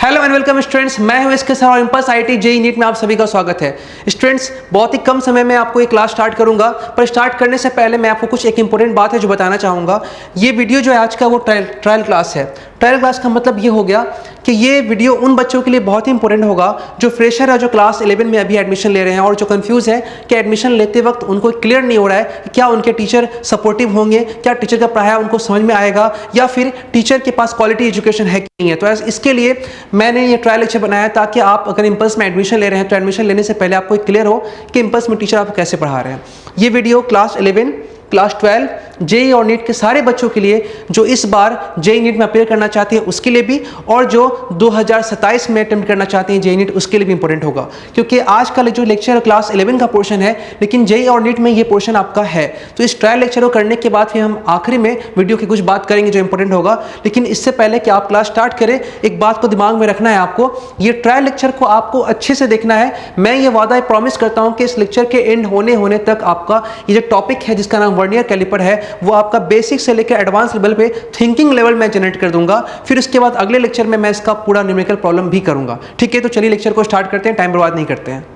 Hello and welcome students, मैं हूं इसके सर और इम्पल्स आईटी जेईई नीट में आप सभी का स्वागत है। स्टूडेंट्स, बहुत ही कम समय में आपको ये क्लास स्टार्ट करूंगा, पर स्टार्ट करने से पहले मैं आपको कुछ एक इंपॉर्टेंट बात है जो बताना चाहूँगा। ये वीडियो जो है आज का वो ट्रायल क्लास है। ट्रायल क्लास का मतलब ये हो गया कि ये वीडियो उन बच्चों के लिए बहुत ही इंपॉर्टेंट होगा जो फ्रेशर है, जो क्लास 11 में अभी एडमिशन ले रहे हैं और जो कंफ्यूज है कि एडमिशन लेते वक्त उनको क्लियर नहीं हो रहा है कि क्या उनके टीचर सपोर्टिव होंगे, क्या टीचर का पढ़ाया उनको समझ में आएगा, या फिर टीचर के पास क्वालिटी एजुकेशन है कि नहीं है। तो इसके लिए मैंने ये ट्रायल लेक्चर बनाया ताकि आप अगर इम्पल्स में एडमिशन ले रहे हैं तो एडमिशन लेने से पहले आपको क्लियर हो कि इम्पल्स में टीचर आपको कैसे पढ़ा रहे हैं। ये वीडियो क्लास 11, क्लास 12, जेईई और नीट के सारे बच्चों के लिए जो इस बार जेईई नीट में अपेयर करना चाहते हैं उसके लिए भी, और जो 2027 में अटेम्प्ट करना चाहते हैं जेईई नीट उसके लिए भी इंपॉर्टेंट होगा, क्योंकि आज का जो लेक्चर क्लास 11 का पोर्शन है लेकिन जेईई और नीट में ये पोर्शन आपका है। तो इस ट्रायल लेक्चर को करने के बाद फिर हम आखिरी में वीडियो की कुछ बात करेंगे जो इंपॉर्टेंट होगा। लेकिन इससे पहले कि आप क्लास स्टार्ट करें, एक बात को दिमाग में रखना है आपको, ये ट्रायल लेक्चर को आपको अच्छे से देखना है। मैं ये वादा प्रॉमिस करता हूँ कि इस लेक्चर के एंड होने तक आपका ये जो टॉपिक है जिसका नाम वर्नियर कैलिपर है वो आपका बेसिक से लेकर एडवांस लेवल पे थिंकिंग लेवल में जनरेट कर दूंगा। फिर उसके बाद अगले लेक्चर में मैं इसका पूरा न्यूमेरिकल प्रॉब्लम भी करूंगा। ठीक है, तो चलिए लेक्चर को स्टार्ट करते हैं, टाइम बर्बाद नहीं करते हैं।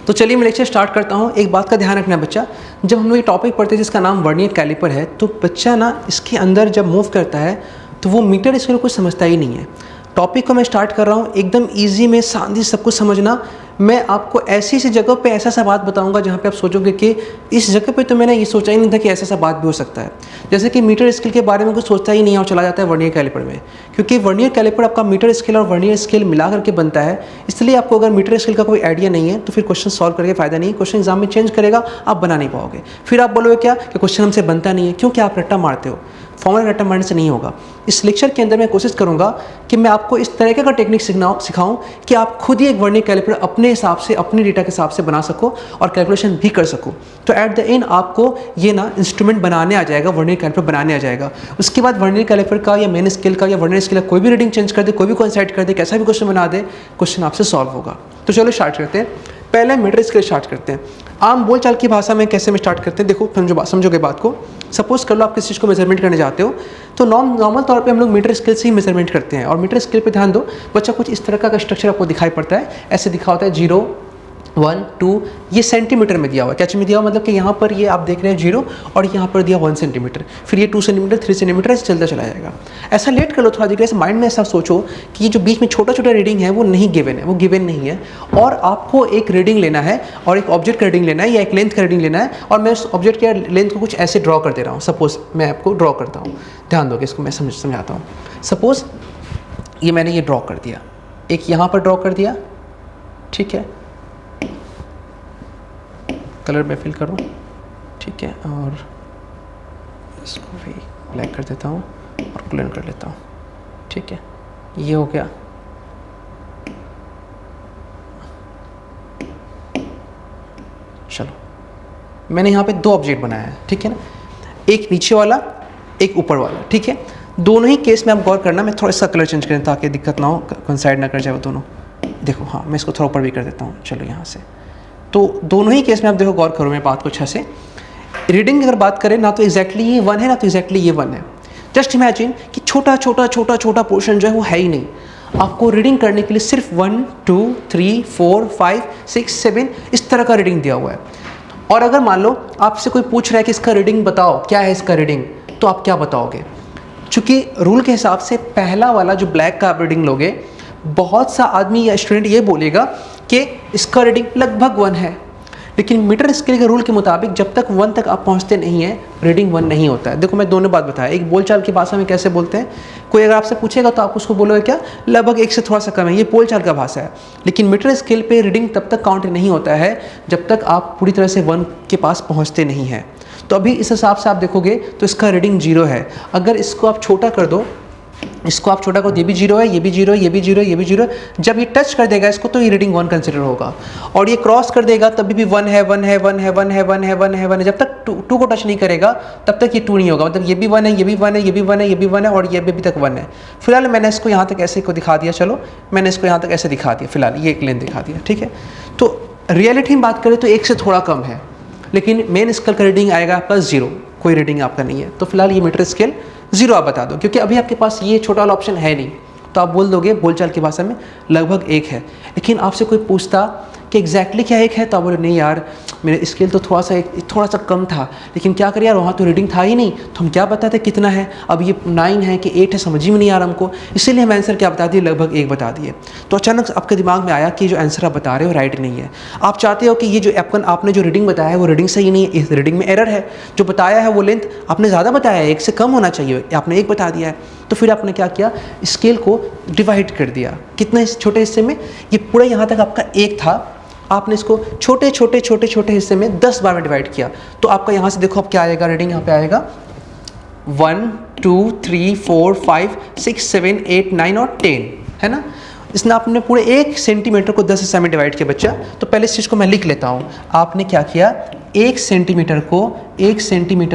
तो चलिए मैं लेक्चर स्टार्ट करता हूं। एक बात का ध्यान रखना बच्चा, जब हम लोग ये टॉपिक पढ़ते हैं जिसका नाम वर्नियर कैलिपर है, तो बच्चा ना इसके अंदर जब मूव करता है तो वो मीटर स्केल कुछ समझता ही नहीं है। टॉपिक को मैं स्टार्ट कर रहा हूँ एकदम ईजी में, शांति से सब कुछ समझना। मैं आपको ऐसी जगह पे ऐसा सा बात बताऊंगा जहाँ पे आप सोचोगे कि इस जगह पे तो मैंने ये सोचा ही नहीं था कि ऐसा सा बात भी हो सकता है। जैसे कि मीटर स्केल के बारे में कुछ सोचता ही नहीं है और चला जाता है वर्नियर कैलिपर में, क्योंकि वर्नियर कैलिपर आपका मीटर स्केल और वर्नियर स्केल मिला करके बनता है। इसलिए आपको अगर मीटर स्केल का कोई आइडिया नहीं है तो फिर क्वेश्चन सॉल्व करके फायदा नहीं। क्वेश्चन एग्जाम में चेंज करेगा, आप बना नहीं पाओगे। फिर आप बोलोगे क्या कि क्वेश्चन हमसे बनता नहीं है, क्योंकि आप रट्टा मारते हो। फॉर्मूला रट्टा मारने से नहीं होगा। इस लेक्चर के अंदर मैं कोशिश करूंगा कि मैं आपको इस तरीके का टेक्निक सिखाऊं कि आप खुद ही एक वर्नियर कैलिपर अपने हिसाब से, अपने डेटा के हिसाब से बना सको और कैलकुलेशन भी कर सको। तो एट द एंड आपको ये ना इंस्ट्रूमेंट बनाने आ जाएगा, वर्नियर कैलिपर बनाने आ जाएगा। उसके बाद वर्नियर कैलिपर का या मेन स्केल का या वर्नियर स्केल का कोई भी रीडिंग चेंज कर दे, कोई भी कोइंसाइड कर दे, कैसा भी क्वेश्चन बना दे, क्वेश्चन आपसे सॉल्व होगा। तो चलो स्टार्ट करते हैं। पहले मीटर स्केल स्टार्ट करते हैं। आम बोलचाल की भाषा में कैसे में स्टार्ट करते हैं, देखो समझोगे बात को। सपोज कर लो आप किसी चीज़ को मेजरमेंट करने जाते हो तो नॉर्मल तौर पे हम लोग मीटर स्केल से ही मेजरमेंट करते हैं। और मीटर स्केल पे ध्यान दो बच्चा, कुछ इस तरह का स्ट्रक्चर आपको दिखाई पड़ता है। ऐसे दिखा होता है 0, 1, 2, ये सेंटीमीटर में दिया हुआ है। क्या में दिया हुआ मतलब कि यहाँ पर ये आप देख रहे हैं 0 और यहाँ पर दिया 1 सेंटीमीटर, फिर ये 2 सेंटीमीटर, 3 सेंटीमीटर, ऐसे चलता चला जाएगा। ऐसा लेट कर लो थोड़ा देर, ऐसे माइंड में ऐसा सोचो कि ये जो बीच में छोटा छोटा रीडिंग है वो नहीं गिवन है, वो गिवन नहीं है। और आपको एक रीडिंग लेना है और एक ऑब्जेक्ट का रीडिंग लेना है या एक लेंथ का रीडिंग लेना है, और मैं उस ऑब्जेक्ट के लेंथ को कुछ ऐसे ड्रॉ कर दे रहा हूँ। सपोज मैं आपको ड्रॉ करता हूँ, ध्यान दोगे, इसको मैं समझाता हूँ। सपोज ये मैंने ये ड्रॉ कर दिया, एक यहाँ पर ड्रॉ कर दिया, ठीक है, कलर में फिल करूँ, ठीक है, और इसको भी ब्लैक कर देता हूँ और ब्लेंड कर लेता हूँ, ठीक है, ये हो गया। चलो मैंने यहाँ पे 2 ऑब्जेक्ट बनाया है, ठीक है ना, एक नीचे वाला, एक ऊपर वाला, ठीक है। दोनों ही केस में आप गौर करना, मैं थोड़ा सा कलर चेंज करें ताकि दिक्कत ना हो, कंसाइड ना कर जाए वो दोनों। देखो हाँ, मैं इसको थोड़ा ऊपर भी कर देता हूँ। चलो यहाँ से, तो दोनों ही केस में आप देखो, गौर करो मेरी बात को अच्छा से। रीडिंग अगर बात करें ना तो एग्जैक्टली ये 1 है ना तो एग्जैक्टली ये 1 है। जस्ट इमेजिन कि छोटा छोटा पोर्शन जो है वो है ही नहीं। आपको रीडिंग करने के लिए सिर्फ 1, 2, 3, 4, 5, 6, 7 इस तरह का रीडिंग दिया हुआ है। और अगर मान लो आपसे कोई पूछ रहा है कि इसका रीडिंग बताओ, क्या है इसका रीडिंग, तो आप क्या बताओगे? चूँकि रूल के हिसाब से पहला वाला जो ब्लैक का आप रीडिंग लोगे, बहुत सा आदमी या स्टूडेंट ये बोलेगा कि इसका रीडिंग लगभग 1 है। लेकिन मीटर स्केल के रूल के मुताबिक जब तक 1 तक आप पहुंचते नहीं हैं, रीडिंग 1 नहीं होता है। देखो मैं दोनों बात बताया, एक बोलचाल की भाषा में कैसे बोलते हैं। कोई अगर आपसे पूछेगा तो आप उसको बोलोगे क्या, लगभग 1 से थोड़ा सा कम है, ये बोलचाल का भाषा है। लेकिन मीटर स्केल पे रीडिंग तब तक काउंट नहीं होता है जब तक आप पूरी तरह से 1 के पास पहुँचते नहीं हैं। तो अभी इस हिसाब से आप देखोगे तो इसका रीडिंग 0 है। अगर इसको आप छोटा कर दो, इसको आप छोटा करो, ये भी 0 है, ये भी 0 है, ये भी 0 है, ये भी 0 है। जब ये टच कर देगा इसको तो ये रीडिंग 1 कंसिडर होगा। और ये क्रॉस कर देगा तभी भी 1 है, 1 है, 1 है, 1 है, 1 है, 1 है, 1 है। जब तक 2 को टच नहीं करेगा तब तक ये 2 नहीं होगा। मतलब ये भी 1 है, ये भी 1 है, ये भी 1 है, ये भी 1 है, और ये भी तक 1 है। फिलहाल मैंने इसको यहाँ तक ऐसे को दिखा दिया। चलो मैंने इसको यहाँ तक ऐसे दिखा दिया, फिलहाल ये एक लेंथ दिखा दिया, ठीक है। तो रियलिटी में बात करें तो 1 से थोड़ा कम है, लेकिन मेन स्केल का रीडिंग आएगा +0, कोई रीडिंग आपका नहीं है। तो फिलहाल ये मीटर स्केल 0 आप बता दो, क्योंकि अभी आपके पास ये छोटा वाला ऑप्शन है नहीं। तो आप बोल दोगे बोलचाल की भाषा में लगभग 1 है। लेकिन आपसे कोई पूछता कि एग्जैक्टली क्या 1 है, तो आप बोले नहीं यार मेरा स्केल तो थोड़ा सा कम था, लेकिन क्या करें यार वहाँ तो रीडिंग था ही नहीं, तो हम क्या बताते कितना है, अब ये 9 है कि 8 है समझ ही में नहीं आ रहा हमको, इसीलिए हम आंसर क्या बता दिए, लगभग 1 बता दिए। तो अचानक आपके दिमाग में आया कि जो आंसर आप बता रहे हो राइट नहीं है। आप चाहते हो कि ये जो आपने जो रीडिंग बताया है वो रीडिंग सही नहीं है, इस रीडिंग में एरर है, जो बताया है वो लेंथ आपने ज़्यादा बताया है, 1 से कम होना चाहिए, आपने 1 बता दिया है। तो फिर आपने क्या किया, स्केल को डिवाइड कर दिया। कितने छोटे हिस्से में, ये पूरा यहाँ तक आपका 1 था, आपने इसको छोटे छोटे छोटे छोटे हिस्से में 10 बार में डिवाइड किया। तो आपका यहाँ से देखो अब क्या आएगा, रीडिंग यहाँ पे आएगा 1 2 3 4 5 6 7 8 9 और 10, है ना। इसने आपने पूरे 1 सेंटीमीटर को 10 हिस्सा में डिवाइड किया बच्चा। तो पहले इस चीज़ को मैं लिख लेता हूँ। आपने क्या किया, 1 सेंटीमीटर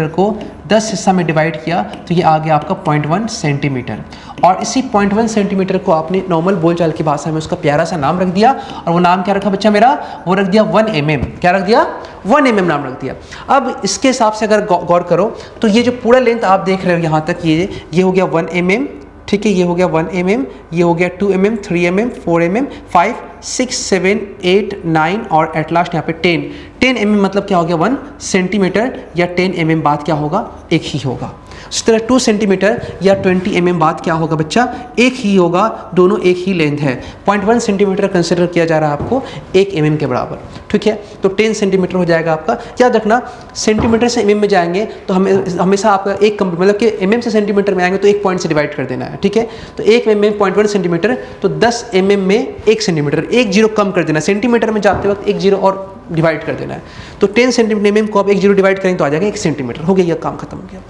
को 10 हिस्सा में डिवाइड किया, तो ये आ गया आपका 0.1 सेंटीमीटर। और इसी 0.1 सेंटीमीटर को आपने नॉर्मल बोलचाल की भाषा में उसका प्यारा सा नाम रख दिया, और वो नाम क्या रखा बच्चा मेरा, वो रख दिया 1 mm। क्या रख दिया, 1 mm नाम रख दिया। अब इसके हिसाब से अगर गौर करो तो ये जो पूरा लेंथ आप देख रहे हो यहाँ तक, ये हो गया 1 mm, ठीक है, ये हो गया 1 mm, ये हो गया 2 mm, 3 mm, 4 mm, 5 6 7 8 9 और एट लास्ट यहाँ पे 10 mm मतलब क्या हो गया 1 सेंटीमीटर, या 10 mm बाद क्या होगा, 1 ही होगा। इस तरह 2 सेंटीमीटर या 20 mm बाद क्या होगा बच्चा, 1 ही होगा, दोनों एक ही लेंथ है। 0.1 सेंटीमीटर कंसिडर किया जा रहा है आपको 1 mm के बराबर, ठीक है। तो 10 सेंटीमीटर हो जाएगा आपका। याद रखना सेंटीमीटर से mm में जाएंगे तो हमेशा आपका एक मतलब कि mm से सेंटीमीटर में आएंगे तो 1 पॉइंट से डिवाइड कर देना है, ठीक है। तो 1 mm में 0.1 सेंटीमीटर, तो 10 mm में 1 सेंटीमीटर, 1 जीरो कम कर देना, सेंटीमीटर में जाते वक्त 1 जीरो और डिवाइड कर देना है। तो 10 सेंटीमीटर mm को आप 1 जीरो डिवाइड करेंगे तो आ जाएगा 1 सेंटीमीटर। हो गया, यह काम खत्म हो गया,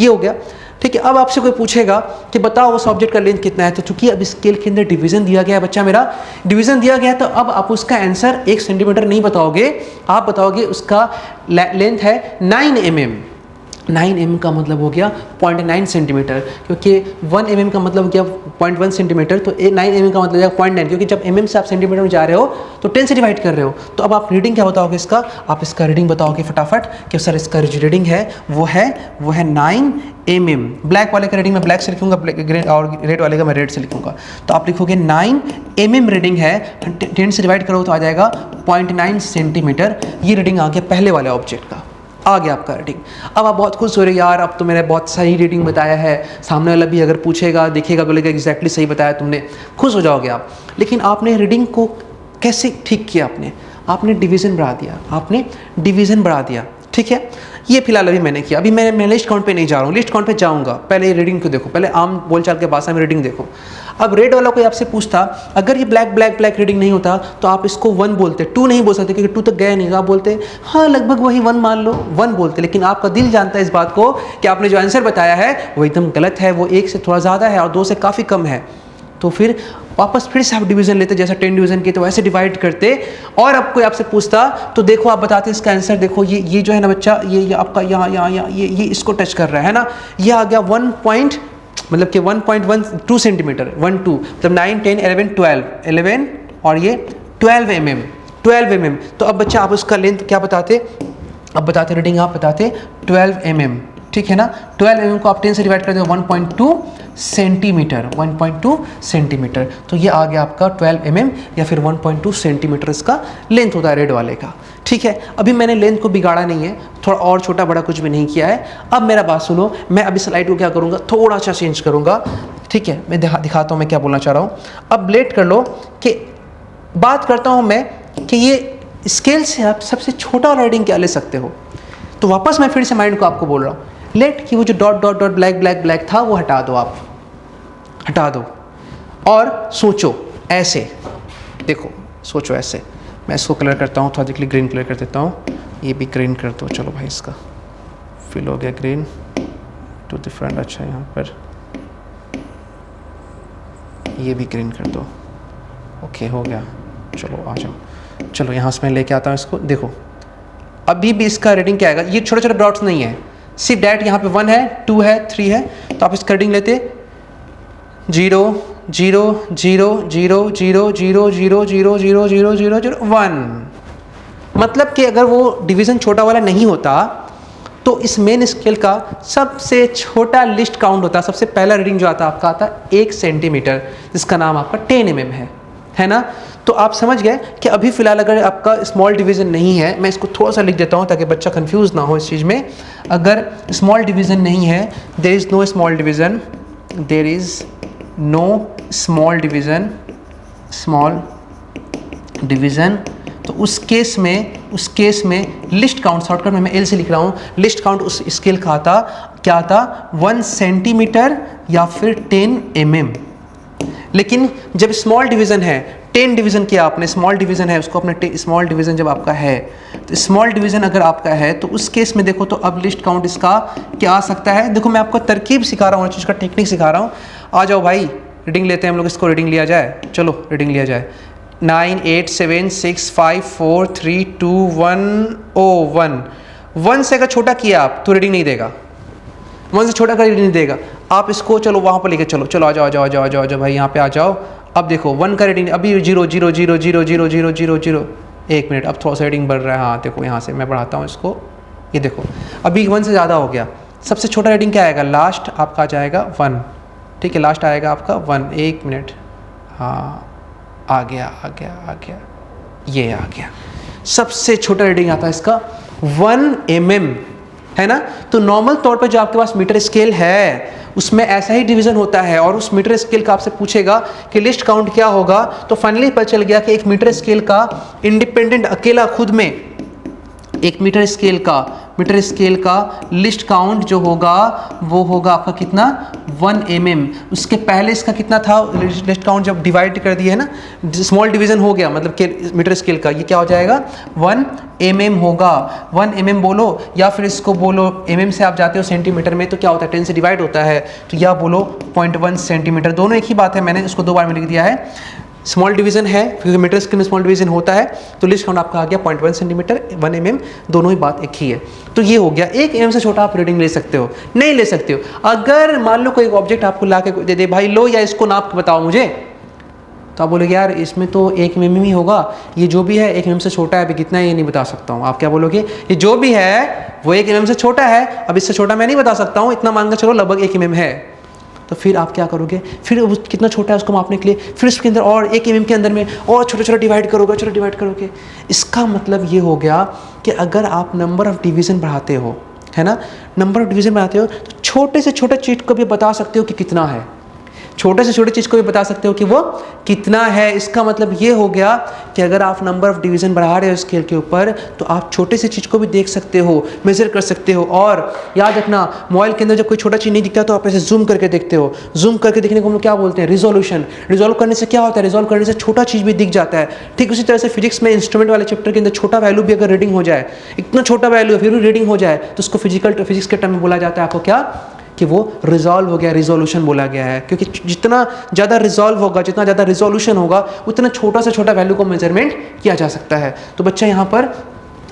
ये हो गया, ठीक है। अब आपसे कोई पूछेगा कि बताओ उस ऑब्जेक्ट का लेंथ कितना है, तो चूंकि अब स्केल के अंदर डिवीजन दिया गया है बच्चा मेरा, डिवीजन दिया गया है, तो अब आप उसका आंसर 1 सेंटीमीटर नहीं बताओगे, आप बताओगे उसका लेंथ है 9 mm। 9 mm का मतलब हो गया 0.9 सेंटीमीटर, क्योंकि 1 mm का मतलब हो गया 0.1 सेंटीमीटर, तो 9 mm का मतलब हो गया 0.9, क्योंकि जब mm से आप सेंटीमीटर में जा रहे हो तो 10 से डिवाइड कर रहे हो। तो अब आप रीडिंग क्या बताओगे इसका, आप इसका रीडिंग बताओगे फटाफट कि सर इसका जो रीडिंग है वो है 9 mm। ब्लैक वाले का रीडिंग मैं ब्लैक से लिखूंगा, ग्रीन और रेड वाले का मैं रेड से लिखूंगा। तो आप लिखोगे 9 mm रीडिंग है, 10 से डिवाइड करो तो आ जाएगा 0.9 सेंटीमीटर। ये रीडिंग आ गया पहले वाले ऑब्जेक्ट का, आ गया आपका रीडिंग। अब आप बहुत खुश हो रहे यार, अब तो मैंने बहुत सही रीडिंग बताया है, सामने वाला भी अगर पूछेगा देखेगा बोलेगा एग्जैक्टली सही बताया तुमने, खुश हो जाओगे आप। लेकिन आपने रीडिंग को कैसे ठीक किया, आपने डिवीज़न बढ़ा दिया, आपने डिवीज़न बढ़ा दिया, ठीक है। ये फिलहाल अभी मैंने किया, अभी मैं लिस्ट काउंट पे नहीं जा रहा हूँ, लिस्ट काउंट पे जाऊँगा। पहले रीडिंग को देखो, पहले आम बोलचाल के भाषा में रीडिंग देखो। अब रेड वाला कोई आपसे पूछता, अगर ये ब्लैक रीडिंग नहीं होता तो आप इसको 1 बोलते, 2 नहीं बोल सकते क्योंकि 2 तक गया नहीं, तो आप बोलते हाँ लगभग वही 1 मान लो, 1 बोलते। लेकिन आपका दिल जानता है इस बात को कि आपने जो आंसर बताया है वो एकदम गलत है, वो 1 से थोड़ा ज़्यादा है और 2 से काफ़ी कम है। तो फिर वापस फिर से आप डिवीज़न लेते, जैसा 10 डिवीज़न किए तो वैसे डिवाइड करते। और अब कोई आपसे पूछता तो देखो आप बताते इसका आंसर, देखो ये जो है ना बच्चा, ये आपका यहाँ ये इसको टच कर रहा है ना, ये आ गया 1.12 सेंटीमीटर, 1 2 मतलब 9 10 11 12 और ये 12 mm। तो अब बच्चा आप उसका लेंथ क्या बताते, अब बताते रीडिंग आप बताते 12 mm, ठीक है ना। 12 mm को आप 10 से डिवाइड कर दो 1.2 सेंटीमीटर, 1.2 सेंटीमीटर। तो ये आ गया आपका 12 mm या फिर 1.2 सेंटीमीटर इसका लेंथ होता है रेड वाले का, ठीक है। अभी मैंने लेंथ को बिगाड़ा नहीं है, थोड़ा और छोटा बड़ा कुछ भी नहीं किया है। अब मेरा बात सुनो, मैं अभी स्लाइड को क्या करूँगा, थोड़ा सा चेंज करूँगा, ठीक है। मैं दिखाता हूँ मैं क्या बोलना चाह रहा हूँ। अब लेट कर लो कि बात करता हूँ मैं कि ये स्केल से आप सबसे छोटा रीडिंग क्या ले सकते हो। तो वापस मैं फिर से माइंड को आपको बोल रहा हूँ, लेट कि वो जो डॉट डॉट डॉट ब्लैक था वो हटा दो, आप हटा दो और सोचो ऐसे, देखो सोचो ऐसे। मैं इसको कलर करता हूँ, थोड़ा ग्रीन कलर कर देता हूँ, ये भी ग्रीन कर दो। चलो भाई इसका फिल हो गया ग्रीन टू डिफरेंट। अच्छा यहाँ पर ये भी ग्रीन कर दो, ओके हो गया। चलो आ जाओ, चलो यहाँ से मैं लेके आता हूँ इसको। देखो अभी भी इसका रीडिंग क्या आएगा, ये छोटे छोटे डॉट्स नहीं है, सिर्फ डैट यहाँ पे 1 है 2 है 3 है। तो आप इसका रीडिंग लेते 0 0 0 0 0 0 0 0 0 0 0 0 1। मतलब कि अगर वो डिवीज़न छोटा वाला नहीं होता तो इस मेन स्केल का सबसे छोटा लिस्ट काउंट होता है, सबसे पहला रीडिंग जो आता है आपका आता है 1 सेंटीमीटर, जिसका नाम आपका 10 mm है ना। तो आप समझ गए कि अभी फ़िलहाल अगर आपका स्मॉल डिवीज़न नहीं है, मैं इसको थोड़ा सा लिख देता हूँ ताकि बच्चा कंफ्यूज ना हो इस चीज़ में। अगर स्मॉल डिवीज़न नहीं है, there is no small division, there is no small division, तो उस केस में लिस्ट काउंट, शॉर्टकट में मैं एल से लिख रहा हूँ, लिस्ट काउंट उस स्केल का आता क्या आता 1 सेंटीमीटर या फिर 10 mm। लेकिन जब स्मॉल डिवीज़न है, 10 डिवीज़न किया आपने, स्मॉल डिवीज़न है उसको अपने स्मॉल डिवीज़न जब आपका है, तो स्मॉल डिवीज़न अगर आपका है तो उस केस में देखो तो अब लिस्ट काउंट इसका क्या आ सकता है। देखो मैं आपको तरकीब सिखा रहा हूँ, चीज़ का टेक्निक सिखा रहा हूँ। आ जाओ भाई रीडिंग लेते हैं हम लोग, इसको रीडिंग लिया जाए, चलो रीडिंग लिया जाए। 9 8 7 6 5 4 3 2 1 1 से अगर छोटा किया आप तो रीडिंग नहीं देगा, 1 से छोटा का रीडिंग नहीं देगा। आप इसको चलो वहाँ पर लेके चलो, आ जाओ भाई यहाँ पे आ जाओ। अब देखो 1 का रीडिंग अभी 0 0 0 0 0 0 0 0 1 मिनट, अब थोड़ा सा रीडिंग बढ़ रहा है। हाँ देखो यहाँ से मैं बढ़ाता हूँ इसको, ये देखो अभी 1 से ज़्यादा हो गया। सबसे छोटा रीडिंग क्या आएगा, लास्ट आपका आ जाएगा 1, ठीक है, लास्ट आएगा आपका 1। 1 मिनट, हाँ आ गया, ये आ गया। सबसे छोटा रीडिंग आता है इसका 1 mm, है ना। तो नॉर्मल तौर पे जो आपके पास मीटर स्केल है उसमें ऐसा ही डिवीज़न होता है, और उस मीटर स्केल का आपसे पूछेगा कि लिस्ट काउंट क्या होगा, तो फाइनली पता चल गया कि एक मीटर स्केल का इंडिपेंडेंट अकेला खुद में एक मीटर स्केल का लिस्ट काउंट जो होगा वो होगा आपका कितना 1 mm। उसके पहले इसका कितना था लिस्ट काउंट, जब डिवाइड कर दिया है ना, स्मॉल डिवीज़न हो गया मतलब कि मीटर स्केल का, ये क्या हो जाएगा 1 mm होगा। 1 mm बोलो या फिर इसको बोलो mm से आप जाते हो सेंटीमीटर में तो क्या होता है 10 से डिवाइड होता है, तो या बोलो 0.1 सेंटीमीटर, दोनों एक ही बात है, मैंने इसको 2 बार में लिख दिया है। स्मॉल डिवीज़न है क्योंकि मीटर स्केल में स्मॉल डिवीज़न होता है, तो लिस्ट काउंट आपका आ गया 0.1 सेंटीमीटर, 1 mm, दोनों ही बात एक ही है। तो ये हो गया। 1 mm से छोटा आप रीडिंग ले सकते हो, नहीं ले सकते हो। अगर मान लो कोई ऑब्जेक्ट आपको ला के दे दे, भाई लो या इसको नाप के बताओ मुझे, तो आप बोलोगे यार इसमें तो 1 mm ही होगा, ये जो भी है 1 mm से छोटा है, अभी कितना है ये नहीं बता सकता हूँ। आप क्या बोलोगे, ये जो भी है वो 1 mm से छोटा है, अब इससे छोटा मैं नहीं बता सकता हूँ, इतना मान के चलो लगभग 1 mm है। तो फिर आप क्या करोगे, फिर कितना छोटा है उसको मापने के लिए फिर उसके अंदर और 1 mm के अंदर में और छोटा डिवाइड करोगे। इसका मतलब ये हो गया कि अगर आप नंबर ऑफ डिवीज़न बढ़ाते हो, है ना, नंबर ऑफ डिवीज़न बढ़ाते हो तो छोटे से छोटे चीज़ को भी बता सकते हो कि कितना है, छोटे से छोटे चीज़ को भी बता सकते हो कि वो कितना है। इसका मतलब ये हो गया कि अगर आप नंबर ऑफ डिवीज़न बढ़ा रहे हो स्केल के ऊपर तो आप छोटे से चीज़ को भी देख सकते हो, मेज़र कर सकते हो। और याद रखना मोबाइल के अंदर जब कोई छोटा चीज़ नहीं दिखता तो आप ऐसे जूम करके देखते हो, जूम करके देखने को हम लोग क्या बोलते हैं, रिजोल्यूशन। रिजॉल्व करने से क्या होता है, रिजॉल्व करने से छोटा चीज़ भी दिख जाता है। ठीक उसी तरह से फिजिक्स में इंस्ट्रूमेंट वाले चैप्टर के अंदर छोटा वैल्यू भी अगर रीडिंग हो जाए, इतना छोटा वैल्यू फिर भी रीडिंग हो जाए तो उसको फिजिक्स के टर्म में बोला जाता है आपको क्या, कि वो रिजॉल्व हो गया, रिजोल्यूशन बोला गया है। क्योंकि जितना ज़्यादा रिजॉल्व होगा, जितना ज़्यादा रिजोल्यूशन होगा, उतना छोटा से छोटा वैल्यू को मेजरमेंट किया जा सकता है। तो बच्चा यहाँ पर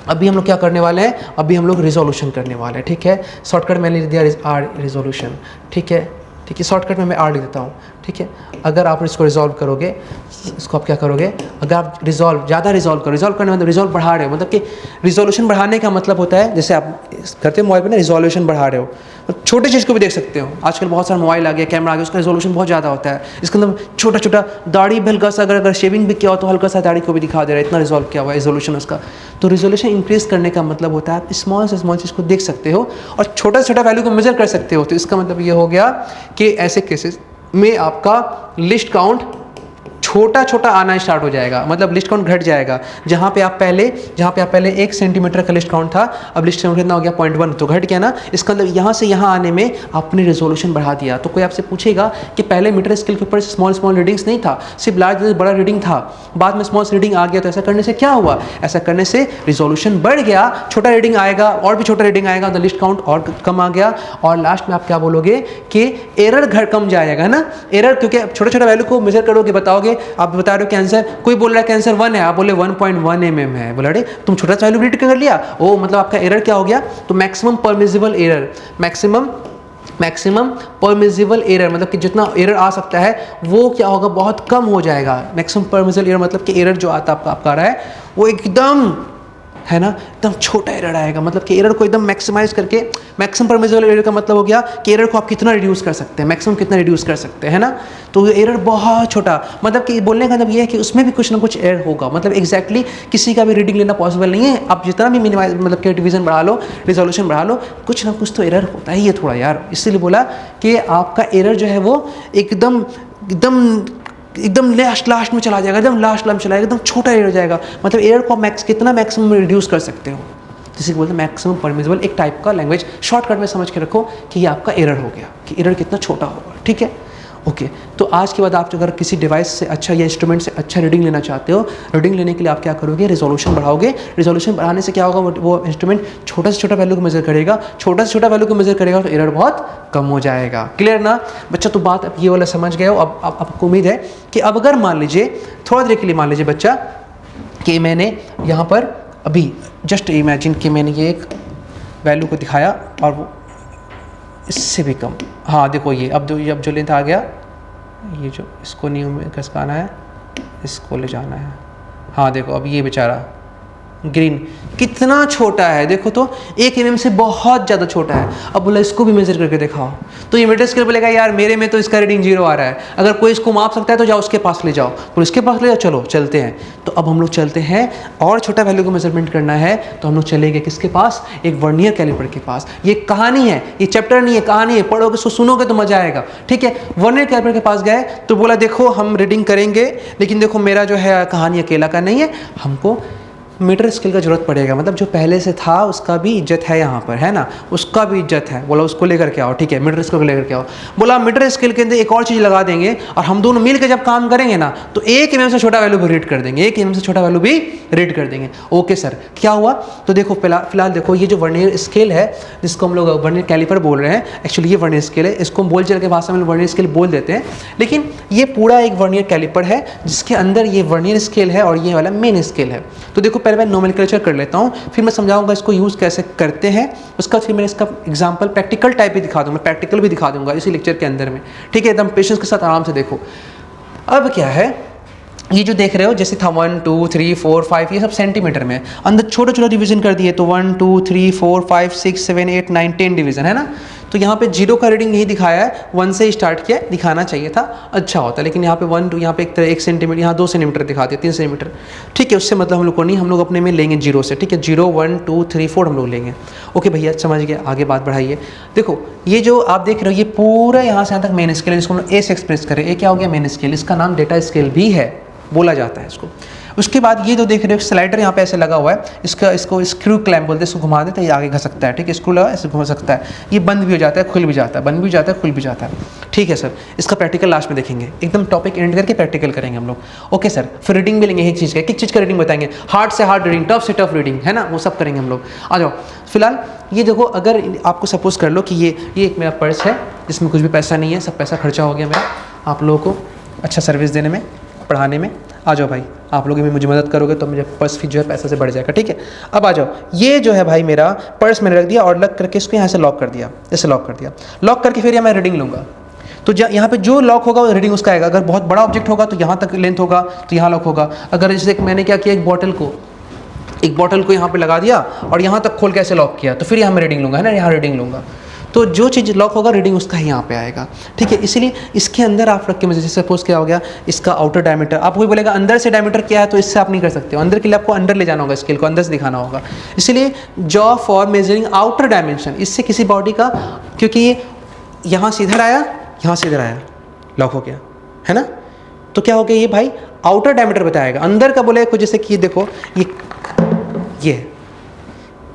अभी हम लोग क्या करने वाले हैं, अभी हम लोग रिजोल्यूशन करने वाले हैं, ठीक है। शॉर्टकट मैंने लिख दिया आर रिजोल्यूशन, ठीक है, शॉर्टकट में मैं आर लिख देता हूँ, ठीक है। अगर आप इसको रिजॉल्व करोगे, इसको आप क्या करोगे, अगर आप ज़्यादा रिजॉल्व करो, रिजॉल्व करने मतलब रिजॉल्व बढ़ा रहे हो, मतलब कि रिजोल्यूशन बढ़ाने का मतलब होता है जैसे आप करते हो मोबाइल में ना, रिजोल्यूशन बढ़ा रहे हो, छोटे चीज़ को भी देख सकते हो। आजकल बहुत सारा मोबाइल आ गया, कैमरा आ गया, उसका रिजोल्यूशन बहुत ज़्यादा होता है। इसके अंदर छोटा दाढ़ी भी हल्का सा, अगर शेविंग भी किया हो तो हल्का सा दाढ़ी को भी दिखा दे रहा है, इतना रिजॉल्व किया हुआ है रिजोल्यूशन उसका। तो रिजोल्यूशन इंक्रीज करने का मतलब होता है आप स्मॉल से स्मॉल चीज़ को देख सकते हो और छोटा से छोटा वैल्यू को मेजर कर सकते हो। तो इसका मतलब ये हो गया कि ऐसे केसेस में आपका लिस्ट काउंट छोटा आना स्टार्ट हो जाएगा, मतलब लिस्ट काउंट घट जाएगा। जहाँ पे आप पहले 1 सेंटीमीटर का लिस्ट काउंट था, अब लिस्ट काउंट कितना हो गया 0.1, तो घट गया ना। इसका मतलब यहाँ से यहाँ आने में आपने रेजोल्यूशन बढ़ा दिया। तो कोई आपसे पूछेगा कि पहले मीटर स्केल के ऊपर स्मॉल रीडिंग्स नहीं था, सिर्फ लार्ज बड़ा रीडिंग था, बाद में स्मॉल रीडिंग आ गया, तो ऐसा करने से क्या हुआ, ऐसा करने से रिजोल्यूशन बढ़ गया, छोटा रीडिंग आएगा और भी छोटा रीडिंग आएगा, तो लिस्ट काउंट और कम आ गया। और लास्ट में आप क्या बोलोगे कि एरर कम जाएगा ना, एरर, क्योंकि छोटा वैल्यू को मेजर करोगे, बताओगे, आप बता रहे हो कि आंसर, कोई बोल रहा है कि आंसर 1 है, आप बोले 1.1 mm है, बोला अरे तुम छोटा सा वैल्यू रीड कर लिया, ओ मतलब आपका एरर क्या हो गया। तो maximum permissible error, maximum permissible error मतलब कि जितना एरर आ सकता है वो क्या होगा, बहुत कम हो जाएगा। मैक्सिमम परमिसिबल एरर मतलब कि एरर जो आता आपका आ रहा है वो एकदम है ना, एकदम छोटा एरर आएगा। मतलब कि एरर को एकदम मैक्सिमाइज करके, मैक्सिमम परमिसिबल एरर का मतलब हो गया कि एरर को आप कितना रिड्यूस कर सकते हैं, मैक्सिमम कितना रिड्यूस कर सकते हैं, है ना। तो एरर बहुत छोटा, मतलब कि बोलने का मतलब ये है कि उसमें भी कुछ ना कुछ एरर होगा। मतलब एग्जैक्टली किसी का भी रीडिंग लेना पॉसिबल नहीं है। आप जितना भी मिनिमाइज मतलब कि डिवीजन बढ़ा लो, रिजोल्यूशन बढ़ा लो, कुछ ना कुछ तो एरर होता ही है थोड़ा यार। इसीलिए बोला कि आपका एरर जो है वो एकदम एकदम एकदम लास्ट में चला जाएगा, एकदम लास्ट में चला जाएगा, एकदम छोटा एरर जाएगा। मतलब एरर को कितना मैक्सिमम रिड्यूस कर सकते हो, जिसे बोलते हैं मैक्सिमम परमिसिबल। एक टाइप का लैंग्वेज शॉर्टकट में समझ के रखो कि ये आपका एरर हो गया, कि एरर कितना छोटा होगा, ठीक है। ओके, तो आज के बाद आप अगर किसी डिवाइस से अच्छा या इंस्ट्रूमेंट से अच्छा रीडिंग लेना चाहते हो, रीडिंग लेने के लिए आप क्या करोगे, रिजोल्यूशन बढ़ाओगे। रिजोल्यूशन बढ़ाने से क्या होगा, वो इंस्ट्रूमेंट छोटा से छोटा वैल्यू को मेजर करेगा, छोटा से छोटा वैल्यू को मेजर करेगा तो एरर बहुत कम हो जाएगा। क्लियर ना बच्चा, तो बात अब ये वाला समझ गए हो। अब आपको उम्मीद है कि अब अगर मान लीजिए थोड़ा देर के लिए मान लीजिए बच्चा कि मैंने यहाँ पर अभी जस्ट इमेजिन कि मैंने ये एक वैल्यू को दिखाया और वो इससे भी कम, हाँ देखो ये अब जो लेंथ आ गया, ये जो इसको न्यू खसकाना है, इसको ले जाना है। हाँ देखो अब ये बेचारा ग्रीन कितना छोटा है, देखो तो 1 mm से बहुत ज़्यादा छोटा है। अब बोला इसको भी मेजर करके दिखाओ, तो ये मीटर स्केल बोलेगा यार मेरे में तो इसका रीडिंग 0 आ रहा है, अगर कोई इसको माप सकता है तो जाओ उसके पास ले जाओ, तो इसके पास ले जाओ, चलो चलते हैं। तो अब हम लोग चलते हैं और छोटा वैल्यू को मेजरमेंट करना है, तो हम लोग चलेंगे किसके पास, एक वर्नियर कैलिपर के पास। ये कहानी है, ये चैप्टर नहीं है, कहानी है, पढ़ोगे उसको सुनोगे तो मजा आएगा, ठीक है। वर्नियर कैलिपर के पास गए तो बोला देखो हम रीडिंग करेंगे, लेकिन देखो मेरा जो है कहानी अकेला का नहीं है, हमको मीटर स्केल का जरूरत पड़ेगा। मतलब जो पहले से था उसका भी इज्जत है यहाँ पर, है ना, उसका भी इज्जत है। बोला उसको लेकर के आओ, ठीक है, मीटर स्केल को लेकर के आओ। बोला मीटर स्केल के अंदर एक और चीज़ लगा देंगे और हम दोनों मिल के जब काम करेंगे ना तो 1 mm से छोटा वैल्यू भी रीड कर देंगे, 1 mm से छोटा वैल्यू भी रीड कर देंगे। ओके सर, क्या हुआ, तो देखो फिलहाल देखो ये जो वर्नियर स्केल है जिसको हम लोग वर्नियर कैलिपर बोल रहे हैं, एक्चुअली ये वर्नियर स्केल है, इसको हम बोलचाल के भाषा में वर्नियर स्केल बोल देते हैं, लेकिन ये पूरा एक वर्नियर कैलिपर है जिसके अंदर ये वर्नियर स्केल है और ये वाला मेन स्केल है। तो देखो पहले मैं नोमेनक्लेचर कर लेता हूँ, फिर मैं समझाऊंगा इसको यूज़ कैसे करते हैं, उसका फिर मैं इसका एग्जांपल प्रैक्टिकल टाइप भी दिखा दूंगा, प्रैक्टिकल भी दिखा दूंगा इसी लेक्चर के अंदर में, ठीक है। एकदम पेशेंस के साथ आराम से देखो। अब क्या है, ये जो देख रहे हो जैसे था 1 2 3 4 5, ये सब सेंटीमीटर में, अंदर छोटे छोटे डिवीजन कर दिए, तो 1 2 3 4 5 6 7 8 9 10 डिवीजन है ना। तो यहाँ पे 0 का रीडिंग नहीं दिखाया है, 1 से स्टार्ट किया, दिखाना चाहिए था, अच्छा होता, लेकिन यहाँ पे 1 2, यहाँ पे 1 सेंटीमीटर, यहाँ 2 सेंटीमीटर दिखाते हैं, 3 सेंटीमीटर, ठीक है। उससे मतलब हम लोग को नहीं, हम लोग अपने में लेंगे 0 से, ठीक है। 0 1 2 3 4 हम लोग लेंगे। ओके भैया समझ गए, आगे बात बढ़ाइए। देखो ये जो आप देख रहे हो ये पूरा यहाँ से यहाँ तक मेन स्केल है, जिसको हम लोग ए से एक्सप्रेस करें। ए क्या हो गया, मेन स्केल, इसका नाम डेटा स्केल भी है, बोला जाता है इसको। उसके बाद ये जो देख रहे हो स्लाइडर यहाँ पे ऐसे लगा हुआ है, इसको स्क्रू क्लैम्प बोलते हैं, इसको घुमा देते हैं ये आगे घस सकता है, ठीक है। स्क्रू लगा ऐसे घुमा सकता है, ये बंद भी हो जाता है, खुल भी जाता है, बंद भी जाता है, खुल भी जाता है, ठीक है सर। इसका प्रैक्टिकल लास्ट में देखेंगे, एकदम टॉपिक एंड करके प्रैक्टिकल करेंगे हम लोग। ओके सर, फिर रीडिंग भी लेंगे, एक चीज़ का, एक चीज़ का रीडिंग बताएंगे, हार्ड से हार्ड रीडिंग, टफ से टफ रीडिंग, है ना, वो सब करेंगे हम लोग। आ जाओ फिलहाल ये देखो, अगर आपको सपोज कर लो कि ये एक मेरा पर्स है जिसमें कुछ भी पैसा नहीं है, सब पैसा खर्चा हो गया मेरा आप लोगों को अच्छा सर्विस देने में, पढ़ाने में। आ जाओ भाई, आप लोग भी मुझे मदद करोगे तो मुझे पर्स फीस जो है पैसा से बढ़ जाएगा, ठीक है। अब आ जाओ, ये जो है भाई मेरा पर्स मैंने रख दिया और लॉक करके इसको यहाँ से लॉक कर दिया, ऐसे लॉक कर दिया, लॉक करके फिर मैं रीडिंग लूँगा। तो यहाँ पे जो लॉक होगा वो रीडिंग उसका आएगा। अगर बहुत बड़ा ऑब्जेक्ट होगा तो यहाँ तक लेंथ होगा तो यहाँ लॉक होगा। अगर जैसे मैंने क्या किया, एक बॉटल को यहाँ पे लगा दिया और यहाँ तक खोल के ऐसे लॉक किया, तो फिर यहाँ मैं रीडिंग लूँगा, है ना, यहाँ रीडिंग लूँगा। तो जो चीज़ लॉक होगा रीडिंग उसका ही यहाँ पे आएगा, ठीक है। इसीलिए इसके अंदर आप रख के, मुझे जैसे सपोज क्या हो गया, इसका आउटर डायमीटर, आप कोई बोलेगा अंदर से डायमीटर क्या है, तो इससे आप नहीं कर सकते हो, अंदर के लिए आपको अंदर ले जाना होगा, स्केल को अंदर से दिखाना होगा। इसीलिए jaw for measuring outer dimension, इससे किसी बॉडी का, क्योंकि ये यहाँ से इधर आया, यहाँ से इधर आया, लॉक हो गया, है ना। तो क्या हो गया, ये भाई आउटर डायमीटर बताएगा। अंदर का बोले जैसे कि देखो ये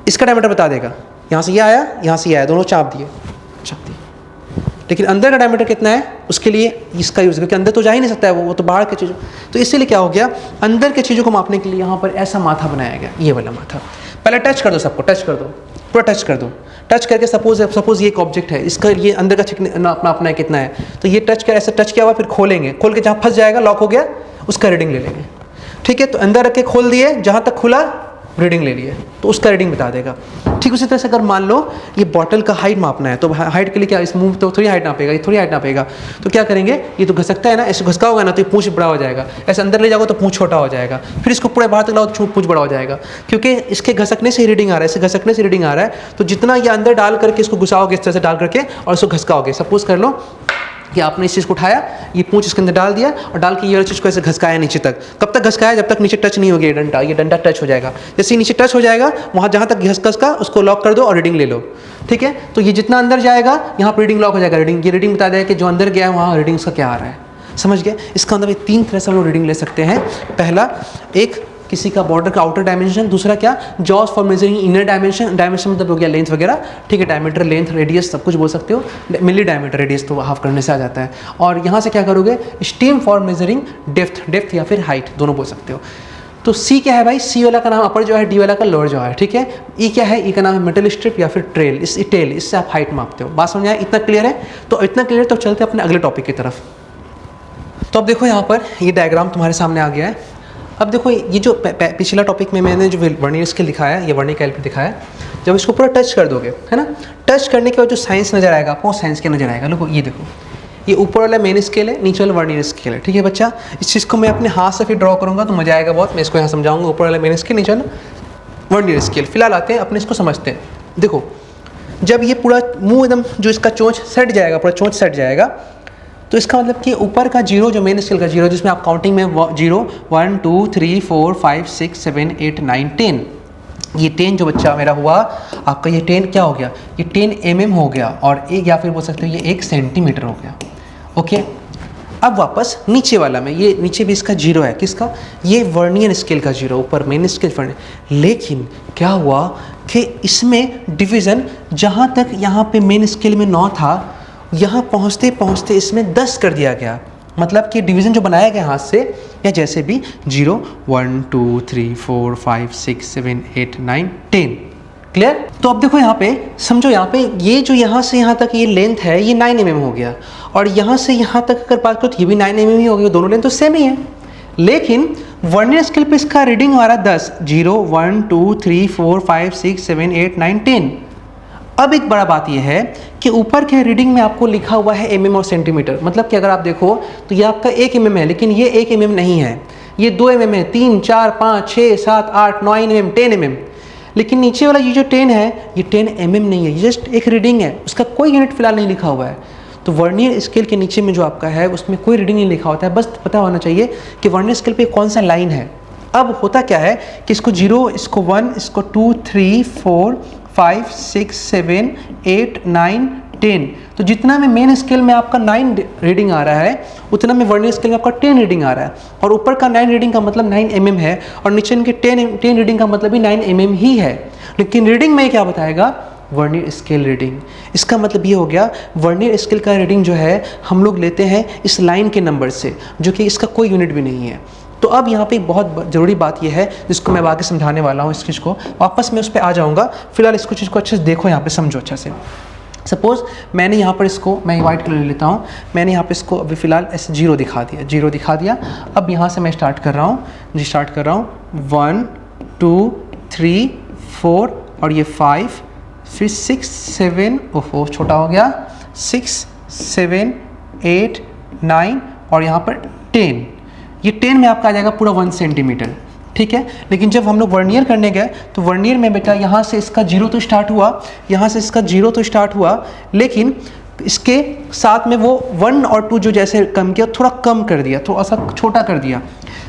इसका डायमीटर बता देगा, यहाँ से ये आया, यहाँ से ये आया, दोनों चाप दिए, लेकिन अंदर का डायमीटर कितना है उसके लिए इसका यूज़, क्योंकि अंदर तो जा ही नहीं सकता है वो तो बाहर की चीज़ों। तो इसीलिए क्या हो गया, अंदर की चीज़ों को मापने के लिए यहाँ पर ऐसा माथा बनाया गया, ये वाला माथा। पहले टच कर दो, सबको टच कर दो, पूरा टच कर दो। टच करके सपोज ये एक ऑब्जेक्ट है, इसका ये अंदर का अपना कितना है, तो ये टच कर, ऐसे टच किया हुआ, फिर खोलेंगे, खोल के जहाँ फंस जाएगा, लॉक हो गया, उसका रीडिंग ले लेंगे, ठीक है। तो अंदर रख के खोल दिए, जहाँ तक खुला रीडिंग ले लिए तो उसका रीडिंग बता देगा। ठीक उसी तरह से अगर मान लो ये बॉटल का हाइट मापना है तो हाइट के लिए क्या, इस मुंह तो थोड़ी हाइट नापेगा, ये थोड़ी हाइट नापेगा, तो क्या करेंगे, ये तो घसकता है ना, ऐसे घसका होगा ना तो ये पूंछ बड़ा हो जाएगा, ऐसे अंदर ले जाओगे तो पूंछ छोटा हो जाएगा, फिर इसको पूरे बाहर तक लाओ तो पूंछ बड़ा हो जाएगा, क्योंकि इसके घसकने से रीडिंग आ रहा है, इससे घसकने से रीडिंग आ रहा है। तो जितना ये अंदर डाल करके इसको घुसाओगे इस तरह से डाल करके और इसको घसकाओगे, सपोज कर लो कि आपने इस चीज़ को उठाया, ये पूंछ इसके अंदर डाल दिया और डाल के ये वाली चीज़ को ऐसे घसकाया नीचे तक। कब तक घसकाया, जब तक नीचे टच नहीं होगी ये डंडा टच हो जाएगा। जैसे ही नीचे टच हो जाएगा वहाँ जहाँ तक घस का उसको लॉक कर दो और रीडिंग ले लो। ठीक है, तो ये जितना अंदर जाएगा यहाँ पर रीडिंग लॉक हो जाएगा, ये रीडिंग बता देगा कि जो अंदर गया है वहाँ रीडिंग उसका क्या आ रहा है। समझ गए? इसका मतलब 3 तरह से हम लोग रीडिंग ले सकते हैं। पहला, एक किसी का बॉर्डर का आउटर डायमेंशन, दूसरा क्या, jaws for measuring inner dimension, dimension मतलब हो गया लेंथ वगैरह, ठीक है, डायमीटर, लेंथ, रेडियस सब कुछ बोल सकते हो, मिली डायमीटर, रेडियस तो हाफ करने से आ जाता है। और यहाँ से क्या करोगे, स्टीम फॉर मेजरिंग डेप्थ या फिर हाइट, दोनों बोल सकते हो। तो सी क्या है भाई, सी वाला का नाम अपर जो है, डी वाला का लोअर जो है, ठीक है। ई क्या है, ई का नाम है मेटल स्ट्रिप या फिर ट्रेल, इससे आप हाइट मापते हो। बात समझ आया? इतना क्लियर है? तो इतना क्लियर, तो चलते अपने अगले टॉपिक की तरफ। तो अब देखो यहाँ पर ये डायग्राम तुम्हारे सामने आ गया है। अब देखो ये जो पिछला टॉपिक में मैंने जो वर्नियर स्केल दिखाया, ये वर्नियर कैलिपर दिखाया, जब इसको पूरा टच कर दोगे, है ना, टच करने के बाद जो साइंस नज़र आएगा आपको, साइंस के नज़र आएगा। देखो ये देखो, ये ऊपर वाला मेन स्केल है, नीचे वाला वर्नियर स्केल है। ठीक है बच्चा, इस चीज़ को मैं अपने हाथ से फिर ड्रॉ करूँगा तो मज़ा आएगा बहुत। मैं इसको यहाँ समझाऊंगा, ऊपर वाला मेन स्केल, नीचे वाला वर्नियर स्केल। फिलहाल आते हैं अपने इसको समझते हैं। देखो, जब ये पूरा मुँह एकदम जो इसका चोंच सेट जाएगा, पूरा चोंच सेट जाएगा, तो इसका मतलब कि ऊपर का जीरो, जो मेन स्केल का जीरो, जिसमें आप काउंटिंग में 0 1 2 3 4 5 6 7 8 9 10, ये 10 जो बच्चा मेरा हुआ आपका, ये 10 क्या हो गया, ये 10 mm हो गया, और एक या फिर बोल सकते हो ये 1 सेंटीमीटर हो गया। ओके, अब वापस नीचे वाला में, ये नीचे भी इसका जीरो है, किसका, ये वर्नियर स्केल का जीरो, ऊपर मेन स्केल पर। लेकिन क्या हुआ कि इसमें डिवीज़न जहाँ तक यहाँ पे मेन स्केल में 9 था, यहाँ पहुँचते पहुँचते इसमें 10 कर दिया गया। मतलब कि डिवीज़न जो बनाया गया हाथ से या जैसे भी, 0 1 2 3 4 5 6 7 8 9 10। क्लियर? तो अब देखो यहाँ पे समझो, यहाँ पे ये जो यहाँ से यहाँ तक ये लेंथ है, ये 9 mm हो गया, और यहाँ से यहाँ तक अगर बात करो तो ये भी 9 mm ही हो गया, दोनों लेंथ तो सेम ही है। लेकिन वर्नियर स्केल पे इसका रीडिंग हमारा 10, 0 1 2 3 4 5 6 7 8 9 10। अब एक बड़ा बात यह है कि ऊपर के रीडिंग में आपको लिखा हुआ है mm और सेंटीमीटर, मतलब कि अगर आप देखो तो ये आपका 1 mm है, लेकिन ये 1 mm नहीं है, ये 2 mm है, 3 4 5 6 7 8 9 mm 10 mm। लेकिन नीचे वाला ये जो 10 है, ये 10 mm नहीं है, ये जस्ट एक रीडिंग है, उसका कोई यूनिट फिलहाल नहीं लिखा हुआ है। तो वर्नियर स्केल के नीचे में जो आपका है उसमें कोई रीडिंग नहीं लिखा होता है, बस पता होना चाहिए कि वर्नियर स्केल पे कौन सा लाइन है। अब होता क्या है कि इसको 0, इसको 1, इसको 2 3 4 5 6 7 8 9 10, तो जितना में मेन स्केल में आपका 9 रीडिंग आ रहा है, उतना में वर्नियर स्केल में आपका 10 रीडिंग आ रहा है। और ऊपर का 9 रीडिंग का मतलब 9 mm है, और नीचे इनके 10 रीडिंग का मतलब भी 9 mm ही है। लेकिन रीडिंग में क्या बताएगा, वर्नियर स्केल रीडिंग। इसका मतलब ये हो गया, वर्नियर स्केल का रीडिंग जो है हम लोग लेते हैं इस लाइन के नंबर से, जो कि इसका कोई यूनिट भी नहीं है। तो अब यहाँ पे एक बहुत ज़रूरी बात यह है जिसको मैं आगे समझाने वाला हूँ, इस चीज़ को वापस मैं उस पर आ जाऊँगा। फिलहाल इसको चीज़ को अच्छे से देखो, यहाँ पे समझो अच्छा से। सपोज़ मैंने यहाँ पर इसको, मैं वाइट कलर ले लेता हूँ, मैंने यहाँ पे इसको अभी फ़िलहाल ऐसे 0 दिखा दिया। अब यहाँ से मैं स्टार्ट कर रहा हूँ 1 2 3 4 और ये 5, फिर 6 7, ओहो छोटा हो गया, 6 7 8 9 और यहाँ पर 10। ये 10 में आपका आ जाएगा पूरा 1 सेंटीमीटर, ठीक है। लेकिन जब हम लोग वर्नियर करने गए तो वर्नियर में बेटा यहाँ से इसका 0 तो स्टार्ट हुआ, लेकिन इसके साथ में वो 1 और 2 जो जैसे कम किया, थोड़ा कम कर दिया, थोड़ा सा छोटा कर दिया।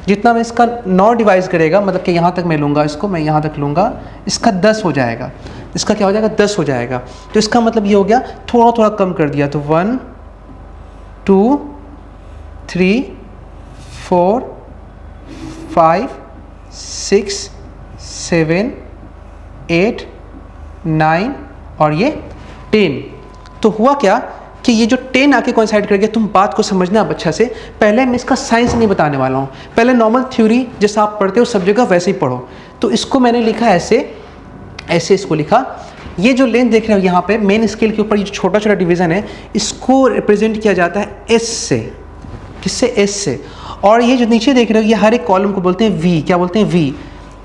जितना में इसका 9 डिवाइस करेगा, मतलब कि यहाँ तक मैं लूँगा इसको, मैं यहाँ तक लूँगा, इसका 10 हो जाएगा। इसका क्या हो जाएगा, 10 हो जाएगा। तो इसका मतलब ये हो गया थोड़ा थोड़ा कम कर दिया। तो 1 2 3 4 5 6 7 8 9 और ये 10। तो हुआ क्या कि ये जो 10 आके कोइंसाइड कर गया। तुम बात को समझना अब अच्छा से। पहले मैं इसका साइंस नहीं बताने वाला हूँ, पहले नॉर्मल थ्योरी जैसा आप पढ़ते हो सब जगह वैसे ही पढ़ो। तो इसको मैंने लिखा ऐसे इसको लिखा। ये जो लेंथ देख रहे हो यहाँ पे मेन स्केल के ऊपर ये जो छोटा छोटा डिवीज़न है, इसको रिप्रेजेंट किया जाता है एस से। किससे? एस से। और ये जो नीचे देख रहे हो ये हर एक कॉलम को बोलते हैं वी। क्या बोलते हैं? वी।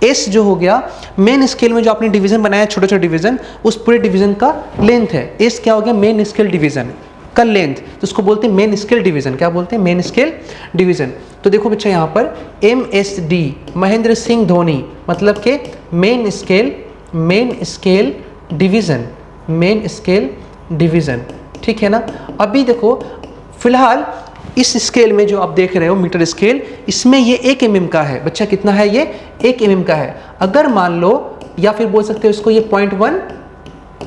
एस जो हो गया मेन स्केल में जो आपने डिवीजन बनाया छोटे छोटे डिवीजन, उस पूरे डिवीजन का लेंथ है। एस क्या हो गया मेन स्केल डिवीजन का लेंथ, तो उसको बोलते हैं मेन स्केल डिवीजन। क्या बोलते हैं? Main scale division. तो देखो बच्चा यहाँ पर MSD महेंद्र सिंह धोनी मतलब के main scale division, main scale division, ठीक है ना। अभी देखो फिलहाल इस स्केल में जो आप देख रहे हो मीटर स्केल, इसमें ये 1 mm का है बच्चा। कितना है ये? 1 mm का है। अगर मान लो, या फिर बोल सकते हो इसको, ये 0.1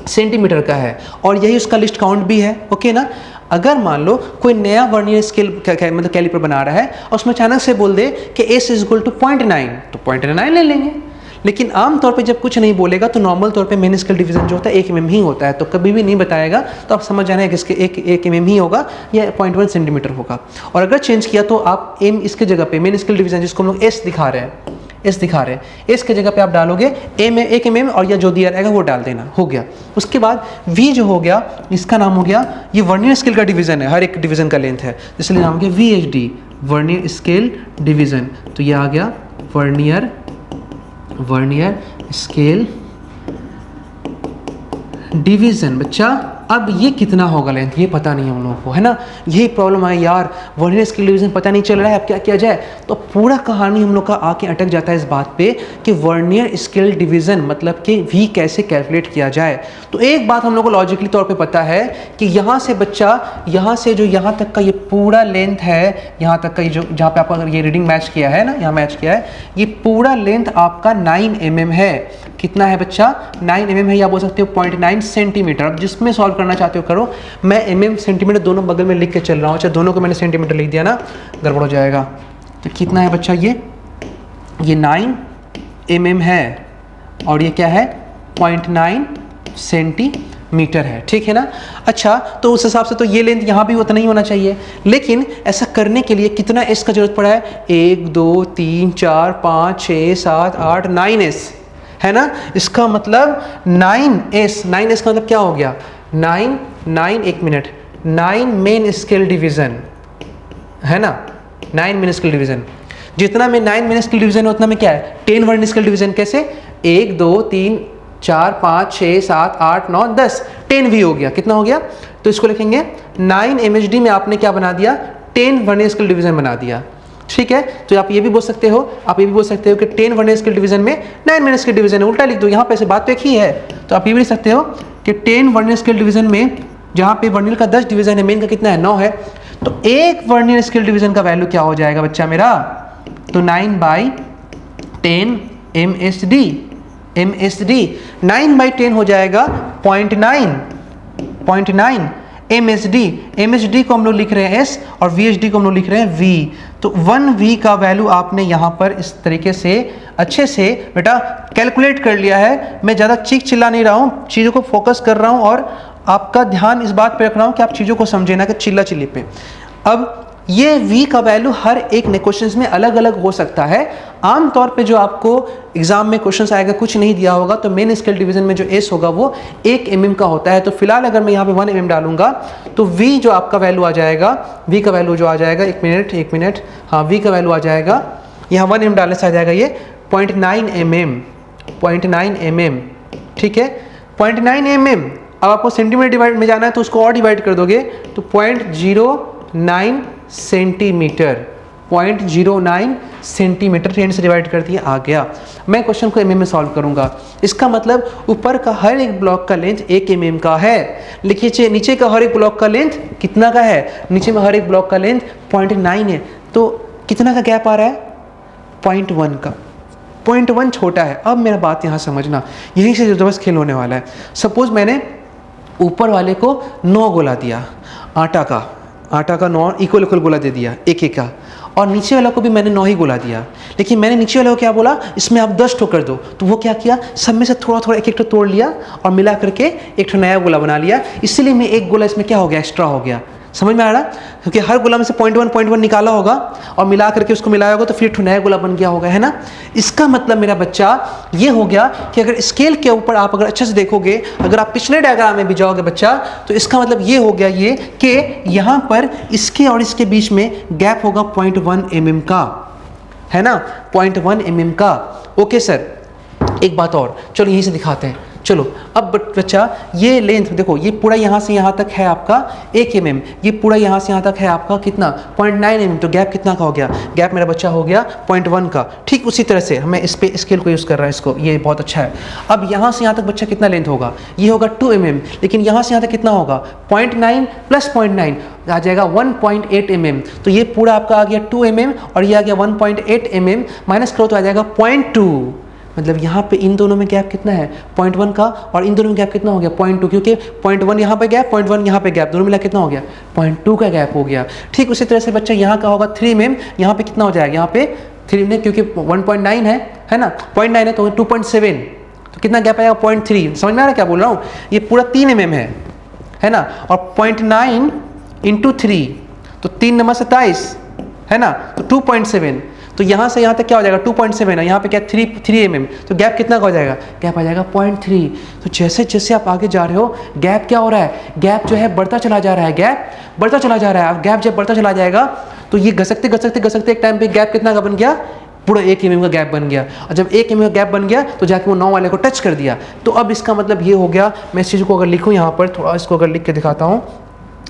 सेंटीमीटर का है और यही उसका लिस्ट काउंट भी है, ओके ना। अगर मान लो कोई नया वर्नियर स्केल मतलब कैलिपर बना रहा है और उसमें अचानक से बोल दे कि S = 0.9, तो 0.9 ले लेंगे। लेकिन आमतौर पे जब कुछ नहीं बोलेगा तो नॉर्मल तौर पे मेन स्केल डिवीजन जो होता है 1 mm ही होता है, तो कभी भी नहीं बताएगा तो आप समझ जाना है कि इसके 1 mm ही होगा या 0.1 सेंटीमीटर होगा। और अगर चेंज किया तो आप M इसके जगह पे मेन स्केल डिवीजन जिसको हम लोग S दिखा रहे हैं, S के जगह पे आप डालोगे 1 mm और या जो दिया रहेगा वो डाल देना, हो गया। उसके बाद V जो हो गया, इसका नाम हो गया, ये वर्नियर स्केल का डिवीजन है, हर एक डिवीजन का लेंथ है, इसलिए नाम हो गया VHD वर्नियर स्केल डिवीजन। तो ये आ गया वर्नियर स्केल डिवीजन। बच्चा अब ये कितना होगा लेंथ, ये पता नहीं हम लोगों को, है ना। यही प्रॉब्लम है यार, वर्नियर स्केल डिवीजन पता नहीं चल रहा है, अब क्या किया जाए। तो पूरा कहानी हम लोग का आके अटक जाता है इस बात पे कि वर्नियर स्केल डिवीजन मतलब कि V कैसे कैलकुलेट किया जाए। तो एक बात हम लोग को लॉजिकली तौर पे पता है कि यहाँ से बच्चा, यहाँ से जो यहाँ तक का ये पूरा लेंथ है, यहाँ तक का ये जो जहाँ पे आपका ये रीडिंग मैच किया है ना, यहाँ मैच किया है, ये पूरा लेंथ आपका 9 mm है। कितना है बच्चा? 9 mm है, या बोल सकते हो 0.9 सेंटीमीटर। अब जिसमें सॉल्व करना चाहते हो करो, मैं mm सेंटीमीटर दोनों बगल में लिख के चल रहा हूँ। अच्छा, दोनों को मैंने सेंटीमीटर लिख दिया ना, गड़बड़ हो जाएगा। तो कितना है बच्चा? ये 9 mm है और ये क्या है? 0.9 सेंटीमीटर है, ठीक है ना। अच्छा, तो उस हिसाब से तो ये लेंथ यहाँ भी उतना ही होना चाहिए, लेकिन ऐसा करने के लिए कितना S का जरूरत पड़ा है? 1 2 3 4 5 6 7 8 9S है ना। इसका मतलब 9S का मतलब क्या हो गया? 9 मेन स्केल डिवीजन है ना, 9 मेन स्केल डिवीजन। जितना में 9 मेन स्केल डिवीजन है उतना में क्या है? 10 वर्नियर स्केल डिवीजन। कैसे? 1 2 3 4 5 6 7 8 9 10 10 V हो गया। कितना हो गया? तो इसको लिखेंगे 9 MHD में आपने क्या बना दिया? 10 वर्नियर स्केल डिवीजन बना दिया, ठीक है। तो आप ये भी बोल सकते हो, कि 10 वर्नियर स्केल डिवीजन में 9 मेन स्केल डिवीजन है, उल्टा लिख दो। यहाँ पे ऐसे बात तो एक ही है, तो आप ये भी लिख सकते हो कि 10 वर्नियर स्केल डिवीजन में, जहाँ पे वर्नियर का 10 डिवीजन है, मेन का कितना है? 9 है। तो एक वर्नियर स्केल डिवीजन का वैल्यू क्या हो जाएगा बच्चा मेरा? तो 9/10 MSD 9/10 हो जाएगा 0.9 MSD को हम लोग लिख रहे हैं S और VHD को हम लोग लिख रहे हैं V। तो 1V का वैल्यू आपने यहाँ पर इस तरीके से अच्छे से बेटा कैलकुलेट कर लिया है। मैं ज़्यादा चीख चिल्ला नहीं रहा हूँ, चीज़ों को फोकस कर रहा हूँ और आपका ध्यान इस बात पे रख रहा हूँ कि आप चीज़ों को समझे ना कि चिल्ला चिल्ली पे। अब ये V का वैल्यू हर एक ने क्वेश्चंस में अलग अलग हो सकता है। आम तौर पे जो आपको एग्जाम में क्वेश्चंस आएगा, कुछ नहीं दिया होगा, तो मेन स्केल डिवीजन में जो S होगा वो 1 mm का होता है। तो फिलहाल अगर मैं यहाँ पे 1 mm डालूंगा तो V जो आपका वैल्यू आ जाएगा, V का वैल्यू जो आ जाएगा, एक मिनट, हाँ, V का वैल्यू आ जाएगा, यहाँ 1 mm डालने से आ जाएगा ये 0.9 mm, ठीक है, 0.9 mm। अब आपको सेंटीमीटर डिवाइड में जाना है तो उसको और डिवाइड कर दोगे तो 0.09 सेंटीमीटर, 0.09 सेंटीमीटर 10 से डिवाइड कर दिया, आ गया। मैं क्वेश्चन को mm में सॉल्व करूंगा। इसका मतलब ऊपर का हर एक ब्लॉक का लेंथ 1 mm का है। लिखिए नीचे का हर एक ब्लॉक का लेंथ कितना का है? नीचे में हर एक ब्लॉक का लेंथ 0.9 है। तो कितना का गैप आ रहा है? 0.1 का। 0.1 छोटा है। अब मेरा बात यहाँ समझना, यहीं से जबरदस्त खेल होने वाला है। सपोज मैंने ऊपर वाले को 9 गोला दिया आटा का 9 इक्वल गोला दे दिया, एक का, और नीचे वाला को भी मैंने 9 ही गोला दिया। लेकिन मैंने नीचे वाले को क्या बोला? इसमें आप 10 ठो कर दो। तो वो क्या किया? सब में से थोड़ा थोड़ा एक ठो तोड़ लिया और मिला करके एक ठो नया गोला बना लिया। इसीलिए मैं एक गोला इसमें क्या हो गया? एक्स्ट्रा हो गया। समझ में आ रहा? क्योंकि हर गोला में से 0.1 निकाला होगा और मिला करके उसको मिलाया होगा तो फिर एक नया गोला बन गया होगा, है ना। इसका मतलब मेरा बच्चा ये हो गया कि अगर स्केल के ऊपर आप अगर अच्छे से देखोगे, अगर आप पिछले डायग्राम में भी जाओगे बच्चा, तो इसका मतलब ये हो गया ये कि यहाँ पर इसके और इसके बीच में गैप होगा 0.1 mm का। है ना, 0.1 mm का। ओके सर, एक बात और, चलो यहीं से दिखाते हैं। चलो अब बच्चा ये लेंथ देखो, ये पूरा यहाँ से यहाँ तक है आपका 1 mm, ये पूरा यहाँ से यहाँ तक है आपका कितना 0.9 mm, तो गैप कितना का हो गया, गैप मेरा बच्चा हो गया 0.1 का। ठीक उसी तरह से हमें इस पे स्केल को यूज़ कर रहा है इसको, ये बहुत अच्छा है। अब यहाँ से यहाँ तक बच्चा कितना लेंथ होगा, ये होगा 2 mm, लेकिन यहाँ से यहाँ तक कितना होगा 0.9 प्लस 0.9 आ जाएगा 1.8 mm, तो ये पूरा आपका आ गया 2 mm और ये आ गया 1.8 mm, माइनस करो तो आ जाएगा 0.2। मतलब यहाँ पे इन दोनों में गैप कितना है 0.1 का, और इन दोनों में गैप कितना हो गया 0.2, क्योंकि 0.1 यहाँ पे गैप 0.1 यहाँ पे गैप, दोनों मिला कितना हो गया 0.2 का गैप हो गया। ठीक उसी तरह से बच्चा यहाँ का होगा 3 mm, यहाँ पे कितना हो जाएगा, यहाँ पे 3 mm क्योंकि 1.9 है ना, 0.9 है तो 2.7, तो कितना गैप आएगा 0.3। समझ में आ रहा है क्या बोल रहा हूँ, ये पूरा 3 mm है ना, और 0.9 इंटू 3 तो 3 नंबर 27 है ना, तो 2.7, तो यहाँ से यहाँ तक क्या हो जाएगा 2.7 है, यहाँ पे क्या 3 mm, तो गैप कितना का हो जाएगा, गैप आ जाएगा 0.3। तो जैसे जैसे आप आगे जा रहे हो गैप क्या हो रहा है, गैप जो है बढ़ता चला जा रहा है, गैप बढ़ता चला जा रहा है। अब गैप जब बढ़ता चला जाएगा तो ये घसकते घसकते घसकते एक टाइम पे गैप कितना का बन गया, पूरा 1 mm का गैप बन गया। और जब 1 mm का गैप बन गया तो जाके वो 9 वाले को टच कर दिया। तो अब इसका मतलब ये हो गया, मैं इस चीज़ को अगर लिखूँ यहाँ पर, थोड़ा इसको अगर लिख के दिखाता हूँ,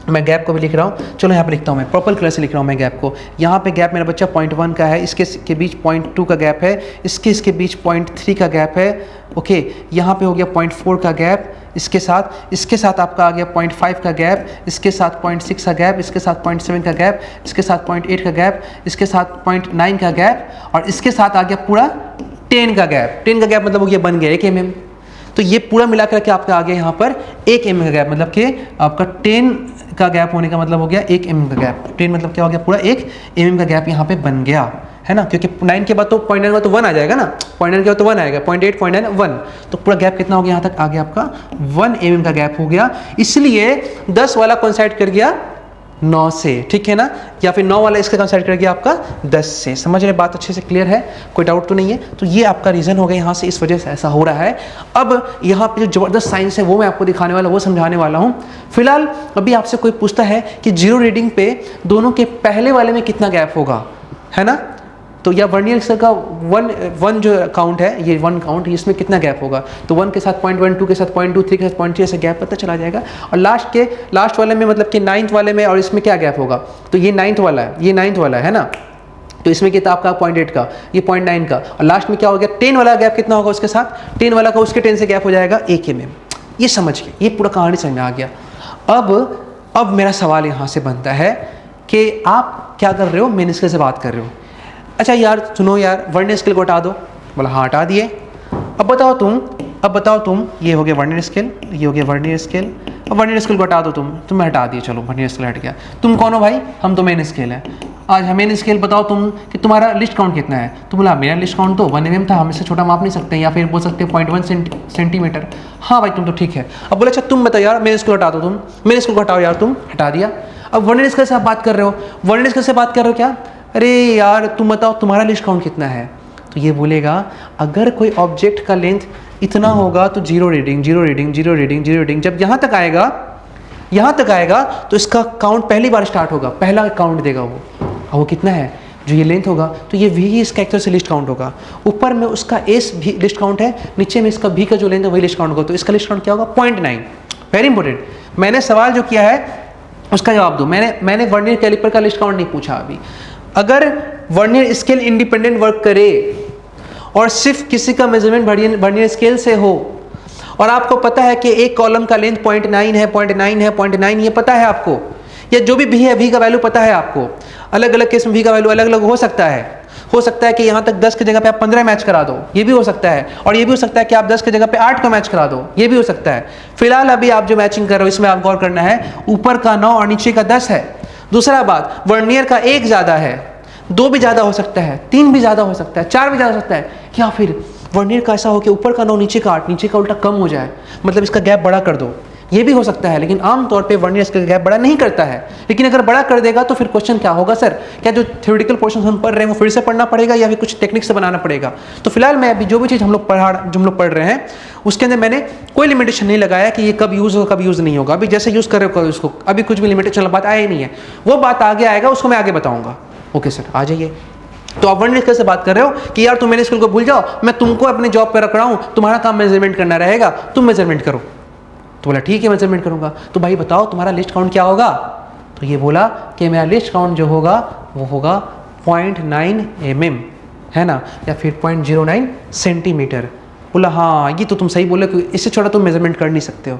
मैं गैप को भी लिख रहा हूँ, चलो यहाँ पे लिखता हूँ, मैं पर्पल कलर से लिख रहा हूँ मैं गैप को। यहाँ पे गैप मेरा बच्चा 0.1 का है, इसके बीच 0.2 का गैप है, इसके बीच 0.3 का गैप है। ओके, यहाँ पे हो गया 0.4 का गैप, इसके साथ आपका आ गया 0.5 का गैप, इसके साथ 0.6 का गैप, इसके साथ 0.7 का गैप, इसके साथ 0.8 का गैप, इसके साथ 0.9 का गैप, और इसके साथ आ गया पूरा 10 का गैप। 10 का गैप मतलब वो ये बन गया 1 mm। तो ये पूरा मिला करके आपका आ गया यहाँ पर 1 mm का गैप, मतलब कि आपका 10 का गैप होने का मतलब हो गया 1 mm का गैप। 10 मतलब क्या हो गया, पूरा 1 mm का गैप यहाँ पे बन गया है ना, क्योंकि 9 के बाद तो 0.9 का तो 1 आ जाएगा ना, 0.9 के बाद तो 1 आएगा, 0.8 0.9 1, तो पूरा गैप कितना हो गया, यहाँ तक आ गया आपका 1 mm का गैप हो गया। इसलिए 10 वाला कोइंसाइड कर गया 9 से, ठीक है ना, या फिर 9 वाला इसका कोइंसाइड कर गया आपका 10 से। समझ रहे, बात अच्छे से क्लियर है, कोई डाउट तो नहीं है। तो ये आपका रीज़न हो गया यहाँ से, इस वजह से ऐसा हो रहा है। अब यहाँ पे जो ज़बरदस्त साइंस है वो मैं आपको दिखाने वाला, वो समझाने वाला हूँ। फिलहाल अभी आपसे कोई पूछता है कि जीरो रीडिंग पे दोनों के पहले वाले में कितना गैप होगा, है ना, तो या वर्नियर स्केल का वन जो काउंट है, ये 1 काउंट, इसमें कितना गैप होगा, तो 1 के साथ 0.1, 2 के साथ 0.2, 3 के साथ 0.3, ऐसे गैप पता चला जाएगा। और लास्ट वाले में मतलब कि 9th वाले में, और इसमें क्या गैप होगा, तो ये 9th वाला है, ये 9th वाला है ना, तो इसमें कितना आपका 0.8 का, ये 0.9 का, और लास्ट में क्या हो गया 10 वाला गैप कितना होगा उसके साथ, 10 वाला का उसके 10 से गैप हो जाएगा 1 mm। ये समझ गए, ये पूरा कहानी समझ में आ गया। अब मेरा सवाल यहाँ से बनता है कि आप क्या कर रहे हो, मेन स्केल से बात कर रहे हो। अच्छा यार सुनो यार, वर्नियर स्केल को हटा दो, बोला हाँ हटा दिए। अब बताओ तुम, ये हो गया वर्नियर स्केल, ये हो गया वर्नियर स्केल, अब वर्नियर स्केल को हटा दो तुम हटा दिए, चलो वर्नियर स्केल हट गया। तुम कौन हो भाई, हम तो मेन स्केल है। आज हमें स्केल बताओ तुम कि तुम्हारा लिस्ट काउंट कितना है, तो बोला मेरा लिस्ट काउंट तो 1 mm था, हम इससे छोटा माप नहीं सकते, या फिर बोल सकते हैं 0.1 सेंटीमीटर। हाँ भाई तुम तो ठीक है। अब बोले अच्छा तुम बताओ यार, मेन स्केल हटा दो, तुम मेन स्केल को हटाओ यार, तुम हटा दिया। अब वर्नियर स्केल से आप बात कर रहे हो, वर्नियर स्केल से बात कर रहे हो क्या, अरे यार तुम बताओ तुम्हारा लिस्ट काउंट कितना है, तो ये बोलेगा अगर कोई ऑब्जेक्ट का लेंथ इतना होगा तो zero reading zero reading zero reading zero reading, जब यहाँ तक आएगा तो इसका काउंट पहली बार स्टार्ट होगा, पहला काउंट देगा वो, और वो कितना है, जो ये लेंथ होगा तो ये वी इसका एक तरह से लिस्ट काउंट होगा, ऊपर में उसका एस भी लिस्ट काउंट है, नीचे में इसका भी का जो लेंथ है वही लिस्ट काउंट होगा, तो इसका लिस्ट काउंट क्या होगा 0.9। वेरी इंपॉर्टेंट, मैंने सवाल जो किया है उसका जवाब दो। मैंने वर्नियर कैलिपर का लिस्ट काउंट नहीं पूछा अभी। अगर वर्नियर स्केल इंडिपेंडेंट वर्क करे और सिर्फ किसी का मेजरमेंट वर्नियर स्केल से हो, और आपको पता है कि एक कॉलम का लेंथ 0.9 है 0.9 है 0.9, ये पता है आपको, या जो भी है वी का वैल्यू पता है आपको, अलग अलग केस में वी का वैल्यू अलग अलग हो सकता है कि यहाँ तक 10 की जगह पे आप 15 मैच करा दो, ये भी हो सकता है, और ये भी हो सकता है कि आप 10 की जगह पे 8 का मैच करा दो, ये भी हो सकता है। फिलहाल अभी आप जो मैचिंग कर रहे हो इसमें आप गौर करना है, ऊपर का 9 और नीचे का 10 है। दूसरा बात, वर्नियर का 1 ज़्यादा है, 2 भी ज़्यादा हो सकता है, 3 भी ज़्यादा हो सकता है, 4 भी ज़्यादा हो सकता है, या फिर वर्नियर का ऐसा हो कि ऊपर का 9 नीचे का 8, नीचे का उल्टा कम हो जाए, मतलब इसका गैप बड़ा कर दो, ये भी हो सकता है। लेकिन आमतौर पे वर्नियर इसका गैप बड़ा नहीं करता है, लेकिन अगर बड़ा कर देगा तो फिर क्वेश्चन क्या होगा, सर क्या जो थ्योरेटिकल पोर्शन हम पढ़ रहे हैं वो फिर से पढ़ना पड़ेगा या फिर कुछ टेक्निक से बनाना पड़ेगा। तो फिलहाल मैं अभी जो भी चीज़ हम लोग पढ़ रहे हैं उसके अंदर मैंने कोई लिमिटेशन नहीं लगाया कि ये कब यूज़ होगा कब यूज़ नहीं होगा। अभी जैसे यूज़ कर रहे हो उसको, अभी कुछ भी लिमिटेशन बात आया ही नहीं है, वो बात आगे आएगा, उसको मैं आगे बताऊँगा। ओके सर, आ जाइए। तो आप वर्नियर स्केल से बात कर रहे हो कि यार तुम मेरे स्केल को भूल जाओ, मैं तुमको अपने जॉब पे रख रहा हूँ, तुम्हारा काम मेजरमेंट करना रहेगा, तुम मेजरमेंट करो। तो बोला ठीक है मेजरमेंट करूँगा। तो भाई बताओ तुम्हारा लिस्ट काउंट क्या होगा? तो ये बोला कि मेरा लिस्ट काउंट जो होगा वो होगा 0.9 mm, है ना, या फिर 0.09 सेंटीमीटर। बोला हाँ ये तो तुम सही बोले, इससे छोटा तुम मेजरमेंट कर नहीं सकते हो।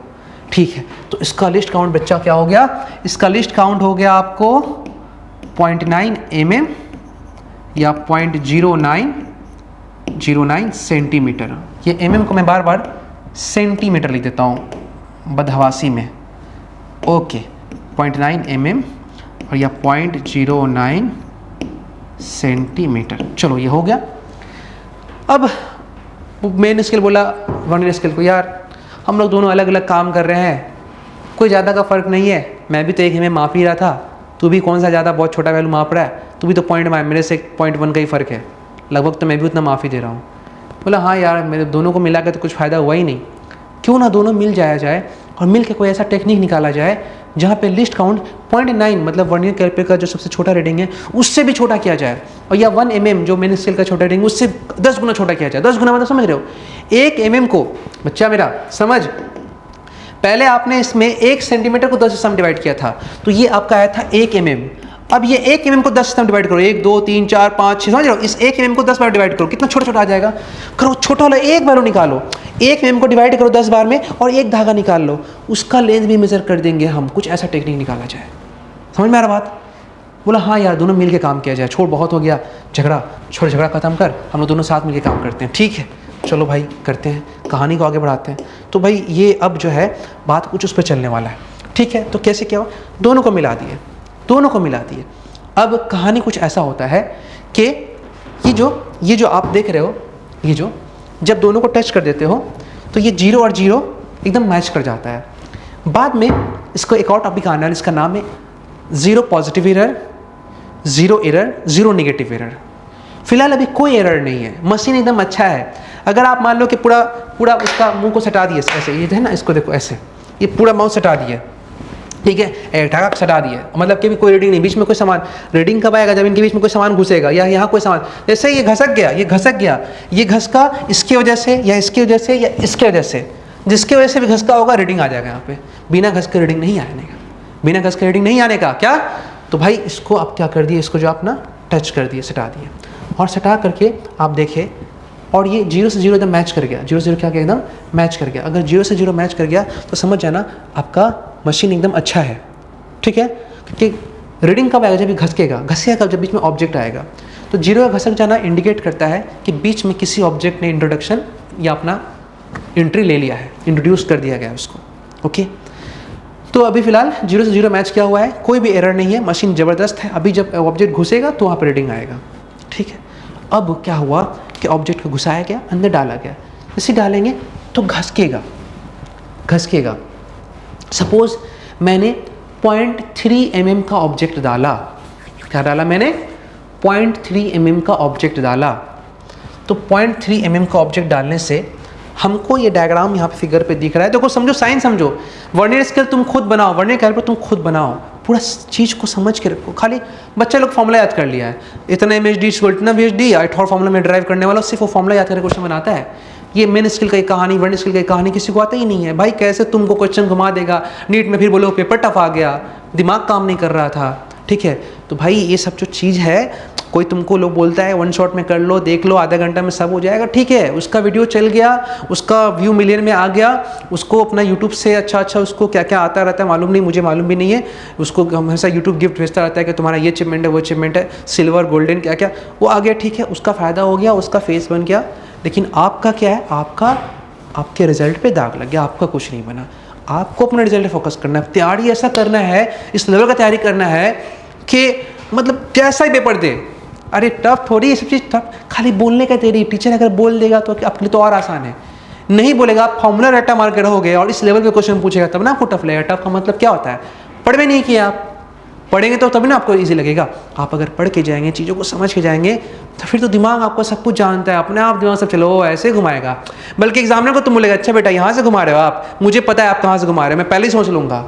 ठीक है, तो इसका लिस्ट काउंट बच्चा क्या हो गया? इसका लिस्ट काउंट हो गया आपको 0.9 mm या 0.09 सेंटीमीटर। ये mm को मैं बार बार सेंटीमीटर लिख देता हूँ बदहवासी में। ओके, 0.9 mm और या 0.09 सेंटीमीटर। चलो ये हो गया। अब मेन स्केल बोला वर्नियर स्केल को, यार हम लोग दोनों अलग अलग काम कर रहे हैं, कोई ज़्यादा का फ़र्क नहीं है, मैं भी तो एक में माप ही रहा था, तू भी कौन सा ज़्यादा बहुत छोटा वैल्यू माप रहा है, तू भी तो मेरे से 0.1 का ही फ़र्क है, लगभग तो मैं भी उतना माफ़ ही दे रहा हूँ। बोला हाँ यार मेरे दोनों को मिला कर तो कुछ फ़ायदा हुआ ही नहीं, क्यों ना दोनों मिल जाया जाए और मिल के कोई ऐसा टेक्निक निकाला जाए जहाँ पे लिस्ट काउंट 0.9 मतलब वर्नियर कैलिपर का जो सबसे छोटा रीडिंग है उससे भी छोटा किया जाए, और या 1 mm जो मेन स्केल का छोटा रीडिंग उससे 10 गुना छोटा किया जाए। 10 गुना मतलब समझ रहे हो, 1 mm को बच्चा मेरा समझ, पहले आपने इसमें 1 सेंटीमीटर को 10 से डिवाइड किया था, तो ये आपका आया था 1 mm। अब ये 1 mm को 10 से डिवाइड करो, 1 2 3 4 5 6, समझ रहे हो, इस 1 mm को 10 बार डिवाइड करो, कितना छोटा छोटा आ जाएगा। करो छोटा वाला एक वैल्यू निकालो, 1 mm को डिवाइड करो 10 बार में और एक धागा निकाल लो, उसका लेंथ भी मेजर कर देंगे हम, कुछ ऐसा टेक्निक निकाला जाए। समझ में आ रहा बात? बोला हाँ यार दोनों मिल के काम किया जाए, छोड़ बहुत हो गया झगड़ा, छोड़ झगड़ा खत्म कर, हम लोग दोनों साथ मिल के काम करते हैं। ठीक है चलो भाई करते हैं, कहानी को आगे बढ़ाते हैं। तो भाई ये अब जो है बात कुछ उस पर चलने वाला है। ठीक है, तो कैसे क्या हुआ, दोनों को मिला दिए, दोनों को मिला दिए। अब कहानी कुछ ऐसा होता है कि ये जो आप देख रहे हो, ये जो जब दोनों को टच कर देते हो तो ये 0 और 0 एकदम मैच कर जाता है। बाद में इसको एक और टॉपिक आना है, इसका नाम है 0 positive error, 0 error, 0 negative error. फिलहाल अभी कोई एरर नहीं है, मशीन एकदम अच्छा है। अगर आप मान लो कि पूरा उसका मुंह को सटा दिए ऐसे, ये है ना, इसको देखो ऐसे, ये पूरा माउस सटा दिए, ठीक है, एक ढाका सटा दिए, मतलब कि भी कोई रीडिंग नहीं, बीच में कोई सामान, रीडिंग कब आएगा जब इनके बीच में कोई सामान घुसेगा या यहाँ कोई सामान, जैसे ये घसक गया, ये घसक गया, ये घसका इसकी वजह से या इसकी वजह से या इसके वजह से, जिसकी वजह से भी घसका होगा रीडिंग आ जाएगा यहाँ पे। बिना घस के रीडिंग नहीं आने का, बिना घस के रीडिंग नहीं आने का। क्या? तो भाई इसको आप क्या कर दिए, इसको जो आप ना टच कर दिए, सटा दिए, और सटा करके आप देखें और ये 0 से 0 एकदम मैच कर गया, 0 से 0 क्या गया, एकदम मैच कर गया। अगर 0 से 0 मैच कर गया तो समझ जाना आपका मशीन एकदम अच्छा है। ठीक है, क्योंकि रीडिंग कब आएगा, जब ये घसकेगा, घसेगा कब, जब बीच में ऑब्जेक्ट आएगा। तो 0 का घसक जाना इंडिकेट करता है कि बीच में किसी ऑब्जेक्ट ने इंट्रोडक्शन या अपना एंट्री ले लिया है, इंट्रोड्यूस कर दिया गया है उसको। ओके, तो अभी फिलहाल 0 से 0 मैच किया हुआ है, कोई भी एरर नहीं है, मशीन ज़बरदस्त है। अभी जब ऑब्जेक्ट घुसेगा तो वहाँ पर रीडिंग आएगा। ठीक है, अब क्या हुआ कि ऑब्जेक्ट को घुसाया गया, अंदर डाला गया, इसे डालेंगे तो घसकेगा, घसकेगा। सपोज मैंने 0.3 mm का ऑब्जेक्ट डाला, क्या डाला मैंने, 0.3 mm का ऑब्जेक्ट डाला। तो 0.3 mm का ऑब्जेक्ट डालने से हमको ये डायग्राम यहाँ पे फिगर पे दिख रहा है, देखो समझो, साइन समझो, वर्नियर स्केल तुम खुद बनाओ, वर्नियर कैलिपर तुम खुद बनाओ, पूरा चीज़ को समझ के रखो। खाली बच्चे लोग फॉर्मूला याद कर लिया है, इतना MHD इतना VHD, एक और फॉर्मूला में ड्राइव करने वाला, सिर्फ वो फॉर्मूला याद करके क्वेश्चन बनाता है। ये मेन स्किल की कहानी, वर्नियर स्किल की कहानी किसी को आता ही नहीं है। भाई कैसे तुमको क्वेश्चन घुमा देगा नीट में, फिर बोलो पेपर टफ आ गया, दिमाग काम नहीं कर रहा था। ठीक है, तो भाई ये सब जो चीज़ है, कोई तुमको लोग बोलता है 1 शॉट में कर लो, देख लो, आधा घंटा में सब हो जाएगा। ठीक है, उसका वीडियो चल गया, उसका व्यू मिलियन में आ गया, उसको अपना यूट्यूब से अच्छा उसको क्या क्या आता रहता है मालूम नहीं, मुझे मालूम भी नहीं है, उसको हमेशा यूट्यूब गिफ्ट भेजता रहता है कि तुम्हारा ये अचीवमेंट है, वो अचीवमेंट है, सिल्वर गोल्डन क्या क्या, वो आ गया। ठीक है, उसका फ़ायदा हो गया, उसका फेस बन गया। लेकिन आपका क्या है, आपके रिजल्ट पे दाग लग गया, आपका कुछ नहीं बना। आपको अपने रिजल्ट पे फोकस करना है, तैयारी ऐसा करना है, इस लेवल का तैयारी करना है कि मतलब कैसा ही पेपर दे। अरे टफ थोड़ी ये सब चीज़, टफ खाली बोलने का तेरी, टीचर अगर बोल देगा तो आपके लिए तो और आसान है, नहीं बोलेगा आप फॉर्मूला रट्टा मार के रहोगे और इस लेवल पे क्वेश्चन पूछेगा तब ना आपको टफ लगेगा। टफ का मतलब क्या होता है, पढ़ में नहीं किया आप, पढ़ेंगे तो तभी ना आपको इजी लगेगा। आप अगर पढ़ के जाएंगे, चीज़ों को समझ के जाएंगे, तो फिर तो दिमाग आपको सब कुछ जानता है, अपने आप दिमाग सब चलो ऐसे घुमाएगा। बल्कि एग्जामिनर को तुम बोलेगा अच्छा बेटा यहाँ से घुमा रहे हो आप, मुझे पता है आप कहाँ से घुमा रहे हो, मैं पहले ही सोच लूँगा।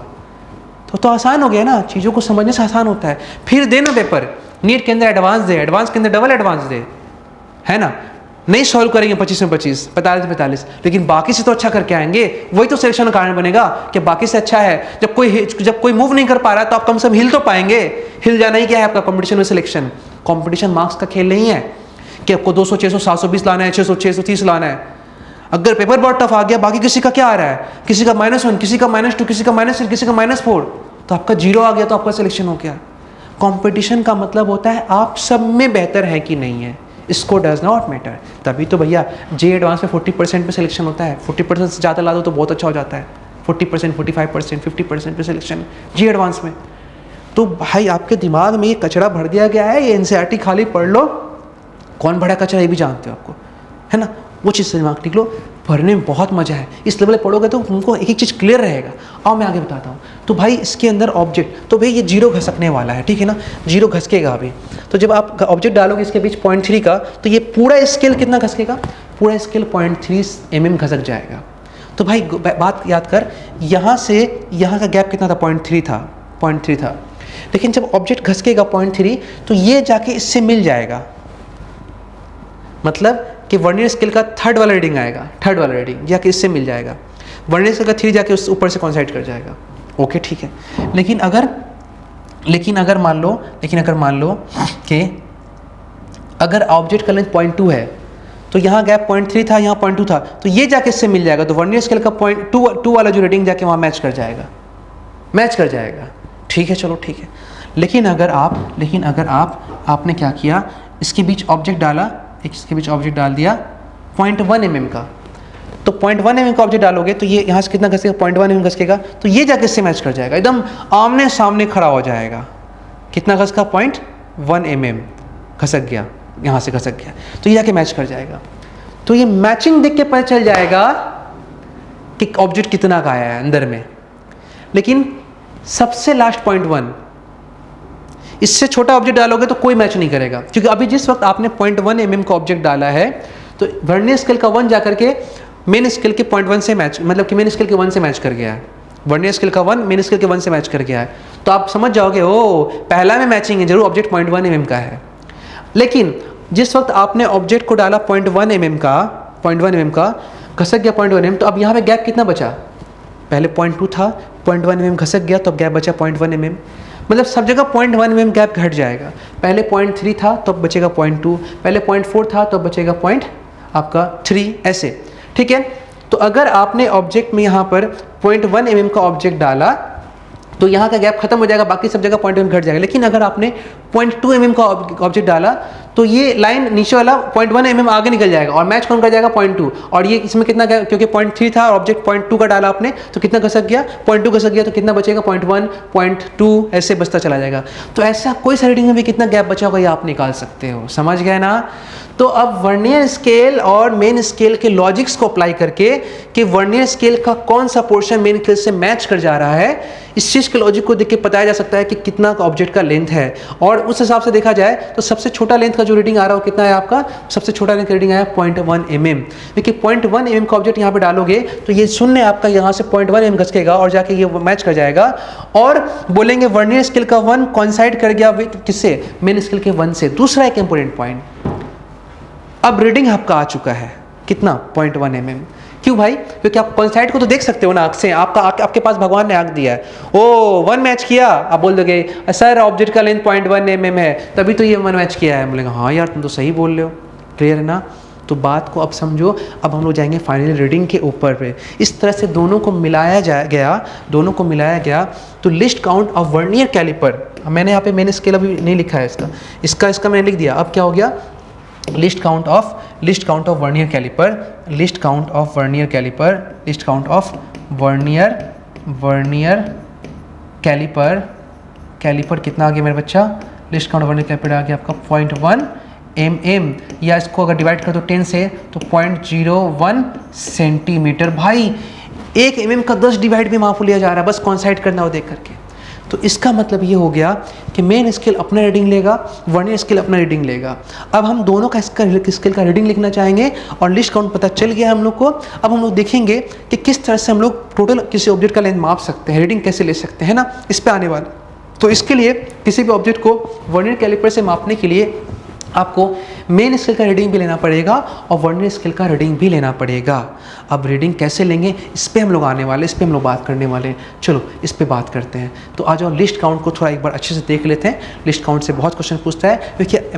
तो आसान हो गया ना, चीज़ों को समझने से आसान होता है। फिर देना पेपर, नीट के अंदर एडवांस दे, एडवांस के अंदर डबल एडवांस दे, है ना। नहीं सॉल्व करेंगे 25 में 25, 45 में 45, लेकिन बाकी से तो अच्छा करके आएंगे, वही तो सिलेक्शन का कारण बनेगा कि बाकी से अच्छा है। जब कोई मूव नहीं कर पा रहा है तो आप कम से कम हिल तो पाएंगे। हिल जाना ही क्या है आपका कंपटीशन में सिलेक्शन। कंपटीशन मार्क्स का खेल नहीं है कि आपको 200 600 720 लाना है, 600 630 लाना है। अगर पेपर बहुत टफ आ गया, बाकी किसी का क्या आ रहा है, किसी का -1, किसी का -2, किसी का -3, किसी का -4, तो आपका 0 आ गया तो आपका सिलेक्शन हो गया। कंपटीशन का मतलब होता है आप सब में बेहतर है कि नहीं है, इसको डज नॉट मैटर। तभी तो भैया जे एडवांस में 40% पे सिलेक्शन होता है। 40% से ज़्यादा ला दो तो बहुत अच्छा हो जाता है। 40%, 45%, 50% पे सिलेक्शन जे एडवांस में। तो भाई आपके दिमाग में ये कचरा भर दिया गया है, ये एनसीईआरटी खाली पढ़ लो, कौन बड़ा कचरा ये भी जानते हो आपको, है ना। वो चीज़ से दिमाग निकलो, पढ़ने में बहुत मजा है। इस लेवल पे पढ़ोगे तो तुमको एक एक चीज़ क्लियर रहेगा। आओ मैं आगे बताता हूँ। तो भाई इसके अंदर ऑब्जेक्ट, तो भाई ये 0 घसकने वाला है, ठीक है ना, 0 घसकेगा अभी। तो जब आप ऑब्जेक्ट डालोगे इसके बीच 0.3 का, तो ये पूरा स्केल कितना घसकेगा, पूरा स्केल 0.3 mm घसक जाएगा। तो भाई बात याद कर, यहाँ से यहाँ का गैप कितना था, 0.3 था, 0.3 था। लेकिन जब ऑब्जेक्ट घसकेगा 0.3, तो ये जाके इससे मिल जाएगा, मतलब कि वर्नियर स्केल का थर्ड वाला रीडिंग आएगा, थर्ड वाला रीडिंग जाके इससे मिल जाएगा। वर्नियर स्केल का 3 जाके उस ऊपर से कॉन्साइड कर जाएगा। ओके ठीक है। लेकिन अगर मान लो कि अगर ऑब्जेक्ट का लेंथ 0.2 है, तो यहाँ गैप 0.3 था, यहाँ 0.2 था, तो ये जाके इससे मिल जाएगा। तो वर्नियर स्केल का 0.2 वाला जो रीडिंग जाके वहाँ मैच कर जाएगा। ठीक है, चलो ठीक है। लेकिन अगर आपने क्या किया, इसके बीच ऑब्जेक्ट डाला, इसके बीच ऑब्जेक्ट डाल दिया 0.1 mm का, तो 0.1 mm का ऑब्जेक्ट डालोगे तो ये यहाँ से कितना घसकेगा, 0.1 mm घसकेगा, तो ये जाके इससे मैच कर जाएगा, एकदम आमने सामने खड़ा हो जाएगा। कितना घसका, 0.1 mm घसक गया, यहाँ से घसक गया, तो ये जाके मैच कर जाएगा। तो ये मैचिंग देख के पता चल जाएगा कि ऑब्जेक्ट कितना का आया है अंदर में। लेकिन सबसे लास्ट 0.1, इससे छोटा ऑब्जेक्ट डालोगे तो कोई मैच नहीं करेगा, क्योंकि अभी जिस वक्त आपने 0.1 mm का ऑब्जेक्ट डाला है, तो वर्नियर स्केल का 1 जाकर के मेन स्केल के 0.1 से मैच, मतलब कि मेन स्केल के 1 से मैच कर गया है। वर्नियर स्केल का 1 मेन स्केल के 1 से मैच कर गया है। तो आप समझ जाओगे, ओ पहला में मैचिंग है, जरूर ऑब्जेक्ट 0.1 mm का है। लेकिन जिस वक्त आपने ऑब्जेक्ट को डाला 0.1 mm का, घसक गया 0.1 mm, तो अब यहाँ पे गैप कितना बचा, पहले 0.2 था, 0.1 mm घसक गया, तो अब गैप बचा 0.1 mm। मतलब सब जगह 0.1 mm गैप घट जाएगा। पहले 0.3 था तो अब बचेगा 0.2, पहले 0.4 था तो अब बचेगा 0.3, ऐसे, ठीक है। तो अगर आपने ऑब्जेक्ट में यहाँ पर 0.1 mm का ऑब्जेक्ट डाला तो यहाँ का गैप खत्म हो जाएगा, बाकी सब जगह 0.1 घट जाएगा। लेकिन अगर आपने 0.2 mm का ऑब्जेक्ट डाला तो ये लाइन नीचे वाला 0.1 mm आगे निकल जाएगा और मैच कौन कर जाएगा, 0.2। और ये इसमें कितना गया, क्योंकि 0.3 था और ऑब्जेक्ट 0.2 का डाला आपने, तो कितना घसक गया, 0.2 घसक गया, तो कितना बचेगा, 0.1, 0.2, ऐसे बचता चला जाएगा। तो ऐसा कोई सा रीडिंग में भी कितना गैप बचा होगा ये आप निकाल सकते हो, समझ गए ना। तो अब वर्नियर स्केल और मेन स्केल के लॉजिक्स को अप्लाई करके कि वर्नियर स्केल का कौन सा पोर्शन मेन स्केल से मैच कर जा रहा है, इस चीज़ के लॉजिक को देख के बताया जा सकता है कि कितना का ऑब्जेक्ट का लेंथ है। और उस हिसाब से देखा जाए तो सबसे छोटा लेंथ का जो रीडिंग आ रहा हो कितना है आपका, सबसे छोटा लेंथ का रीडिंग आया 0.1 mm। देखिए 0.1 mm का ऑब्जेक्ट यहाँ पे डालोगे तो ये शून्य आपका यहाँ से 0.1 mm घसकेगा और जाके ये मैच कर जाएगा। और बोलेंगे वर्नियर स्केल का 1 कॉइंसाइड कर गया विद किससे, मेन स्केल के 1 से। दूसरा एक इंपॉर्टेंट पॉइंट, अब रीडिंग आपका आ चुका है कितना, 0.1 mm। क्यों भाई, क्योंकि आप कॉइंसाइड को तो देख सकते हो ना आँख से, आपके पास भगवान ने आँख दिया है। ओ 1 मैच किया, आप बोल दोगे सर ऑब्जेक्ट का लेंथ 0.1 mm है तभी तो ये 1 मैच किया है। बोलेंगे हाँ यार तुम तो सही बोल रहे हो, क्लियर है ना। तो बात को अब समझो। अब हम लोग जाएंगे फाइनल रीडिंग के ऊपर पे। इस तरह से दोनों को मिलाया गया तो least count of vernier caliper, मैंने यहाँ पे मैंने स्केल अभी नहीं लिखा है इसका मैंने लिख दिया। अब क्या हो गया, least count of vernier caliper कितना आ गया मेरे बच्चा, least count of vernier caliper आ गया आपका 0.1 mm, या इसको अगर डिवाइड कर दो 10 से तो 0.01 सेंटीमीटर। भाई 1 mm का 10 डिवाइड भी माफ लिया जा रहा है, बस कॉन्साइड करना हो देख करके। तो इसका मतलब ये हो गया कि मेन स्केल अपना रीडिंग लेगा, वर्नियर स्केल अपना रीडिंग लेगा। अब हम दोनों का स्केल का रीडिंग लिखना चाहेंगे और लिस्ट काउंट पता चल गया हम लोग को। अब हम लोग देखेंगे कि किस तरह से हम लोग टोटल किसी ऑब्जेक्ट का लेंथ माप सकते हैं, रीडिंग कैसे ले सकते हैं ना, इस पे आने वाला। तो इसके लिए किसी भी ऑब्जेक्ट को वर्नियर कैलिपर से मापने के लिए आपको मेन स्केल का रीडिंग भी लेना पड़ेगा और वर्नियर स्केल का रीडिंग भी लेना पड़ेगा। अब रीडिंग कैसे लेंगे इस पे हम लोग आने वाले, इस पे हम लोग बात करने वाले। चलो इस पे बात करते हैं। तो आ जाओ लिस्ट काउंट को थोड़ा एक बार अच्छे से देख लेते हैं। लिस्ट काउंट से बहुत क्वेश्चन पूछता है, क्योंकि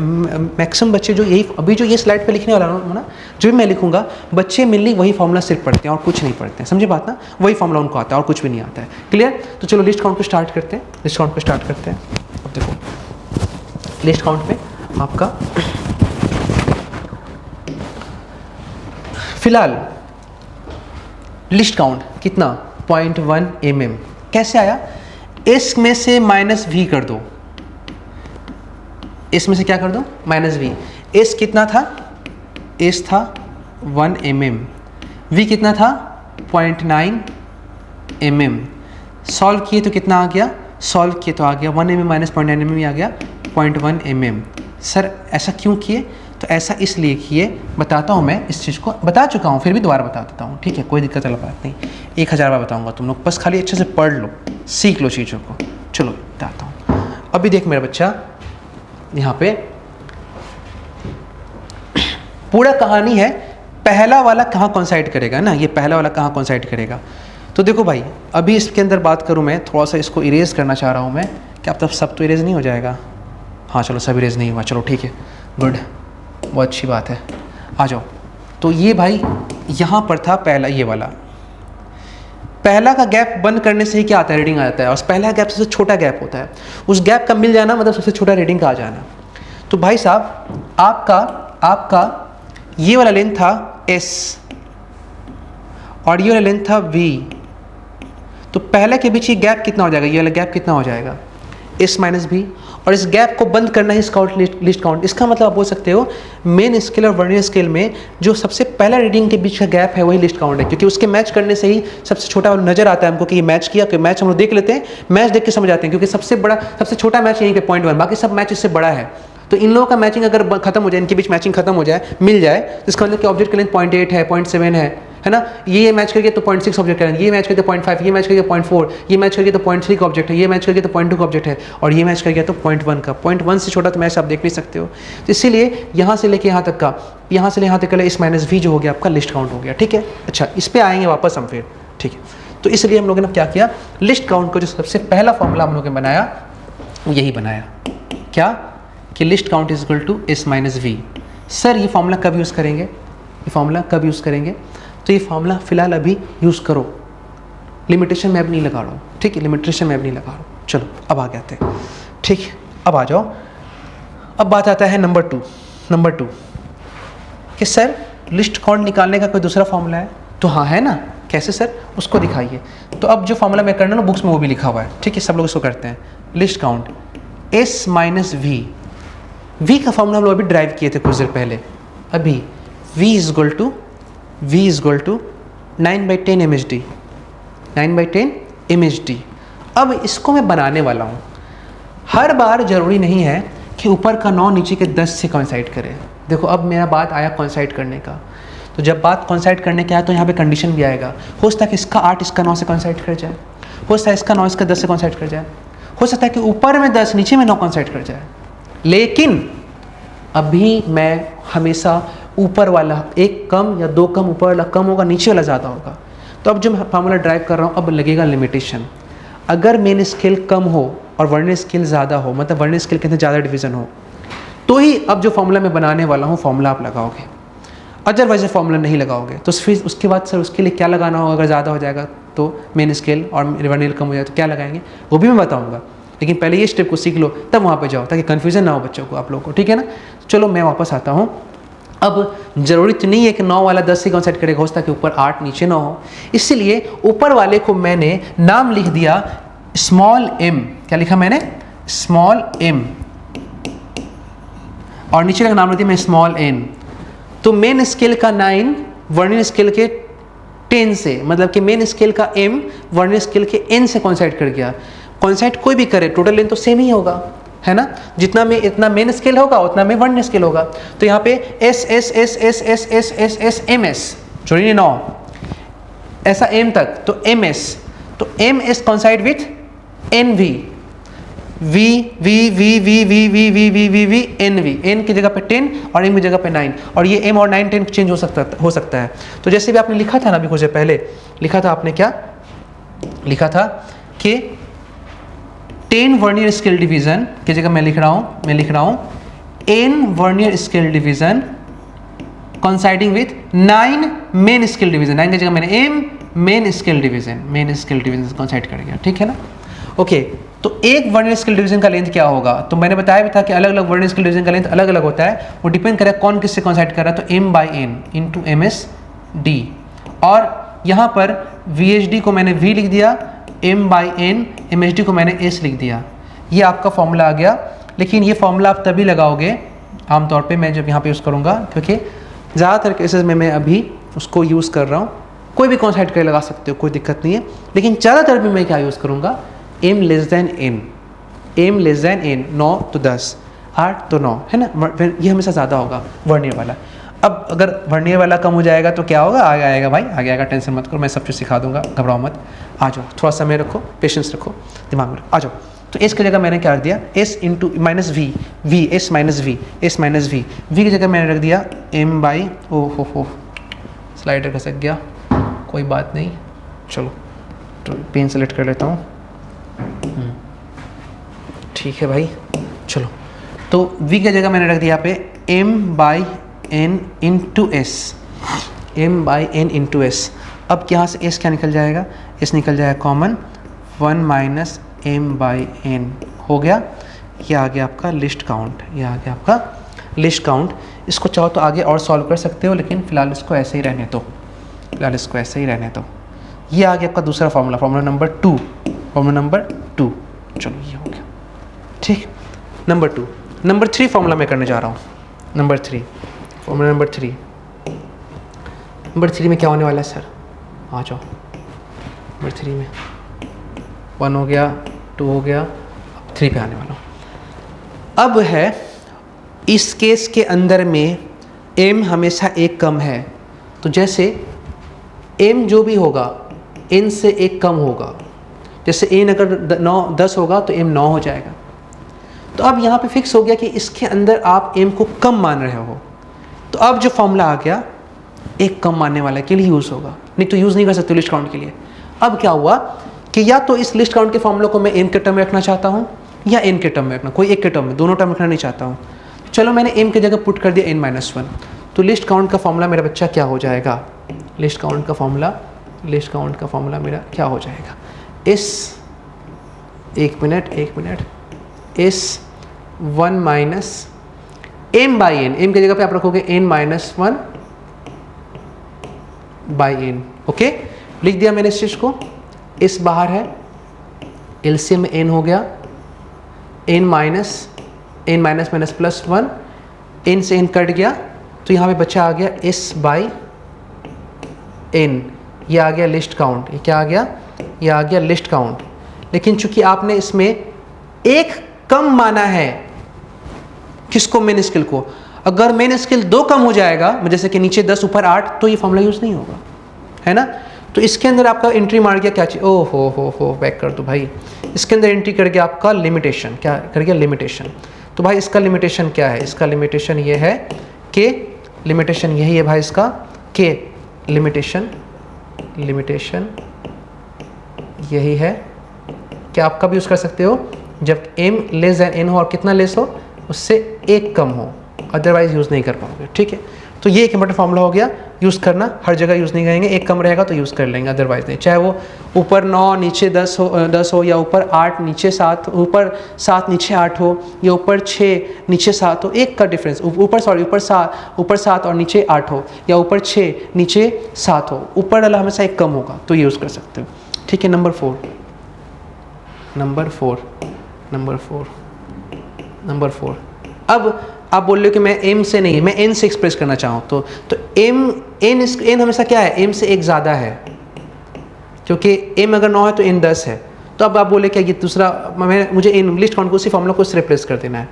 मैक्सिमम बच्चे जो यही अभी जो ये स्लाइड पे लिखने वाला हूँ ना, जो भी मैं लिखूंगा, बच्चे मेनली वही फॉर्मूला सिर्फ पढ़ते हैं और कुछ नहीं पढ़ते हैं। समझे बात ना, वही फॉर्मूला उनको आता है और कुछ भी नहीं आता है। क्लियर? तो चलो लिस्ट काउंट को स्टार्ट करते हैं। लिस्ट काउंट को स्टार्ट करते हैं। अब देखो लिस्ट काउंट में आपका फिलहाल लिस्ट काउंट कितना 0.1 mm। कैसे आया? इस में से -v कर दो, इसमें से क्या कर दो -v। इस कितना था? इस था 1 mm, v कितना था 0.9 mm। सॉल्व किए तो कितना आ गया? सॉल्व किए तो आ गया 1 mm माइनस 0.9 mm आ गया 0.1 mm। सर ऐसा क्यों किए? तो ऐसा इसलिए किए, बताता हूँ मैं, इस चीज़ को बता चुका हूँ फिर भी दोबारा बता देता हूँ, ठीक है? कोई दिक्कत वाली बात नहीं, 1000 बार बताऊँगा, तुम लोग बस खाली अच्छे से पढ़ लो, सीख लो चीज़ों को। चलो बताता हूँ। अभी देख मेरा बच्चा, यहाँ पे पूरा कहानी है, पहला वाला कहाँ कॉन्साइड करेगा ना, ये पहला वाला कहाँ कॉन्साइड करेगा। तो देखो भाई, अभी इसके अंदर बात करूँ मैं, थोड़ा सा इसको इरेज करना चाह रहा हूँ मैं। क्या अब तब सब तो इरेज नहीं हो जाएगा? हाँ चलो सब इरेज नहीं हुआ, चलो ठीक है, गुड, बहुत अच्छी बात है। आ जाओ। तो ये भाई यहाँ पर था पहला, ये वाला पहला का गैप बंद करने से ही क्या आता है? रीडिंग आ जाता है। और पहला गैप सबसे छोटा गैप होता है, उस गैप का मिल जाना मतलब सबसे छोटा रीडिंग का आ जाना। तो भाई साहब आपका ये वाला लेंथ था S और ये वाला लेंथ था V। तो पहले के बीच ये गैप कितना हो जाएगा? ये वाला गैप कितना हो जाएगा? S minus V। और इस गैप को बंद करना है लिस्ट काउंट। इसका मतलब आप बोल सकते हो मेन स्केल और वर्नियर स्केल में जो सबसे पहला रीडिंग के बीच का गैप है वही लिस्ट काउंट है, क्योंकि उसके मैच करने से ही सबसे छोटा नजर आता है हमको कि ये मैच किया। कि मैच हम लोग देख लेते हैं, मैच देख के समझ आते हैं, क्योंकि सबसे छोटा मैच यहीं पे 0.1, बाकी सब मैच इससे बड़ा है। तो इन लोगों का मैचिंग अगर खत्म हो जाए, इनके बीच मैचिंग खत्म हो जाए, मिल जाए, तो इसका मतलब कि ऑब्जेक्ट का लेंथ 0.8 है, 0.7 है ना। ये मैच करके तो 0.6 ऑब्जेक्ट है, ये मैच करके 0.5, ये मैच करके 0.4, ये मैच करके तो 0.3 का ऑब्जेक्ट है, ये मैच करके तो 0.2 का ऑब्जेक्ट है, और ये मैच करके तो 0.1 का। 0.1 से छोटा तो मैच आप देख नहीं सकते हो। तो इसीलिए यहाँ से लेके यहाँ तक का, यहाँ से यहाँ तक का इस माइनस V जो हो गया आपका लिस्ट काउंट हो गया, ठीक है। अच्छा, इस पर आएंगे वापस हम फिर, ठीक है। तो इसलिए हम लोगों ने क्या किया, लिस्ट काउंट को जो सबसे पहला फॉर्मूला हम लोगों ने बनाया, यही बनाया, क्या कि least count is equal to S minus V। Sir ये फॉर्मूला कब यूज़ करेंगे? ये फॉर्मूला कब यूज़ करेंगे? तो ये फॉर्मूला फिलहाल अभी यूज़ करो, लिमिटेशन में अब नहीं लगा रहा हूँ, ठीक है, लिमिटेशन में अब नहीं लगा रहा हूँ। चलो अब आ गए थे, ठीक है। अब आ जाओ, अब बात आता है नंबर टू कि सर लिस्ट काउंट निकालने का कोई दूसरा फॉर्मूला है? तो हाँ है ना। कैसे सर? उसको दिखाइए। तो अब जो फॉर्मूला मैं करना ना, बुक्स में वो भी लिखा हुआ है, ठीक है, सब लोग इसको करते हैं। List count S minus V का फॉर्मूला हम लोग अभी ड्राइव किए थे कुछ देर पहले। अभी V is equal to 9/10 MHD, 9/10 MHD। अब इसको मैं बनाने वाला हूँ। हर बार ज़रूरी नहीं है कि ऊपर का 9 नीचे के 10 से कॉन्साइड करे। देखो अब मेरा बात आया कॉन्साइड करने का, तो जब बात कॉन्साइड करने का आया तो यहाँ पे कंडीशन भी आएगा। हो सकता है कि इसका 8 इसका 9 से कॉन्साइड कर जाए, हो सकता है इसका 9 इसका 10 से कॉन्साइड कर जाए, हो सकता है कि ऊपर में 10 नीचे में 9 कॉन्साइड कर जाए। लेकिन अभी मैं हमेशा ऊपर वाला एक कम या 2 कम, ऊपर वाला कम होगा, नीचे वाला ज़्यादा होगा। तो अब जो मैं फार्मूला ड्राइव कर रहा हूँ, अब लगेगा लिमिटेशन। अगर मेन स्केल कम हो और वर्नियर स्केल ज़्यादा हो, मतलब वर्नियर स्केल के अंदर ज़्यादा डिवीज़न हो, तो ही अब जो फार्मूला मैं बनाने वाला हूँ फार्मूला आप लगाओगे। अदरवाइज फार्मूला नहीं लगाओगे तो फिर उसके बाद सर उसके लिए क्या लगाना होगा? अगर ज़्यादा हो जाएगा तो मेन स्केल और वर्नियर कम हो जाए तो क्या लगाएंगे, वो भी मैं बताऊँगा। लेकिन पहले ये स्टेप को सीख लो, तब वहाँ पे जाओ, ताकि कन्फ्यूज़न ना हो बच्चों को, आप लोगों को, ठीक है ना। चलो मैं वापस आता हूँ। अब ज़रूरी तो नहीं है कि 9 वाला 10 से कॉन्सेप्ट करेगा, हो सकता है कि ऊपर 8 नीचे 9 हो। इसलिए ऊपर वाले को मैंने नाम लिख दिया स्मॉल m। क्या लिखा मैंने? Small m। और नीचे का नाम लिख दिया मैं स्मॉल n। तो मेन स्केल का 9 वर्नियर स्केल के 10 से, मतलब कि मेन स्केल का m वर्नियर स्केल के n से कॉन्साइड कर गया। कॉन्सेंट कोई भी करे टोटल लेंथ तो सेम ही होगा, है ना। जितना में इतना मेन स्केल होगा उतना में वर्नियर स्केल होगा। तो यहाँ पे S S S S S S S S M S छोड़िए 9 ऐसा एम तक, तो एम एस, तो M S coincide with N V, V V V V V V V V V V N V, N की जगह पे 10 और M की जगह पे 9, और ये एम और 9 10 चेंज हो सकता है। तो जैसे भी आपने लिखा था ना अभी कुछ देर पहले, लिखा था आपने क्या लिखा था कि 10 वर्नियर स्केल डिवीजन की जगह मैं लिख रहा हूँ n vernier scale division coinciding with 9 main scale division, 9 की जगह मैंने m मेन स्केल डिवीजन कॉन्साइड कर गया, ठीक है ना। ओके, तो एक वर्नियर स्केल डिवीजन का लेंथ क्या होगा, तो मैंने बताया भी था कि अलग अलग वर्नियर स्केल डिवीजन का लेंथ अलग अलग होता है, वो डिपेंड करेगा कौन किससे कॉन्साइड कर रहा है। तो m by N into M S D, और यहाँ पर वी एच डी को मैंने v लिख दिया, m by N M H D को मैंने s लिख दिया। ये आपका फॉर्मूला आ गया। लेकिन ये फॉर्मूला आप तभी लगाओगे आमतौर पे, मैं जब यहाँ पे यूज़ करूँगा, क्योंकि ज़्यादातर केसेस में मैं अभी उसको यूज़ कर रहा हूँ। कोई भी कॉन्सेप्ट करके लगा सकते हो, कोई दिक्कत नहीं है, लेकिन ज़्यादातर भी मैं क्या यूज़ करूँगा, m less than n, m less than n, 9 तो 10, 8 तो 9, है ना। ये हमेशा ज़्यादा होगा वर्नियर वाला। अब अगर वर्नियर वाला कम हो जाएगा तो क्या होगा, आगे आएगा भाई, आगे आएगा, टेंशन मत करो, मैं सब चीज़ सिखा दूंगा, घबराओ मत। आ जाओ, थोड़ा समय रखो, पेशेंस रखो, दिमाग में रखो, आ जाओ। तो एस की जगह मैंने क्या रख दिया, S into minus V, V S minus V, S minus V, V की जगह मैंने रख दिया एम बाई, ओ हो स्लाइडर खसक गया, कोई बात नहीं, चलो तो पेन सेलेक्ट कर लेता हूँ, ठीक है भाई, चलो। तो v की जगह मैंने रख दिया यहाँ पे m by N into S, M by N into S. अब यहाँ से s क्या निकल जाएगा, s निकल जाएगा common, 1 minus m by N हो गया। ये आ गया आपका लिस्ट काउंट, ये आ गया आपका लिस्ट काउंट। इसको चाहो तो आगे और सॉल्व कर सकते हो, लेकिन फिलहाल इसको ऐसे ही रहने दो, फिलहाल इसको ऐसे ही रहने दो। ये आ गया आपका दूसरा formula, formula number 2, formula number 2। चलो ये हो गया, ठीक। नंबर 2, नंबर 3 फार्मूला मैं करने जा रहा हूँ, नंबर 3, फार्मूला नंबर 3। नंबर 3 में क्या होने वाला है सर, आ जाओ। नंबर 3 में 1 हो गया, 2 हो गया, अब 3 पे आने वाला हूँ। अब है इस केस के अंदर में m हमेशा एक कम है, तो जैसे m जो भी होगा n से एक कम होगा। जैसे n अगर 10 होगा तो m 9 हो जाएगा। तो अब यहाँ पे फिक्स हो गया कि इसके अंदर आप m को कम मान रहे हो, तो अब जो फॉर्मूला आ गया एक कम मानने वाला के लिए यूज़ होगा, नहीं तो यूज़ नहीं कर सकते लिस्ट काउंट के लिए। अब क्या हुआ कि या तो इस लिस्ट काउंट के फॉर्मूला को मैं n के टर्म में रखना चाहता हूँ या n के टर्म में रखना, कोई एक के टर्म में, दोनों टर्म रखना नहीं चाहता हूँ। चलो मैंने m की जगह पुट कर दिया n-1, तो लिस्ट काउंट का फॉर्मूला मेरा बच्चा क्या हो जाएगा, लिस्ट काउंट का फॉर्मूला मेरा क्या हो जाएगा, इस एक मिनट इस 1 minus m by N, m की जगह पे आप रखोगे n-1 बाई एन। ओके, लिख दिया मैंने इस चीज़ को, इस बाहर है, एलसीएम में n हो गया, n माइनस प्लस 1, n से n कट गया, तो यहाँ पे बच्चा आ गया s बाई n। ये आ गया लिस्ट काउंट, ये क्या आ गया, ये आ गया लिस्ट काउंट। लेकिन चूंकि आपने इसमें एक कम माना है, किसको, मेन स्केल को। अगर मेन स्केल 2 कम हो जाएगा, जैसे कि नीचे 10 ऊपर 8, तो ये फॉर्मूला यूज़ नहीं होगा, है ना। तो इसके अंदर आपका एंट्री मार गया क्या चीज़, ओ हो बैक कर दो भाई। इसके अंदर एंट्री कर गया आपका लिमिटेशन, क्या कर गया, लिमिटेशन। तो भाई इसका लिमिटेशन क्या है, इसका लिमिटेशन ये है कि लिमिटेशन यही है भाई इसका, कि लिमिटेशन यही है कि आप कब यूज़ कर सकते हो, जब m लेस दैन n हो और कितना लेस हो, उससे एक कम हो, अदरवाइज यूज़ नहीं कर पाओगे, ठीक है। तो ये एक इंपॉर्टेंट फॉर्मूला हो गया, यूज़ करना, हर जगह यूज़ नहीं करेंगे, एक कम रहेगा तो यूज़ कर लेंगे, अदरवाइज नहीं। चाहे वो ऊपर 9 नीचे 10 हो या ऊपर 8 नीचे 7, ऊपर 7 नीचे 8 हो, या ऊपर 6 नीचे 7 हो, एक का डिफरेंस, ऊपर 7 और नीचे 8 हो, या ऊपर 6 नीचे 7 हो, ऊपर वाला हमेशा एक कम होगा, तो यूज़ कर सकते हो, ठीक है। नंबर 4। अब आप बोल रहे हो कि मैं m से नहीं, मैं n से एक्सप्रेस करना चाहूँ, तो n हमेशा क्या है, m से एक ज़्यादा है, क्योंकि m अगर 9 है तो n 10 है, तो अब आप बोले क्या ये दूसरा मुझे इन लिस्ट काउंट को उसी फॉर्मूला को रिप्लेस कर देना है,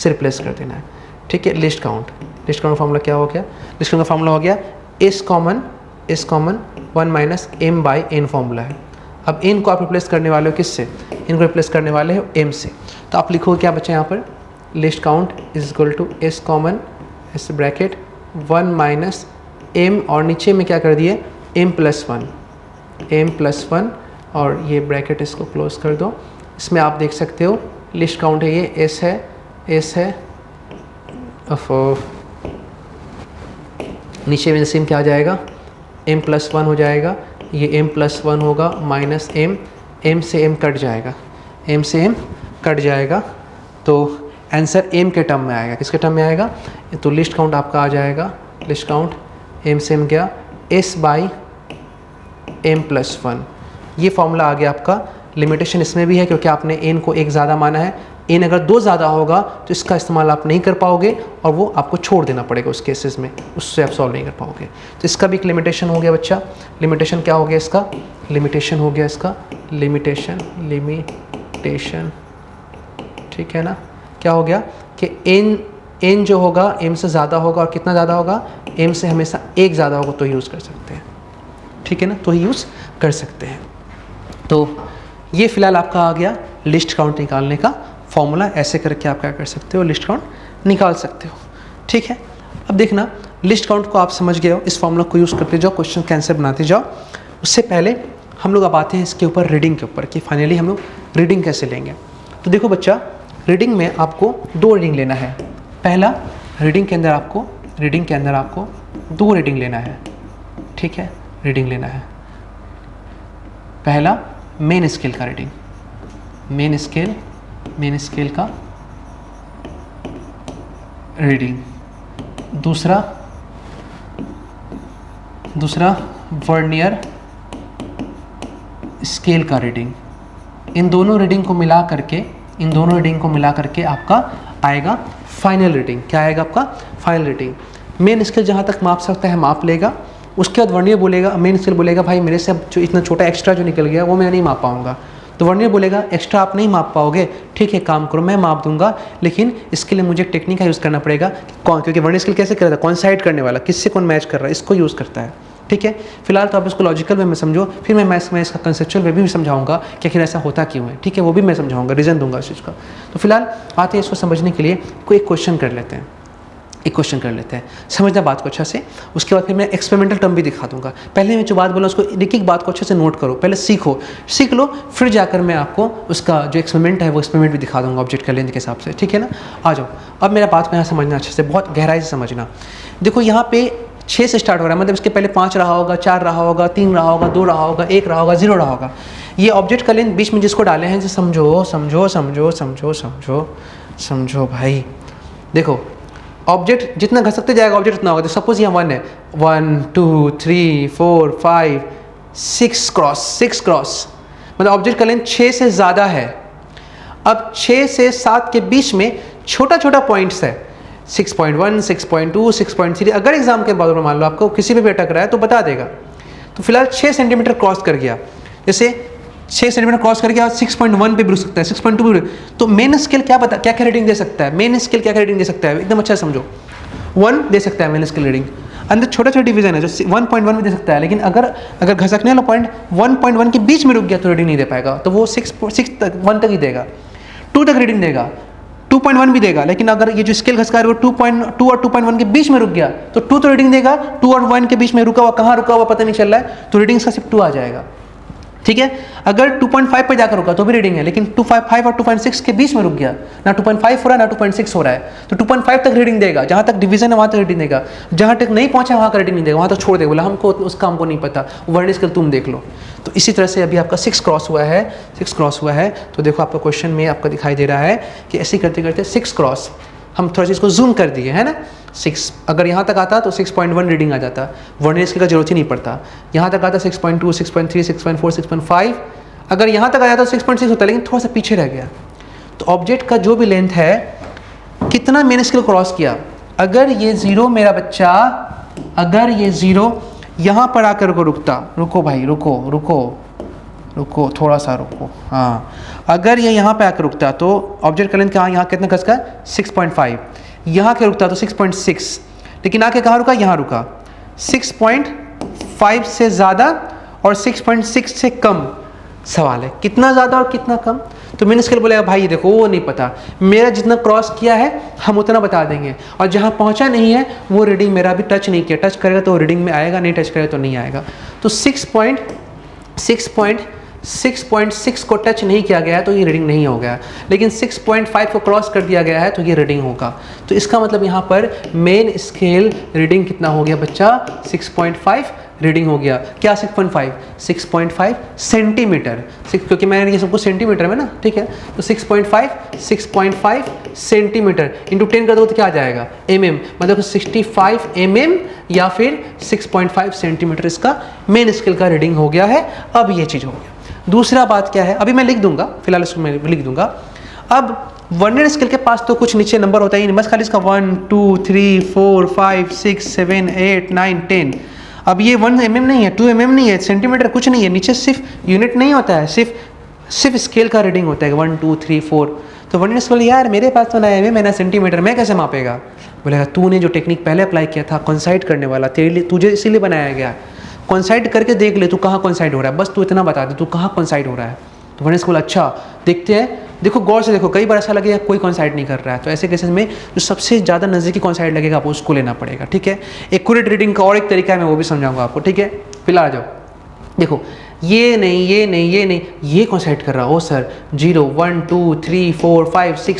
रिप्लेस कर देना है। ठीक है, लिस्ट काउंट फार्मूला क्या हो गया, लिस्ट काउंट का फार्मूला हो गया इस common 1 minus m by n formula है। अब n को आप रिप्लेस करने वाले हो किससे, n को रिप्लेस करने वाले हो m से। तो आप लिखो क्या बच्चा यहाँ पर, least count is equal to s common इस ब्रैकेट 1 माइनस m और नीचे में क्या कर दिए m प्लस 1 और ये ब्रैकेट इसको क्लोज कर दो। इसमें आप देख सकते हो लिस्ट काउंट है ये s है नीचे में सेम क्या आ जाएगा m प्लस 1 हो जाएगा, ये m प्लस 1 होगा माइनस m से m कट जाएगा, तो आंसर m के टर्म में आएगा। किसके टर्म में आएगा, तो लिस्ट काउंट आपका आ जाएगा, लिस्ट काउंट m से m गया s बाई m प्लस 1। ये फॉर्मूला आ गया आपका। लिमिटेशन इसमें भी है क्योंकि आपने n को एक ज़्यादा माना है, n अगर 2 ज़्यादा होगा तो इसका इस्तेमाल आप नहीं कर पाओगे और वो आपको छोड़ देना पड़ेगा उस केसेस में, उससे आप सॉल्व नहीं कर पाओगे। तो इसका भी एक लिमिटेशन हो गया बच्चा। लिमिटेशन क्या हो गया इसका, लिमिटेशन ठीक है ना। क्या हो गया कि n जो होगा m से ज़्यादा होगा और कितना ज़्यादा होगा, m से हमेशा 1 ज़्यादा होगा तो यूज़ कर सकते हैं। ठीक है ना, तो ही यूज़ कर सकते हैं। तो ये फ़िलहाल आपका आ गया लिस्ट काउंट निकालने का फॉर्मूला। ऐसे करके आप क्या कर सकते हो, लिस्ट काउंट निकाल सकते हो। ठीक है, अब देखना लिस्ट काउंट को आप समझ गए हो, इस फॉर्मूला को यूज़ करते जाओ, क्वेश्चन का आंसर बनाते जाओ। उससे पहले हम लोग अब आते हैं इसके ऊपर रीडिंग के ऊपर कि फाइनली हम लोग रीडिंग कैसे लेंगे। तो देखो बच्चा, रीडिंग में आपको 2 रीडिंग लेना है। पहला रीडिंग के अंदर आपको 2 रीडिंग लेना है। ठीक है, रीडिंग लेना है। पहला मेन स्केल का रीडिंग, मेन स्केल का रीडिंग। दूसरा वर्नियर स्केल का रीडिंग। इन दोनों रीडिंग को मिला करके आपका आएगा फाइनल रीडिंग। क्या आएगा आपका फाइनल रीडिंग। मेन स्केल जहाँ तक माप सकता है माप लेगा, उसके बाद वर्नियर बोलेगा, मेन स्केल बोलेगा भाई मेरे से अब जो इतना छोटा एक्स्ट्रा जो निकल गया वो मैं नहीं माप पाऊंगा। तो वर्नियर बोलेगा एक्स्ट्रा आप नहीं माप पाओगे, ठीक है काम करो मैं माप दूंगा, लेकिन इसके लिए मुझे टेक्निक का यूज़ करना पड़ेगा। क्योंकि वर्नियर स्केल कैसे करता है, कॉन्साइड करने वाला, किससे कौन मैच कर रहा है, इसको यूज़ करता है। ठीक है, फिलहाल तो आप इसको लॉजिकल वे में समझो, फिर मैं इसका कंसेप्चुअल वे भी समझाऊंगा कि आखिर ऐसा होता क्यों है। ठीक है, वो भी मैं समझाऊंगा, रीज़न दूंगा इस चीज़ का। तो फिलहाल आते हैं इसको समझने के लिए कोई एक क्वेश्चन कर लेते हैं, समझना बात को अच्छा से। उसके बाद फिर मैं एक्सपेरिमेंटल टर्म भी दिखा दूंगा। पहले मैं जो बात बोला उसको एक बात को अच्छे से नोट करो, पहले सीख लो, फिर जाकर मैं आपको उसका जो एक्सपेरिमेंट है वो एक्सपेरिमेंट भी दिखा दूंगा ऑब्जेक्ट का लेंथ के हिसाब से। ठीक है ना, आ जाओ अब मेरा बात को यहाँ समझना अच्छे से, बहुत गहराई से समझना। देखो यहाँ पे 6 से स्टार्ट हो रहा है, मतलब इसके पहले 5 रहा होगा, 4 रहा होगा, 3 रहा होगा, 2 रहा होगा, 1 रहा होगा, 0 रहा होगा। ये ऑब्जेक्ट का लेंथ बीच में जिसको डाले हैं, समझो भाई। देखो ऑब्जेक्ट जितना घसकते जाएगा ऑब्जेक्ट उतना होगा। तो सपोज यहाँ 1 है, 1 2 3 4 5 6 क्रॉस, मतलब ऑब्जेक्ट का लेंथ 6 से ज़्यादा है। अब 6 से 7 के बीच में छोटा पॉइंट्स है, 6.1 6.2 6.3। अगर एग्जाम के बाद मान लो आपको किसी भी अटक रहा है तो बता देगा। तो फिलहाल 6 सेंटीमीटर क्रॉस कर गया, जैसे 6 सेंटीमीटर क्रॉस कर गया, 6.1 पे भी रुक सकता है, 6.2 पे। तो मेन स्केल क्या रीडिंग दे सकता है, मेन स्केल क्या रीडिंग दे सकता है, एकदम अच्छा समझो। 1 दे सकता है मेन स्केल रीडिंग। अंदर छोटा डिवीजन है जो 1.1 भी दे सकता है, लेकिन अगर घसकने वाला पॉइंट 1.1 के बीच में रुक गया तो रीडिंग नहीं दे पाएगा, तो वो 1 तक ही देगा, 2 तक रीडिंग देगा, 2.1 भी देगा। लेकिन अगर ये जो स्केल घसका है वो 2.2 और 2.1 के बीच में रुक गया तो 2 तो रीडिंग देगा, 2 और 1 के बीच में रुका हुआ कहाँ रुका हुआ पता नहीं चल रहा है, तो रीडिंग का सिर्फ 2 आ जाएगा। ठीक है, अगर 2.5 पे जाकर रुका तो भी रीडिंग है, लेकिन 2.5 और 2.6 के बीच में रुक गया, ना 2.5 हो रहा है ना 2.6 हो रहा है, तो 2.5 तक रीडिंग देगा। जहाँ तक डिवीजन है वहाँ तक रीडिंग देगा, जहाँ तक नहीं पहुँचा वहाँ का रीडिंग नहीं देगा, वहाँ तक छोड़ देगा, बोला हमको नहीं पता, वर्नियर स्केल तुम देख लो। तो इसी तरह से अभी आपका 6 क्रॉस हुआ है। तो देखो आपका क्वेश्चन में आपका दिखाई दे रहा है कि ऐसे करते करते 6 क्रॉस, हम थोड़ा सा इसको जूम कर दिए है ना। 6 अगर यहाँ तक आता तो 6.1 रीडिंग आ जाता, वर्नियर स्केल का जरूरत ही नहीं पड़ता। यहाँ तक आता 6.2 6.3 6.4 6.5, अगर यहाँ तक आया तो 6.6 होता, लेकिन थोड़ा सा पीछे रह गया। तो ऑब्जेक्ट का जो भी लेंथ है कितना मेन स्केल क्रॉस किया, अगर ये 0 मेरा बच्चा, अगर ये 0 यहाँ पर आकर को रुकता, रुको भाई रुको, रुको थोड़ा सा रुको, हाँ अगर ये यहाँ पे आकर रुकता तो ऑब्जेक्ट का लेंथ कहाँ, यहाँ कितना खसका 6.5, यहाँ के रुकता तो 6.6, लेकिन आके कहाँ रुका, यहाँ रुका। 6.5 से ज़्यादा और 6.6 से कम सवाल है, कितना ज़्यादा और कितना कम। तो मेन स्केल बोलेगा भाई देखो वो नहीं पता, मेरा जितना क्रॉस किया है हम उतना बता देंगे, और जहाँ पहुँचा नहीं है वो रीडिंग मेरा भी टच नहीं किया, टच करेगा तो रीडिंग में आएगा, नहीं टच करेगा तो नहीं आएगा। तो 6.6 को टच नहीं किया गया है तो ये रीडिंग नहीं हो गया, लेकिन 6.5 को क्रॉस कर दिया गया है तो ये रीडिंग होगा। तो इसका मतलब यहाँ पर मेन स्केल रीडिंग कितना हो गया बच्चा, 6.5 रीडिंग हो गया। क्या 6.5 सेंटीमीटर, क्योंकि मैंने ये सबको सेंटीमीटर में ना, ठीक है। तो 6.5 सेंटीमीटर इंटू 10 कर दो तो क्या आ जाएगा, mm, मतलब 65 mm या फिर 6.5 सेंटीमीटर इसका मेन स्केल का रीडिंग हो गया है। अब ये चीज़ हो गया। दूसरा बात क्या है, अभी मैं लिख दूंगा, फिलहाल इसको मैं लिख दूंगा। अब वर्नियर स्केल के पास तो कुछ नीचे नंबर होता ही नहीं, बस खाली इसका 1 2 3 4 5 6 7 8 9 10। अब ये 1 mm नहीं है, 2 mm नहीं है, सेंटीमीटर कुछ नहीं है, नीचे सिर्फ यूनिट नहीं होता है, सिर्फ स्केल का रीडिंग होता है 1 2 3 4। तो वर्नियर स्केल यार मेरे पास तो ना mm है ना सेंटीमीटर, मैं कैसे मापेगा। बोलेगा तूने जो टेक्निक पहले अप्लाई किया था कॉन्साइड करने वाला, तेरे लिए तुझे इसीलिए बनाया गया, कॉन्साइड करके देख ले तू कहाँ कॉन्साइड हो रहा है, बस तू इतना बता दे तू कहाँ कॉन्साइड हो रहा है। तो वर्नियर स्केल अच्छा देखते हैं, देखो गौर से देखो, कई बार ऐसा लगेगा कोई कॉन्साइड नहीं कर रहा है, तो ऐसे केसेस में जो सबसे ज़्यादा नज़दीकी कॉन्साइड लगेगा आपको उसको लेना पड़ेगा, ठीक है। एक्यूरेट रीडिंग का और एक तरीका है, मैं वो भी समझाऊंगा आपको, ठीक है। फिलहाल आ जाओ, देखो ये नहीं ये कॉन्साइड कर रहा हो सर, 0 1 2 3 4 5 6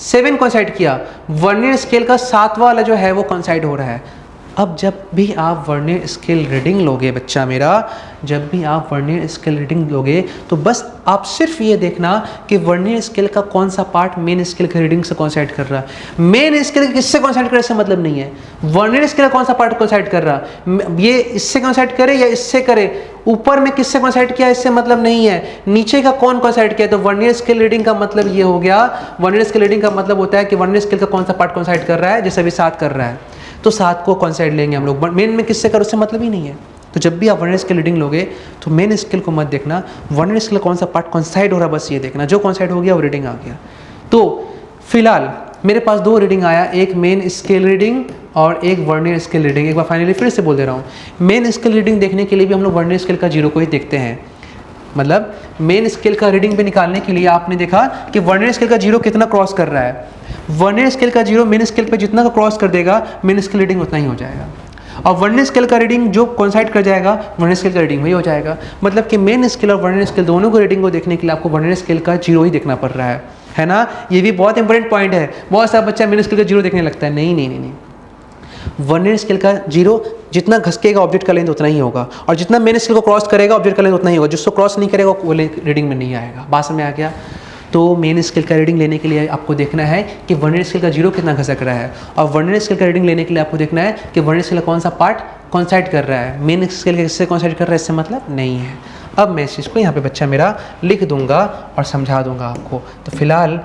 7 कॉन्साइड किया। वर्नियर स्केल का 7वां वाला जो है वो कॉन्साइड हो रहा है। अब जब भी आप वर्नियर स्केल रीडिंग लोगे बच्चा मेरा, जब भी आप वर्नियर स्केल रीडिंग लोगे तो बस आप सिर्फ ये देखना कि वर्नियर स्केल का कौन सा पार्ट मेन स्केल के रीडिंग से कॉन्साइड कर रहा है। मेन स्केल किससे कॉन्साइड करे इससे मतलब नहीं है, वर्नियर स्केल का कौन सा पार्ट कॉन्साइड कर रहा, ये इससे कॉन्साइड करे या इससे करे, ऊपर में किससे कॉन्साइड किया इससे मतलब नहीं है, नीचे का कौन कॉन्साइड किया। तो वर्नियर स्केल रीडिंग का मतलब ये हो गया, वर्नियर स्केल रीडिंग का मतलब होता है कि वर्नियर स्केल का कौन सा पार्ट कॉन्साइड कर रहा है, जैसे अभी 7 कर रहा है तो 7 को कॉन्साइड लेंगे हम लोग, मेन में किससे कर उससे मतलब ही नहीं है। तो जब भी आप वर्नियर स्केल रीडिंग लोगे तो मेन स्केल को मत देखना, वर्नियर स्केल कौन सा पार्ट कॉन्साइड हो रहा है बस ये देखना, जो कॉन्साइड हो गया वो रीडिंग आ गया। तो फिलहाल मेरे पास 2 रीडिंग आया, एक मेन स्केल रीडिंग और एक वर्नियर स्केल रीडिंग। एक बार फाइनली फिर से बोल दे रहा हूँ, मेन स्केल रीडिंग देखने के लिए भी हम लोग वर्नियर स्केल का 0 को ही देखते हैं, मतलब मेन स्केल का रीडिंग पे निकालने के लिए आपने देखा कि वर्नियर स्केल का 0 कितना क्रॉस कर रहा है, वर्नियर स्केल का 0 मेन स्केल पे जितना का क्रॉस कर देगा मेन स्केल रीडिंग उतना ही हो जाएगा, और वर्नियर स्केल का रीडिंग जो कोइंसाइड कर जाएगा वर्नियर स्केल का रीडिंग वही हो जाएगा। मतलब कि मेन स्केल और वर्नियर स्केल दोनों को रीडिंग को देखने के लिए आपको वर्नियर स्केल का 0 ही देखना पड़ रहा है ना। ये भी बहुत इंपॉर्टेंट पॉइंट है, बहुत सारा बच्चा मेन स्केल का 0 देखने लगता है, नहीं, वर्नियर स्केल का 0 जितना घसकेगा ऑब्जेक्ट का लेंथ उतना ही होगा, और जितना मेन स्केल को क्रॉस करेगा ऑब्जेक्ट का लेंथ उतना ही होगा, जिसको क्रॉस नहीं करेगा वो रीडिंग में नहीं आएगा। बात समझ में आ गया। तो मेन स्केल का रीडिंग लेने के लिए आपको देखना है कि वर्नियर स्केल का 0 कितना घसक रहा है, और वर्नियर स्केल का रीडिंग लेने के लिए आपको देखना है कि वर्नियर स्केल का कौन सा पार्ट कॉन्साइड कर रहा है, मेन स्केल का किससे कॉन्साइड कर रहा है इससे मतलब नहीं है। अब मैं इस चीज़ को यहाँ पे बच्चा मेरा लिख दूंगा और समझा दूंगा आपको। तो फिलहाल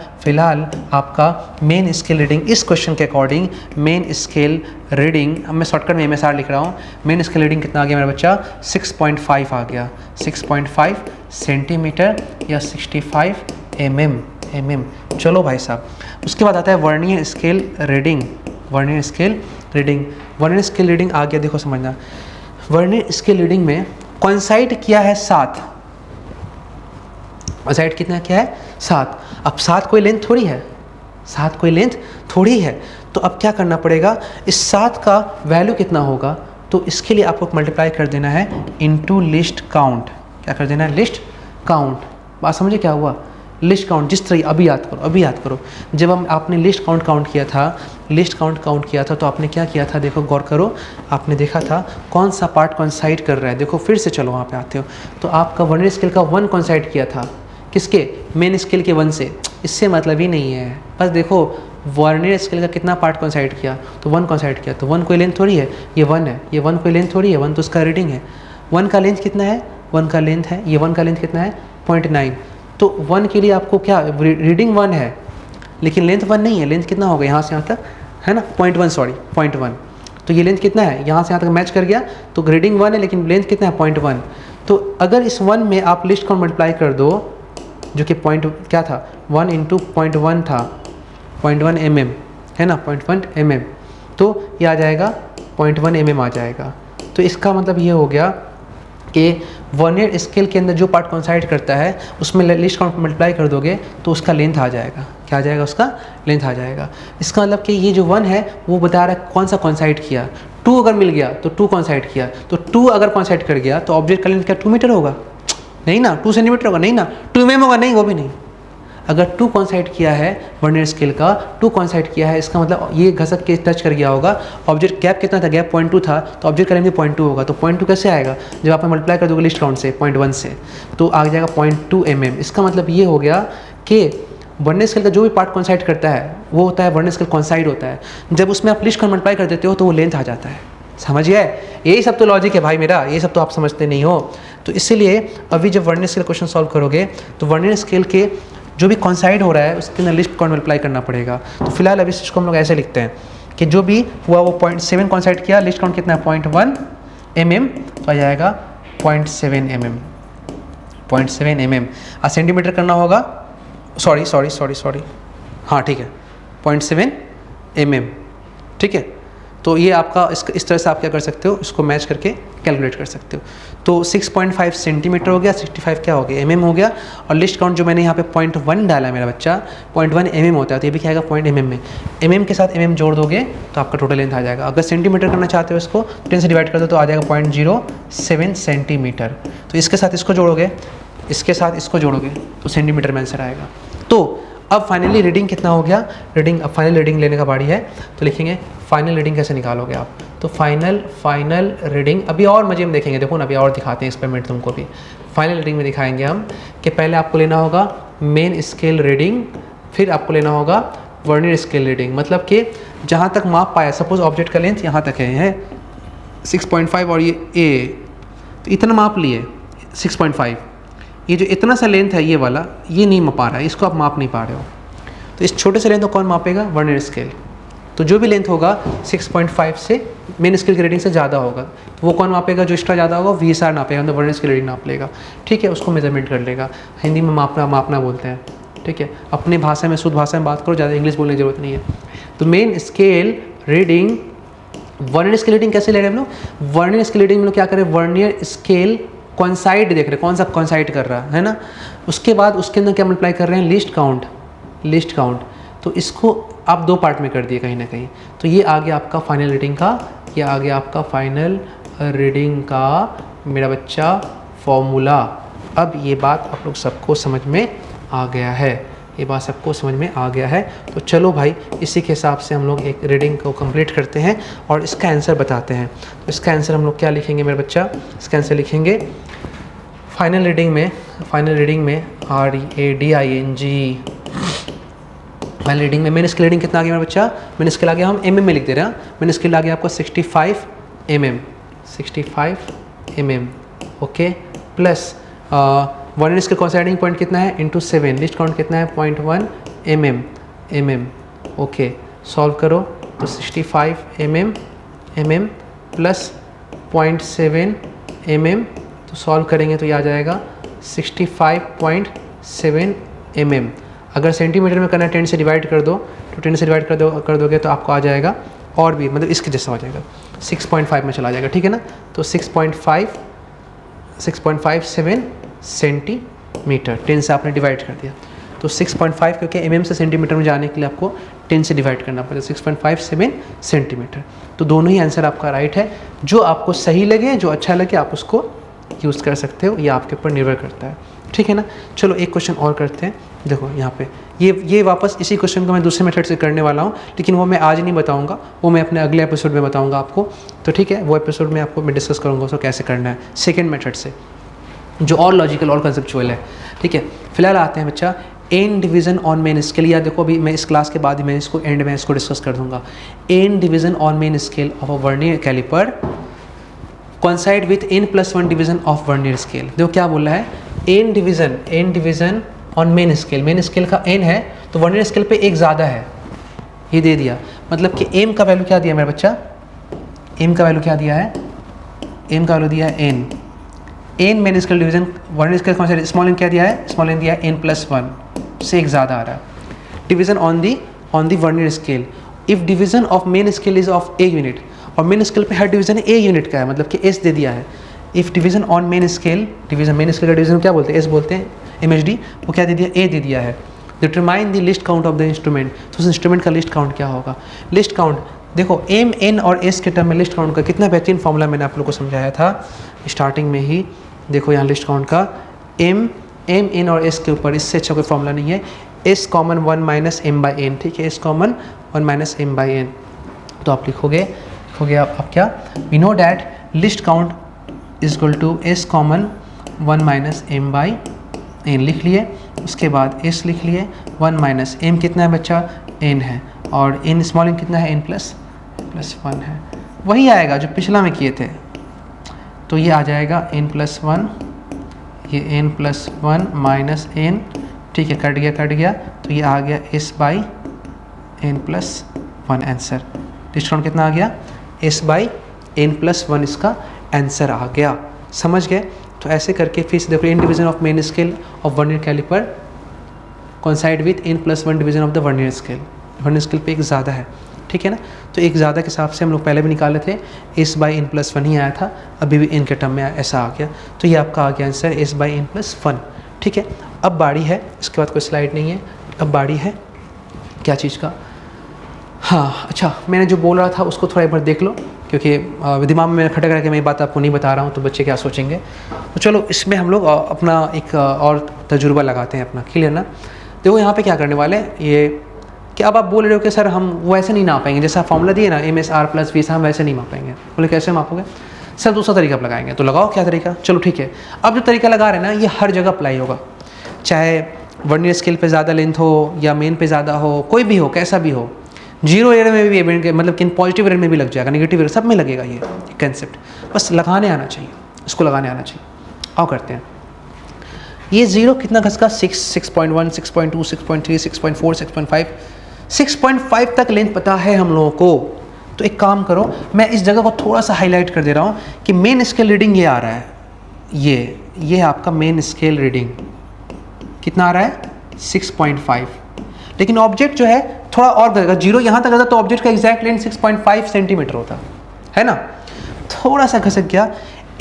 आपका मेन स्केल रीडिंग इस क्वेश्चन के अकॉर्डिंग मेन स्केल रीडिंग, अब मैं शॉर्टकट में MSR लिख रहा हूँ, मेन स्केल रीडिंग कितना आ गया मेरा बच्चा 6.5 आ गया, 6.5 सेंटीमीटर या 65 mm। चलो भाई साहब, उसके बाद आता है vernier scale reading. Vernier scale reading आ गया, देखो समझना, वर्नियर स्केल रीडिंग में कॉन्साइड किया है 7, कॉन्साइड कितना क्या है 7। अब 7 कोई लेंथ थोड़ी है, 7 कोई लेंथ थोड़ी है, तो अब क्या करना पड़ेगा, इस 7 का वैल्यू कितना होगा, तो इसके लिए आपको मल्टीप्लाई कर देना है इनटू लिस्ट काउंट। क्या कर देना है, लिस्ट काउंट। बात समझे क्या हुआ, लिस्ट काउंट। जिस तरह अभी याद करो जब आपने लिस्ट काउंट किया था तो आपने क्या किया था, देखो गौर करो, आपने देखा था कौन सा पार्ट कॉन्साइड कर रहा है। देखो फिर से चलो वहाँ पे आते हो, तो आपका वर्नियर स्केल का 1 कॉन्साइड किया था, किसके, मेन स्केल के 1 से, इससे मतलब ही नहीं है। बस देखो वर्नियर स्केल का कितना पार्ट कॉन्साइड किया, तो 1 कॉन्साइड किया, तो 1 कोई लेंथ थोड़ी है, ये 1 है, ये 1 कोई लेंथ थोड़ी है, 1 तो उसका रीडिंग है। 1 का लेंथ कितना है, 1 का लेंथ है, ये 1 का लेंथ कितना है 0.9। तो 1 के लिए आपको क्या, रीडिंग 1 है लेकिन लेंथ 1 नहीं है, लेंथ कितना होगा यहाँ से यहाँ तक है ना 0.1। तो ये लेंथ कितना है, यहाँ से यहाँ तक मैच कर गया, तो रीडिंग 1 है लेकिन लेंथ कितना है 0.1। तो अगर इस 1 में आप लिस्ट काउंट मल्टीप्लाई कर दो, जो कि पॉइंट क्या था 1 इंटू 0.1 था, 0.1 mm है ना, 0.1 mm, तो ये आ जाएगा 0.1 mm आ जाएगा। तो इसका मतलब ये हो गया कि वर्नियर स्केल के अंदर जो पार्ट कोइंसाइड करता है उसमें लिस्ट काउंट मल्टीप्लाई कर दोगे तो उसका लेंथ आ जाएगा। क्या आ जाएगा? उसका लेंथ आ जाएगा। इसका मतलब कि ये जो 1 है वो बता रहा है कौन सा कोइंसाइड किया। 2 अगर मिल गया तो 2 कोइंसाइड किया, तो 2 अगर कोइंसाइड कर गया तो ऑब्जेक्ट का लेंथ क्या 2 मीटर होगा? नहीं ना। 2 सेंटीमीटर होगा? नहीं ना। 2 mm होगा? नहीं, वो भी नहीं। अगर 2 कोइंसाइड किया है वर्नियर स्केल का, 2 कोइंसाइड किया है, इसका मतलब ये घसक के टच कर गया होगा। ऑब्जेक्ट गैप कितना था? गैप 0.2 था, तो ऑब्जेक्ट का लेंथ भी 0.2 होगा। तो 0.2 कैसे आएगा? जब आप मल्टीप्लाई कर दोगे लिस्ट काउंट से 0.1 से, तो आ जाएगा 0.2 mm। इसका मतलब ये हो गया कि वर्नियर स्केल का जो भी पार्ट कोइंसाइड करता है वो होता है वर्नियर स्केल कोइंसाइड होता है। जब उसमें आप लिस्ट काउंट मल्टीप्लाई कर देते हो तो वो लेंथ आ जाता है। समझ गए? यही सब तो लॉजिक है भाई मेरा, ये सब तो आप समझते नहीं हो। तो इसीलिए अभी जब वर्नियर स्केल क्वेश्चन सॉल्व करोगे तो वर्नियर स्केल के जो भी कोइंसाइड हो रहा है उसके अंदर लिस्ट काउंट मल्टीप्लाई करना पड़ेगा। तो फिलहाल अभी इसको हम लोग ऐसे लिखते हैं कि जो भी हुआ वो 0.7 कोइंसाइड किया, लिस्ट काउंट कितना है 0.1 mm, तो आ जाएगा 0.7 mm, 0.7 mm। सेंटीमीटर करना होगा, सॉरी, हाँ ठीक है 0.7 mm, ठीक है। तो ये आपका इस तरह से आप क्या कर सकते हो, इसको मैच करके कैलकुलेट कर सकते हो। तो 6.5 सेंटीमीटर हो गया, 65 क्या हो गया mm हो गया, और लिस्ट काउंट जो मैंने यहाँ पे 0.1 डाला है मेरा बच्चा, 0.1 mm होता है, तो ये भी क्या आएगा 0.mm में, mm के साथ mm जोड़ दोगे तो आपका टोटल लेंथ आ जाएगा। अगर सेंटीमीटर करना चाहते हो इसको 10 से डिवाइड कर दो तो आ जाएगा 0.07 सेंटीमीटर। तो इसके साथ इसको जोड़ोगे, इसके साथ इसको जोड़ोगे तो सेंटीमीटर में आंसर आएगा। तो अब फाइनली रीडिंग कितना हो गया? अब फाइनल रीडिंग लेने का बारी है, तो लिखेंगे फाइनल रीडिंग कैसे निकालोगे आप। तो फाइनल रीडिंग अभी और मजे में देखेंगे, देखो ना अभी और दिखाते हैं एक्सपेरिमेंट तुमको भी। फाइनल रीडिंग में दिखाएंगे हम कि पहले आपको लेना होगा मेन स्केल रीडिंग, फिर आपको लेना होगा वर्नियर स्केल रीडिंग। मतलब कि जहाँ तक माप पाया, सपोज ऑब्जेक्ट का लेंथ यहाँ तक है 6.5 और ये ए, तो इतना माप लिए 6.5, ये जो इतना सा लेंथ है ये वाला, ये नहीं मापा रहा है, इसको आप माप नहीं पा रहे हो। तो इस छोटे से लेंथ को कौन मापेगा? Vernier scale. तो जो भी लेंथ होगा 6.5 से मेन स्केल की रीडिंग से ज़्यादा होगा, तो वो कौन मापेगा? जो एक्स्ट्रा ज़्यादा होगा VSR नापेगा, मतलब वर्नियर स्केल रीडिंग नाप लेगा, ठीक है, उसको मेजरमेंट कर लेगा। हिंदी में मापना बोलते हैं, ठीक है। अपनी भाषा में, शुद्ध भाषा में बात करो, ज़्यादा इंग्लिश बोलने की जरूरत नहीं है। तो main scale reading, vernier scale reading कैसे ले रहे हैं हम लोग? वर्नियर स्केल रीडिंग में लोग क्या करें, वर्नियर स्केल कोइंसाइड देख रहे हैं, कौन सा कोइंसाइड कर रहा है ना। उसके बाद उसके अंदर क्या मल्टीप्लाई कर रहे हैं? List count. तो इसको आप 2 पार्ट में कर दिए कहीं ना कहीं। तो ये आ गया आपका फाइनल रीडिंग का, ये आ गया आपका फाइनल रीडिंग का मेरा बच्चा फॉर्मूला। अब ये बात आप लोग सबको समझ में आ गया है, ये बात सबको समझ में आ गया है। तो चलो भाई, इसी के हिसाब से हम लोग एक रीडिंग को कंप्लीट करते हैं और इसका आंसर बताते हैं। तो इसका आंसर हम लोग क्या लिखेंगे मेरा बच्चा? इसका आंसर लिखेंगे फाइनल रीडिंग में READING। फाइनल रीडिंग में मेन स्केल रीडिंग कितना आ गया मेरा बच्चा? मेन स्केल आ गया, हम mm में लिख दे रहे हैं। मेन स्केल आ गया आपको 65 mm, okay, plus vernier scale coinciding point कितना है? इंटू 7, लिस्ट काउंट कितना है? 0.1 mm, ओके। सॉल्व करो तो 65 mm प्लस 0.7 mm, तो सॉल्व करेंगे तो ये आ जाएगा 65.7 mm। अगर सेंटीमीटर में करना है 10 से डिवाइड कर दो, तो 10 से डिवाइड कर दोगे तो आपको आ जाएगा और भी, मतलब इसके जैसा हो जाएगा, 6.5 में चला जाएगा, ठीक है ना। तो 6.57 सेंटीमीटर, 10 से आपने डिवाइड कर दिया तो 6.5, क्योंकि mm से सेंटीमीटर में जाने के लिए आपको 10 से डिवाइड करना पड़ेगा, 6.57 सेंटीमीटर। तो दोनों ही आंसर आपका राइट है। जो आपको सही लगे, जो अच्छा लगे, आप उसको यूज़ कर सकते हो, ये आपके ऊपर निर्भर करता है, ठीक है ना। चलो एक क्वेश्चन और करते हैं। देखो यहाँ पे ये वापस इसी क्वेश्चन को मैं दूसरे मेथड से करने वाला हूँ, लेकिन वो मैं आज नहीं बताऊँगा, वो मैं अपने अगले एपिसोड में बताऊँगा आपको। तो ठीक है, वो एपिसोड में आपको मैं डिस्कस करूँगा उसको कैसे करना है सेकेंड मेथड से, जो और लॉजिकल और कंसेप्चुअल है, ठीक है। फिलहाल आते हैं बच्चा N division on main scale, या देखो अभी मैं इस क्लास के बाद ही मैं इसको एंड में इसको डिस्कस कर दूँगा। N division on main scale of a vernier caliper coincide with n+1 division of vernier scale. देखो क्या बोल रहा है, N division on main scale का n है तो वर्नियर स्केल पे एक ज़्यादा है, ये दे दिया। मतलब कि m का वैल्यू क्या दिया मेरा बच्चा? m का वैल्यू क्या दिया है? m का वैल्यू दिया है n, N main scale division vernier scale कौन सा स्मॉल एन क्या दिया है, स्मॉल एन दिया है n+1 से एक ज़्यादा आ रहा है। Division on the vernier scale, if division of main scale is of a unit, और मेन स्केल पे हर डिवीजन ए यूनिट का है, मतलब कि एस दे दिया है। If division on main scale, division main scale का डिवीजन क्या बोलते हैं, एस बोलते हैं, MHD वो क्या दे दिया, ए दे दिया है। Determine the list count of the instrument, तो उस इंस्ट्रूमेंट का लिस्ट काउंट क्या होगा। लिस्ट काउंट देखो एम एन और एस के टर्म में लिस्ट काउंट का कितना बेहतरीन फॉर्मूला मैंने आप लोग को समझाया था स्टार्टिंग में ही। देखो यहाँ लिस्ट काउंट का एम एन और एस के ऊपर इससे अच्छा कोई फॉर्मूला नहीं है। एस कॉमन 1 - m/n, ठीक है, एस कॉमन 1 - m/n। तो आप लिखोगे आप क्या, we know that least count is equal to S common 1 - m/n लिख लिए। उसके बाद एस लिख लिए, 1 - m कितना है बच्चा, n है, और n स्मॉल n कितना है, n+1 है। वही आएगा जो पिछला में किए थे, तो ये आ जाएगा n+1, ये n+1 माइनस n, ठीक है, कट गया, तो ये आ गया s/n+1 आंसर। डिस्काउंट कितना आ गया, s/n+1 इसका आंसर आ गया। समझ गए। तो ऐसे करके फिर से देखो, N division of main scale of vernier caliper coincide with n+1 division of the vernier scale पे एक ज़्यादा है, ठीक है ना। तो एक ज़्यादा के हिसाब से हम लोग पहले भी निकाले थे, s/n+1 ही आया था, अभी भी n के टर्म में ऐसा आ गया। तो ये आपका आ गया आंसर s/n+1, ठीक है। अब बारी है, इसके बाद कोई स्लाइड नहीं है, अब बारी है क्या चीज़ का, हाँ अच्छा, मैंने जो बोल रहा था उसको थोड़ा एक बार देख लो, क्योंकि दिमाग में खटक रहा है कि मैं ये बात आपको नहीं बता रहा हूँ तो बच्चे क्या सोचेंगे। तो चलो इसमें हम लोग अपना एक और तजुर्बा लगाते हैं अपना, क्लियर ना। देखो यहाँ पे क्या करने वाले, ये कि अब आप बोल रहे हो कि सर हम वैसे नहीं नापेंगे, जैसा फॉर्मूला दिए ना MSR+V, हम वैसे नहीं मापेंगे। बोले कैसे मापोगे सर, दूसरा तरीका आप लगाएंगे। तो लगाओ, क्या तरीका, चलो ठीक है। अब जो तरीका लगा रहे हैं ना, ये हर जगह अप्लाई होगा, चाहे वर्नियर स्केल पे ज़्यादा लेंथ हो या मेन पे ज़्यादा हो, कोई भी हो, कैसा भी हो। जीरो एरर में भी, मतलब कि पॉजिटिव एरर में भी लग जाएगा, नेगेटिव एरर सब में लगेगा ये कंसेप्ट, बस लगाने आना चाहिए, इसको लगाने आना चाहिए। आओ करते हैं। ये जीरो कितना घसका, 6, 6.1, 6.2, 6.3, 6.4, 6.5, 6.5 तक लेंथ पता है हम लोगों को। तो एक काम करो, मैं इस जगह को थोड़ा सा हाईलाइट कर दे रहा हूँ कि मेन स्केल रीडिंग ये आ रहा है, ये आपका मेन स्केल रीडिंग कितना आ रहा है, 6.5। लेकिन ऑब्जेक्ट जो है थोड़ा और बढ़ेगा, जीरो यहाँ तक आता तो ऑब्जेक्ट का एग्जैक्ट लेंथ 6.5 सेंटीमीटर होता है ना, थोड़ा सा घसक गया।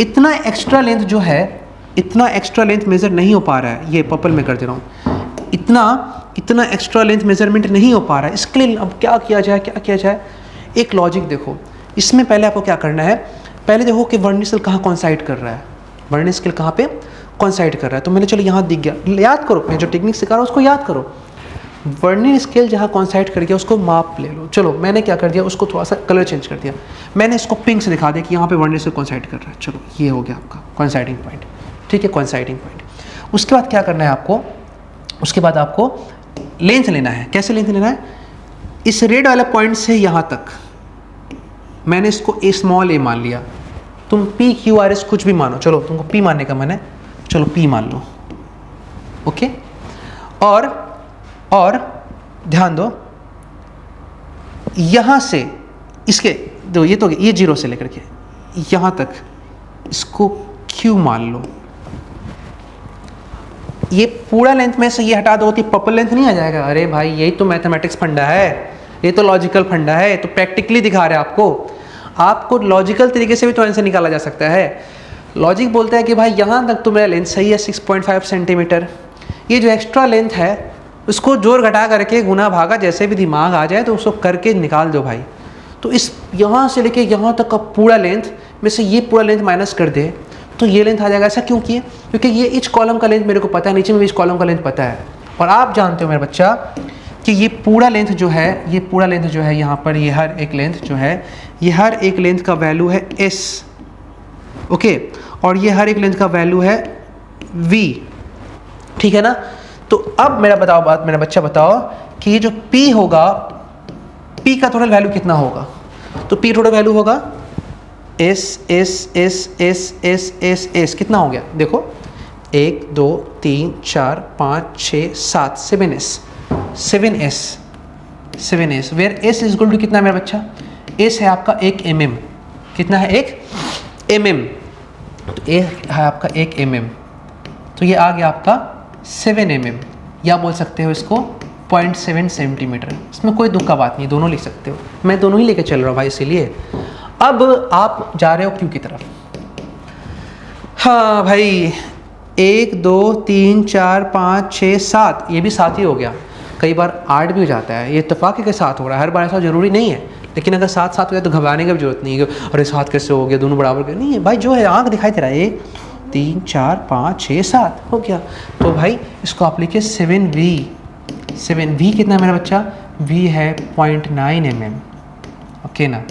इतना एक्स्ट्रा लेंथ जो है, इतना एक्स्ट्रा लेंथ मेज़र नहीं हो पा रहा है, ये पर्पल में कर दे रहा हूँ, इतना एक्स्ट्रा लेंथ मेजरमेंट नहीं हो पा रहा है। इसके लिए अब क्या किया जाए, एक लॉजिक देखो। इसमें पहले आपको क्या करना है, पहले देखो कि वर्नियर स्केल कहाँ कॉन्साइड कर रहा है, वर्नियर स्केल कहाँ पे कॉन्साइड कर रहा है। तो मैंने चलो यहाँ दिख गया, याद करो, मैं जो टेक्निक सिखा रहा हूँ उसको याद करो। वर्नियर स्केल जहाँ कॉन्साइड कर गया उसको माप ले लो। चलो मैंने क्या कर दिया, उसको थोड़ा सा कलर चेंज कर दिया, मैंने इसको पिंक से दिखा दिया कि यहाँ पे वर्नियर स्केल कॉन्साइड कर रहा है। चलो ये हो गया आपका कॉन्साइडिंग पॉइंट, ठीक है, कॉन्साइडिंग पॉइंट। उसके बाद क्या करना है आपको, उसके बाद आपको लेंथ लेना है। कैसे लेंथ लेना है, इस रेड वाला पॉइंट से यहाँ तक मैंने इसको स्मॉल a मान लिया, तुम PQRS कुछ भी मानो, चलो तुमको P मानने का मन है, चलो P मान लो, ओके। और ध्यान दो, यहाँ से इसके दो, ये तो ये जीरो से लेकर के यहाँ तक इसको Q मान लो। ये पूरा लेंथ में से ये हटा दो तो पर्पल लेंथ नहीं आ जाएगा। अरे भाई यही तो मैथमेटिक्स फंडा है, ये तो लॉजिकल फंडा है, तो प्रैक्टिकली दिखा रहे हैं आपको लॉजिकल तरीके से भी तो आंसर निकाला जा सकता है। लॉजिक बोलता है कि भाई यहाँ तक तो मेरा लेंथ सही है 6.5 सेंटीमीटर, ये जो एक्स्ट्रा लेंथ है उसको जोड़ घटा करके गुना भागा जैसे भी दिमाग आ जाए तो उसको करके निकाल दो भाई। तो इस यहाँ से लेके यहाँ तक का पूरा लेंथ में से ये पूरा लेंथ माइनस कर दे तो ये लेंथ आ जाएगा। ऐसा क्यों किए, क्योंकि ये इस कॉलम का लेंथ मेरे को पता है, नीचे में भी इस कॉलम का लेंथ पता है। और आप जानते हो मेरा बच्चा कि ये पूरा लेंथ जो है, यहाँ पर ये हर एक लेंथ जो है, ये हर एक लेंथ का वैल्यू है s, ओके, और ये हर एक लेंथ का वैल्यू है v, ठीक है ना। तो अब मेरा बच्चा बताओ कि ये जो p होगा, p का टोटल वैल्यू कितना होगा। तो p टोटल वैल्यू होगा s कितना हो गया, देखो 1 2 3 4 5 6 7 7s where s is equal to कितना मेरा बच्चा, s है आपका 1 mm, कितना है 1 mm, तो ये है आपका 1 mm, तो ये आ गया आपका 7 mm, या बोल सकते हो इसको 0.7 सेंटीमीटर। इसमें कोई दुख का बात नहीं, दोनों लिख सकते हो, मैं दोनों ही लेके चल रहा हूँ भाई इसीलिए। अब आप जा रहे हो क्यू की तरफ। हाँ भाई 1 2 3 4 5 6 7, ये भी 7 ही हो गया, कई बार 8 भी हो जाता है, ये इत्तेफाक के साथ हो रहा है, हर बार ऐसा ज़रूरी नहीं है। लेकिन अगर 7 7 हो गया तो घबराने की भी जरूरत नहीं है, अरे 7 कैसे हो गया, दोनों बराबर के नहीं है भाई, जो है आँख दिखाई दे रहा है 1 3 4 5 6 7 हो गया। तो भाई इसको आप लिखिए 7V। 7V कितना है मेरा बच्चा, V है 0.9 mm, ओके ना,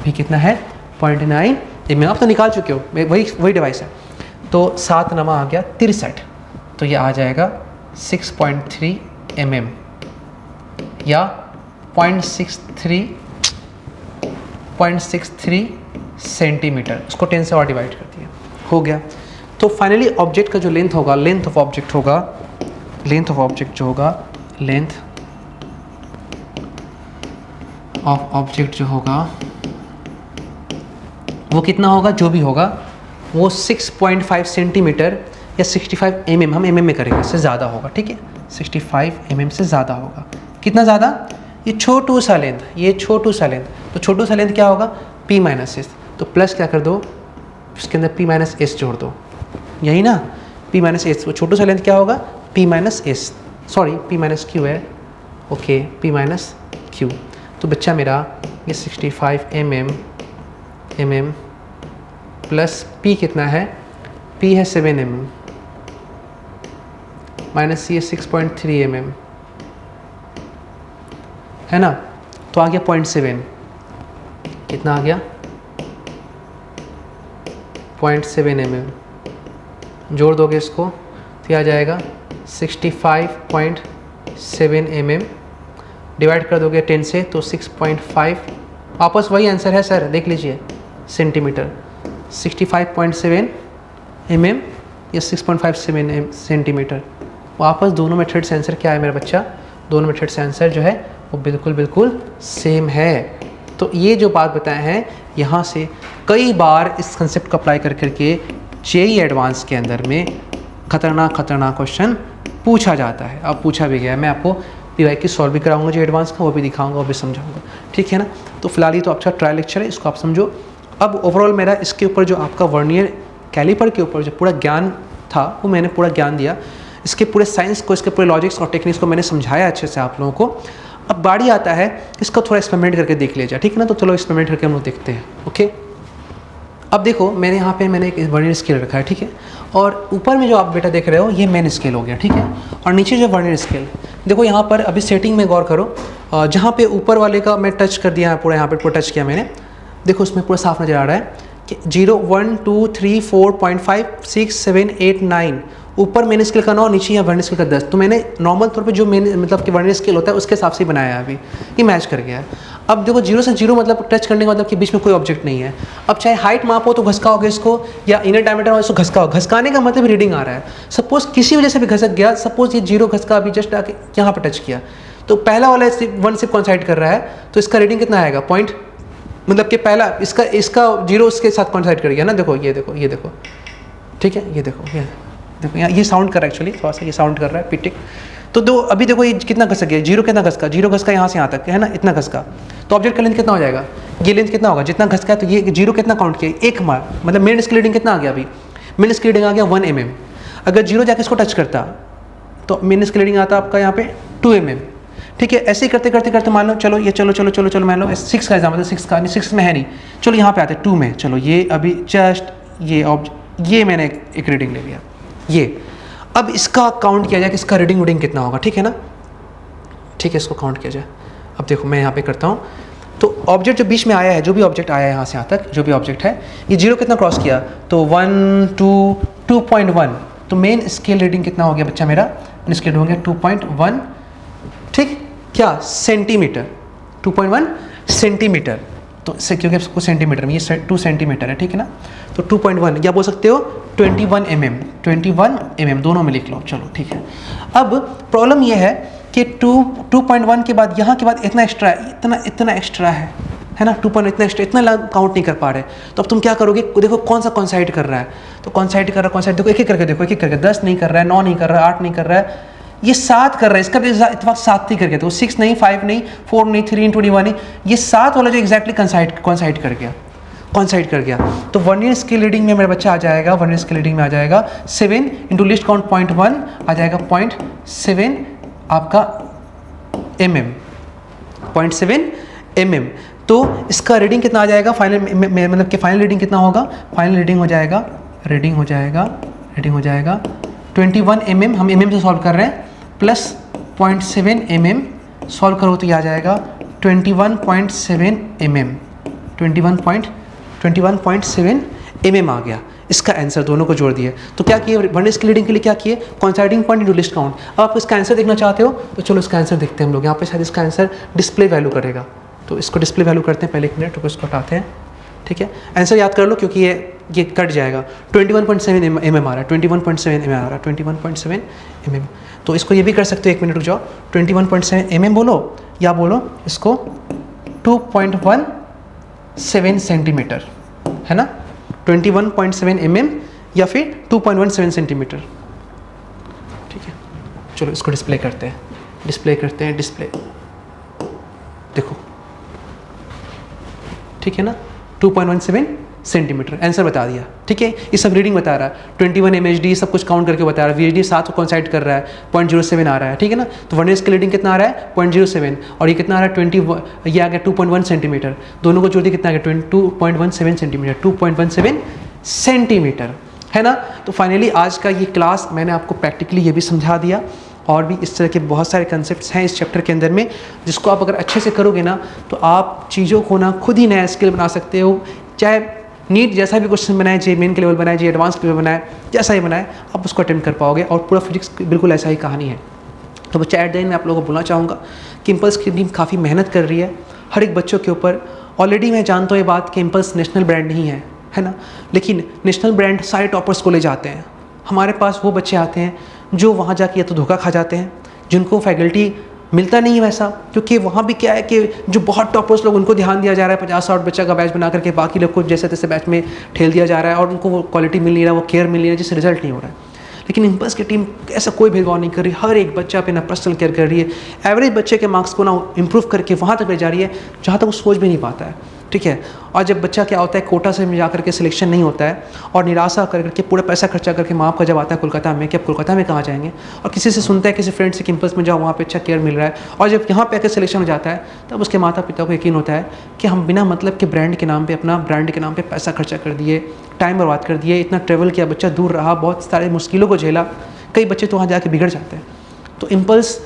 V कितना है 0.9 mm, आप तो निकाल चुके हो, वही डिवाइस है। तो 7 नमा आ गया 63, तो ये आ जाएगा 6.3 mm या 0.63 सेंटीमीटर। इसको 10 से और डिवाइड कर दिया, हो गया। तो फाइनली ऑब्जेक्ट का जो लेंथ होगा, लेंथ ऑफ ऑब्जेक्ट जो होगा वो कितना होगा, जो भी होगा वो 6.5 सेंटीमीटर या 65 mm, हम mm में करेंगे, इससे ज़्यादा होगा, ठीक है, 65 mm से ज़्यादा होगा। कितना ज़्यादा, ये छोटू सा लेंथ, तो छोटू सा लेंथ क्या होगा, P माइनस एस, तो प्लस क्या कर दो, इसके अंदर P माइनस एस जोड़ दो, यही ना, P माइनस एस, वो छोटू सा लेंथ क्या होगा, P minus S, sorry P minus Q है, ओके, P माइनस क्यू। तो बच्चा मेरा ये 65 mm प्लस P कितना है, P है 7 mm माइनस ये 6.3 mm है ना, तो आ गया 0.7, कितना आ गया 0.7 mm, जोड़ दोगे इसको तो आ जाएगा 65.7 mm, डिवाइड कर दोगे 10 से तो 6.5, वापस वही आंसर है सर, देख लीजिए, सेंटीमीटर। 65.7 mm या 6.57 सेंटीमीटर, वापस दोनों मेथड से आंसर क्या है मेरा बच्चा, दोनों मेथड से आंसर जो है वो बिल्कुल सेम है। तो ये जो बात बताए हैं, यहाँ से कई बार इस कंसेप्ट को अप्लाई करके जेईई एडवांस के अंदर में खतरनाक क्वेश्चन पूछा जाता है। अब पूछा भी गया है, मैं आपको पीवाई की सॉल्व भी कराऊंगा जो एडवांस का, वो भी दिखाऊंगा, वो भी समझाऊंगा, ठीक है ना। तो फिलहाल ये तो अच्छा ट्रायल लेक्चर है, इसको आप समझो। अब ओवरऑल मेरा इसके ऊपर जो आपका वर्नियर कैलिपर के ऊपर जो पूरा ज्ञान था वो मैंने पूरा ज्ञान दिया, इसके पूरे साइंस को, इसके पूरे लॉजिक्स और टेक्निक्स को मैंने समझाया अच्छे से आप लोगों को। अब बारी आता है इसका थोड़ा एक्सपेरिमेंट करके देख लिया जाए, ठीक है ना। तो चलो एक्सपेरिमेंट करके हम लोग देखते हैं, ओके। अब देखो मैंने यहाँ पे मैंने एक वर्नियर स्केल रखा है, ठीक है, और ऊपर में जो आप बेटा देख रहे हो ये मेन स्केल हो गया, ठीक है, और नीचे जो वर्नियर स्केल, देखो यहाँ पर अभी सेटिंग में गौर करो, जहाँ पे ऊपर वाले का मैं टच कर दिया है पूरा, यहाँ पे पूरा टच किया मैंने, देखो उसमें पूरा साफ नज़र आ रहा है कि 0 1 2 3 4.5 6 7 8 9, ऊपर मेन स्केल का 9, नीचे यहाँ वर्नियर स्केल का 10। तो मैंने नॉर्मल तौर पे जो मेन मतलब कि वर्नियर स्केल होता है उसके हिसाब से ही बनाया है, अभी ये मैच कर गया है। अब देखो 0 से 0 मतलब टच करने का मतलब कि बीच में कोई ऑब्जेक्ट नहीं है। अब चाहे हाइट माप हो तो घसकाओगे इसको, या इनर डायमीटर हो इसको घसकाओ, घसकाने का मतलब रीडिंग आ रहा है। सपोज किसी वजह से भी घसक गया, सपोज ये 0 घसका अभी जस्ट आके यहाँ पर टच किया, तो पहला वाला 1 से कॉन्साइड कर रहा है, तो इसका रीडिंग कितना आएगा, पॉइंट, मतलब कि पहला इसका 0 उसके साथ कॉन्साइड कर गया ना, देखो ये देखो, ठीक है, ये देखो यहाँ ये साउंड कर रहा है, एक्चुअली थोड़ा सा ये साउंड कर रहा है पिटिक। तो दो अभी देखो ये कितना घसक गया, 0 कितना घसका, 0 घसका यहाँ से यहाँ तक है ना, इतना घसका, तो ऑब्जेक्ट का लेंथ कितना हो जाएगा, ये लेंथ कितना होगा, जितना घसका है, तो ये 0 कितना काउंट किया, एक मार, मतलब मेन स्केल रीडिंग कितना आ गया, अभी मेन स्केल रीडिंग आ गया 1 mm। अगर 0 जाके इसको टच करता तो मेन स्केल रीडिंग आता आपका यहाँ पे 2 mm, ठीक है। ऐसे ही करते मान लो, चलो ये चलो मान लो 6 का एग्जाम्पल, 6 में है नहीं, चलो यहाँ पे आते 2 में, चलो ये अभी जस्ट ये मैंने एक रीडिंग ले लिया, ये अब इसका काउंट किया जाए कि इसका रीडिंग कितना होगा, ठीक है ना, ठीक है, इसको काउंट किया जाए। अब देखो मैं यहाँ पे करता हूँ, तो ऑब्जेक्ट जो बीच में आया है, जो भी ऑब्जेक्ट आया है यहाँ से यहाँ तक, जो भी ऑब्जेक्ट है, ये 0 कितना क्रॉस किया, तो 1 2 2.1, तो मेन स्केल रीडिंग कितना हो गया बच्चा मेरा, मेन स्केल हो गया 2.1, ठीक, क्या सेंटीमीटर, 2.1 सेंटीमीटर, तो क्योंकि सबको सेंटीमीटर में ये 2 सेंटीमीटर है, ठीक है ना, तो 2.1 या बोल सकते हो 21 mm, दोनों में लिख लो, चलो ठीक है। अब प्रॉब्लम ये है कि 2.1 के बाद यहाँ के बाद इतना एक्स्ट्रा है, इतना एक्स्ट्रा है, है ना, 2 पॉइंट इतना एक्स्ट्रा, इतना काउंट नहीं कर पा रहे। तो अब तुम क्या करोगे, देखो कौन सा कॉन्साइड कर रहा है, तो कॉन्साइड कर रहा है, कॉन्साइड देखो एक एक करके देखो, एक एक करके 10 नहीं कर रहा है, 9 नहीं कर रहा है, 8 नहीं कर रहा है, ये 7 कर रहा है। इसका भी इत्तेफाक 7 ही करके, तो 6 नहीं, 5 नहीं, 4 नहीं, 3 21 नहीं, ये 7 वाला जो एग्जैक्टली कॉन्साइड कर गया। तो 1 ईयर स्केल रीडिंग में मेरा बच्चा आ जाएगा, 1 ईयर स्केल रीडिंग में आ जाएगा 7 इंटू लिस्ट काउंट 0.1 आ जाएगा 0.7 आपका mm, 0.7 mm। तो इसका रीडिंग कितना आ जाएगा फाइनल, मतलब कि फाइनल रीडिंग कितना होगा, फाइनल रीडिंग हो जाएगा 21 mm, हम mm से सॉल्व कर रहे हैं, प्लस 0.7 mm सॉल्व करो तो ये आ जाएगा 21.7 mm, 21.7 mm आ गया। इसका आंसर दोनों को जोड़ दिए। तो क्या किए, 1 ईयर स्केल रीडिंग के लिए क्या किए, coinciding point into list count. अब आप इसका आंसर देखना चाहते हो तो चलो इसका आंसर देखते हैं हम लोग। यहाँ पे शायद इसका आंसर डिस्प्ले वैल्यू करेगा, तो इसको डिस्प्ले वैल्यू करते हैं पहले, 1 मिनट, तो इसको हटाते हैं, ठीक है। आंसर याद कर लो क्योंकि ये कट जाएगा। 21.7 mm आ रहा है, 21.7 mm आ रहा है, 21.7 mm। तो इसको ये भी कर सकते हो, 1 मिनट रुक जाओ, 21.7 mm बोलो या बोलो इसको 2.17 सेंटीमीटर, है ना, 21.7 mm या फिर 2.17 सेंटीमीटर, ठीक है। चलो इसको डिस्प्ले करते हैं, डिस्प्ले देखो, ठीक है ना, 2.17 सेंटीमीटर आंसर बता दिया, ठीक है। ये सब रीडिंग बता रहा है, 21 mHd सब कुछ काउंट करके बता रहा है, VHD 7 को कॉन्साइड कर रहा है, 0.07 आ रहा है, ठीक है ना। तो 1 ईयर स्केल रीडिंग कितना आ रहा है, 0.07, और ये कितना आ रहा है, 21, ये आ गया 2.1 सेंटीमीटर, दोनों को जोड़ दिया कितना आ गया, 2.17 सेंटीमीटर, 2.17 सेंटीमीटर, है ना। तो फाइनली आज का ये क्लास मैंने आपको प्रैक्टिकली ये भी समझा दिया, और भी इस तरह के बहुत सारे कंसेप्ट्स हैं इस चैप्टर के अंदर में, जिसको आप अगर अच्छे से करोगे ना तो आप चीज़ों को ना खुद ही नया स्किल बना सकते हो। चाहे नीट जैसा भी क्वेश्चन बनाए, जे मेन के लेवल बनाए, जे एडवांस के लेवल बनाए, जैसा ही बनाए आप उसको अटेम्प्ट कर पाओगे, और पूरा फिजिक्स बिल्कुल ऐसा ही कहानी है। तो बच्चा एट द एंड में आप लोगों को बोलना चाहूँगा कि इम्पल्स की टीम काफ़ी मेहनत कर रही है हर एक बच्चों के ऊपर। ऑलरेडी मैं जानता हूँ ये बात कि इम्पल्स नेशनल ब्रांड नहीं है, है ना, लेकिन नेशनल ब्रांड सारे टॉपर्स को ले जाते हैं। हमारे पास वो बच्चे आते हैं जो वहाँ जाके या तो धोखा खा जाते हैं, जिनको फैकल्टी मिलता नहीं है वैसा, क्योंकि वहाँ भी क्या है कि जो बहुत टॉपर्स लोग उनको ध्यान दिया जा रहा है, 50-60 बच्चा का बैच बना करके बाकी लोग को जैसे तैसे बैच में ठेल दिया जा रहा है, और उनको वो क्वालिटी मिल नहीं रहा, वो केयर मिल नहीं रहा, जिससे रिजल्ट नहीं हो रहा है। लेकिन इम्पल्स की टीम ऐसा कोई भेदभाव नहीं कर रही, हर एक बच्चा पे ना पर्सनल केयर कर रही है, एवरेज बच्चे के मार्क्स को ना इम्प्रूव करके वहाँ तक ले जा रही है जहाँ तक वो सोच भी नहीं पाता है, ठीक है। और जब बच्चा क्या होता है, कोटा से जा करके सिलेक्शन नहीं होता है, और निराशा करके पूरा पैसा खर्चा करके माँ बाप का जब आता है कोलकाता में कि अब कोलकाता में कहाँ जाएंगे, और किसी से सुनता है, किसी फ्रेंड से कैंपस में जाओ वहाँ पे अच्छा केयर मिल रहा है, और जब यहाँ पे आकर सिलेक्शन हो जाता है तब उसके माता पिता को यकीन होता है कि हम बिना मतलब के ब्रांड के नाम पर, अपना ब्रांड के नाम पर पैसा खर्चा कर दिए, टाइम बर्बाद कर दिए, इतना ट्रैवल किया, बच्चा दूर रहा, बहुत सारे मुश्किलों को झेला, कई बच्चे तो वहाँ जाके बिगड़ जाते हैं। तो इम्पल्स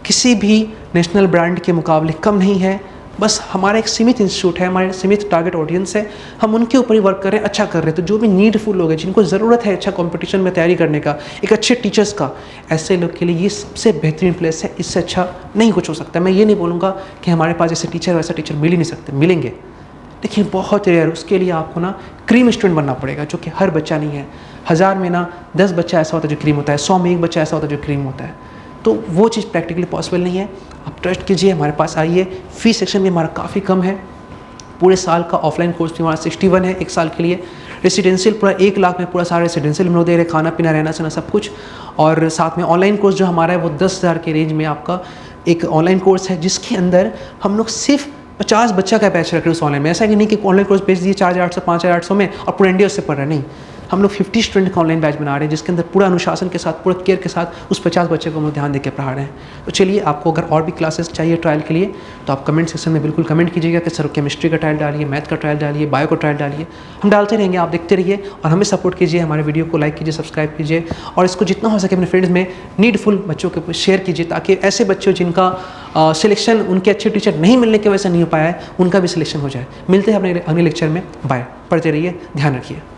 किसी भी नेशनल ब्रांड के मुकाबले कम नहीं है, बस हमारा एक सीमित इंस्टीट्यूट है, हमारे सीमित टारगेट ऑडियंस है, हम उनके ऊपर ही वर्क कर रहे हैं, अच्छा कर रहे हैं। तो जो भी नीडफुल लोग हैं, जिनको ज़रूरत है अच्छा कंपटीशन में तैयारी करने का, एक अच्छे टीचर्स का, ऐसे लोग के लिए ये सबसे बेहतरीन प्लेस है। इससे अच्छा नहीं कुछ हो सकता। मैं ये नहीं बोलूँगा कि हमारे पास जैसे टीचर वैसा टीचर मिल ही नहीं सकते, मिलेंगे, लेकिन बहुत रेयर। उसके लिए आपको ना क्रीम स्टूडेंट बनना पड़ेगा, जो कि हर बच्चा नहीं है। 1000 में ना 10 बच्चा ऐसा होता है जो क्रीम होता है, 100 में 1 बच्चा ऐसा होता है जो क्रीम होता है। तो वो चीज़ प्रैक्टिकली पॉसिबल नहीं है। आप ट्रस्ट कीजिए, हमारे पास आइए। फीस सेक्शन भी हमारा काफ़ी कम है, पूरे साल का ऑफलाइन कोर्स भी हमारा 61 है एक साल के लिए। रेसिडेंशियल पूरा 1 लाख में पूरा सारा रेसिडेंशियल हम लोग दे रहे हैं, खाना पीना रहना सहना सब कुछ। और साथ में ऑनलाइन कोर्स जो हमारा है वो 10,000 के रेंज में आपका एक ऑनलाइन कोर्स है, जिसके अंदर हम लोग सिर्फ 50 बच्चा का बैच रख रहे हैं उस ऑनलाइन में। ऐसा कि नहीं कि ऑनलाइन कोर्स बेच दिए 4800 5800 में और पूरा इंडिया उससे पढ़ रहा है, नहीं। हम लोग 50 स्टूडेंट का ऑनलाइन बैच बना रहे हैं, जिसके अंदर पूरा अनुशासन के साथ, पूरा केयर के साथ उस 50 बच्चे को हम लोग ध्यान देकर पढ़ा रहे हैं। तो चलिए, आपको अगर और भी क्लासेस चाहिए ट्रायल के लिए तो आप कमेंट सेक्शन में बिल्कुल कमेंट कीजिएगा कि सर केमिस्ट्री का ट्रायल डालिए, मैथ का ट्रायल डालिए, बायो का ट्रायल डालिए। हम डालते रहेंगे, आप देखते रहिए और हमें सपोर्ट कीजिए। हमारे वीडियो को लाइक कीजिए, सब्सक्राइब कीजिए, और इसको जितना हो सके अपने फ्रेंड्स में नीडफुल बच्चों के ऊपर शेयर कीजिए, ताकि ऐसे बच्चे जिनका सिलेक्शन उनके अच्छे टीचर नहीं मिलने की वजह से नहीं हो पाया है, उनका भी सिलेक्शन हो जाए। मिलते हैं अपने अगले लेक्चर में। बाय। पढ़ते रहिए, ध्यान रखिए।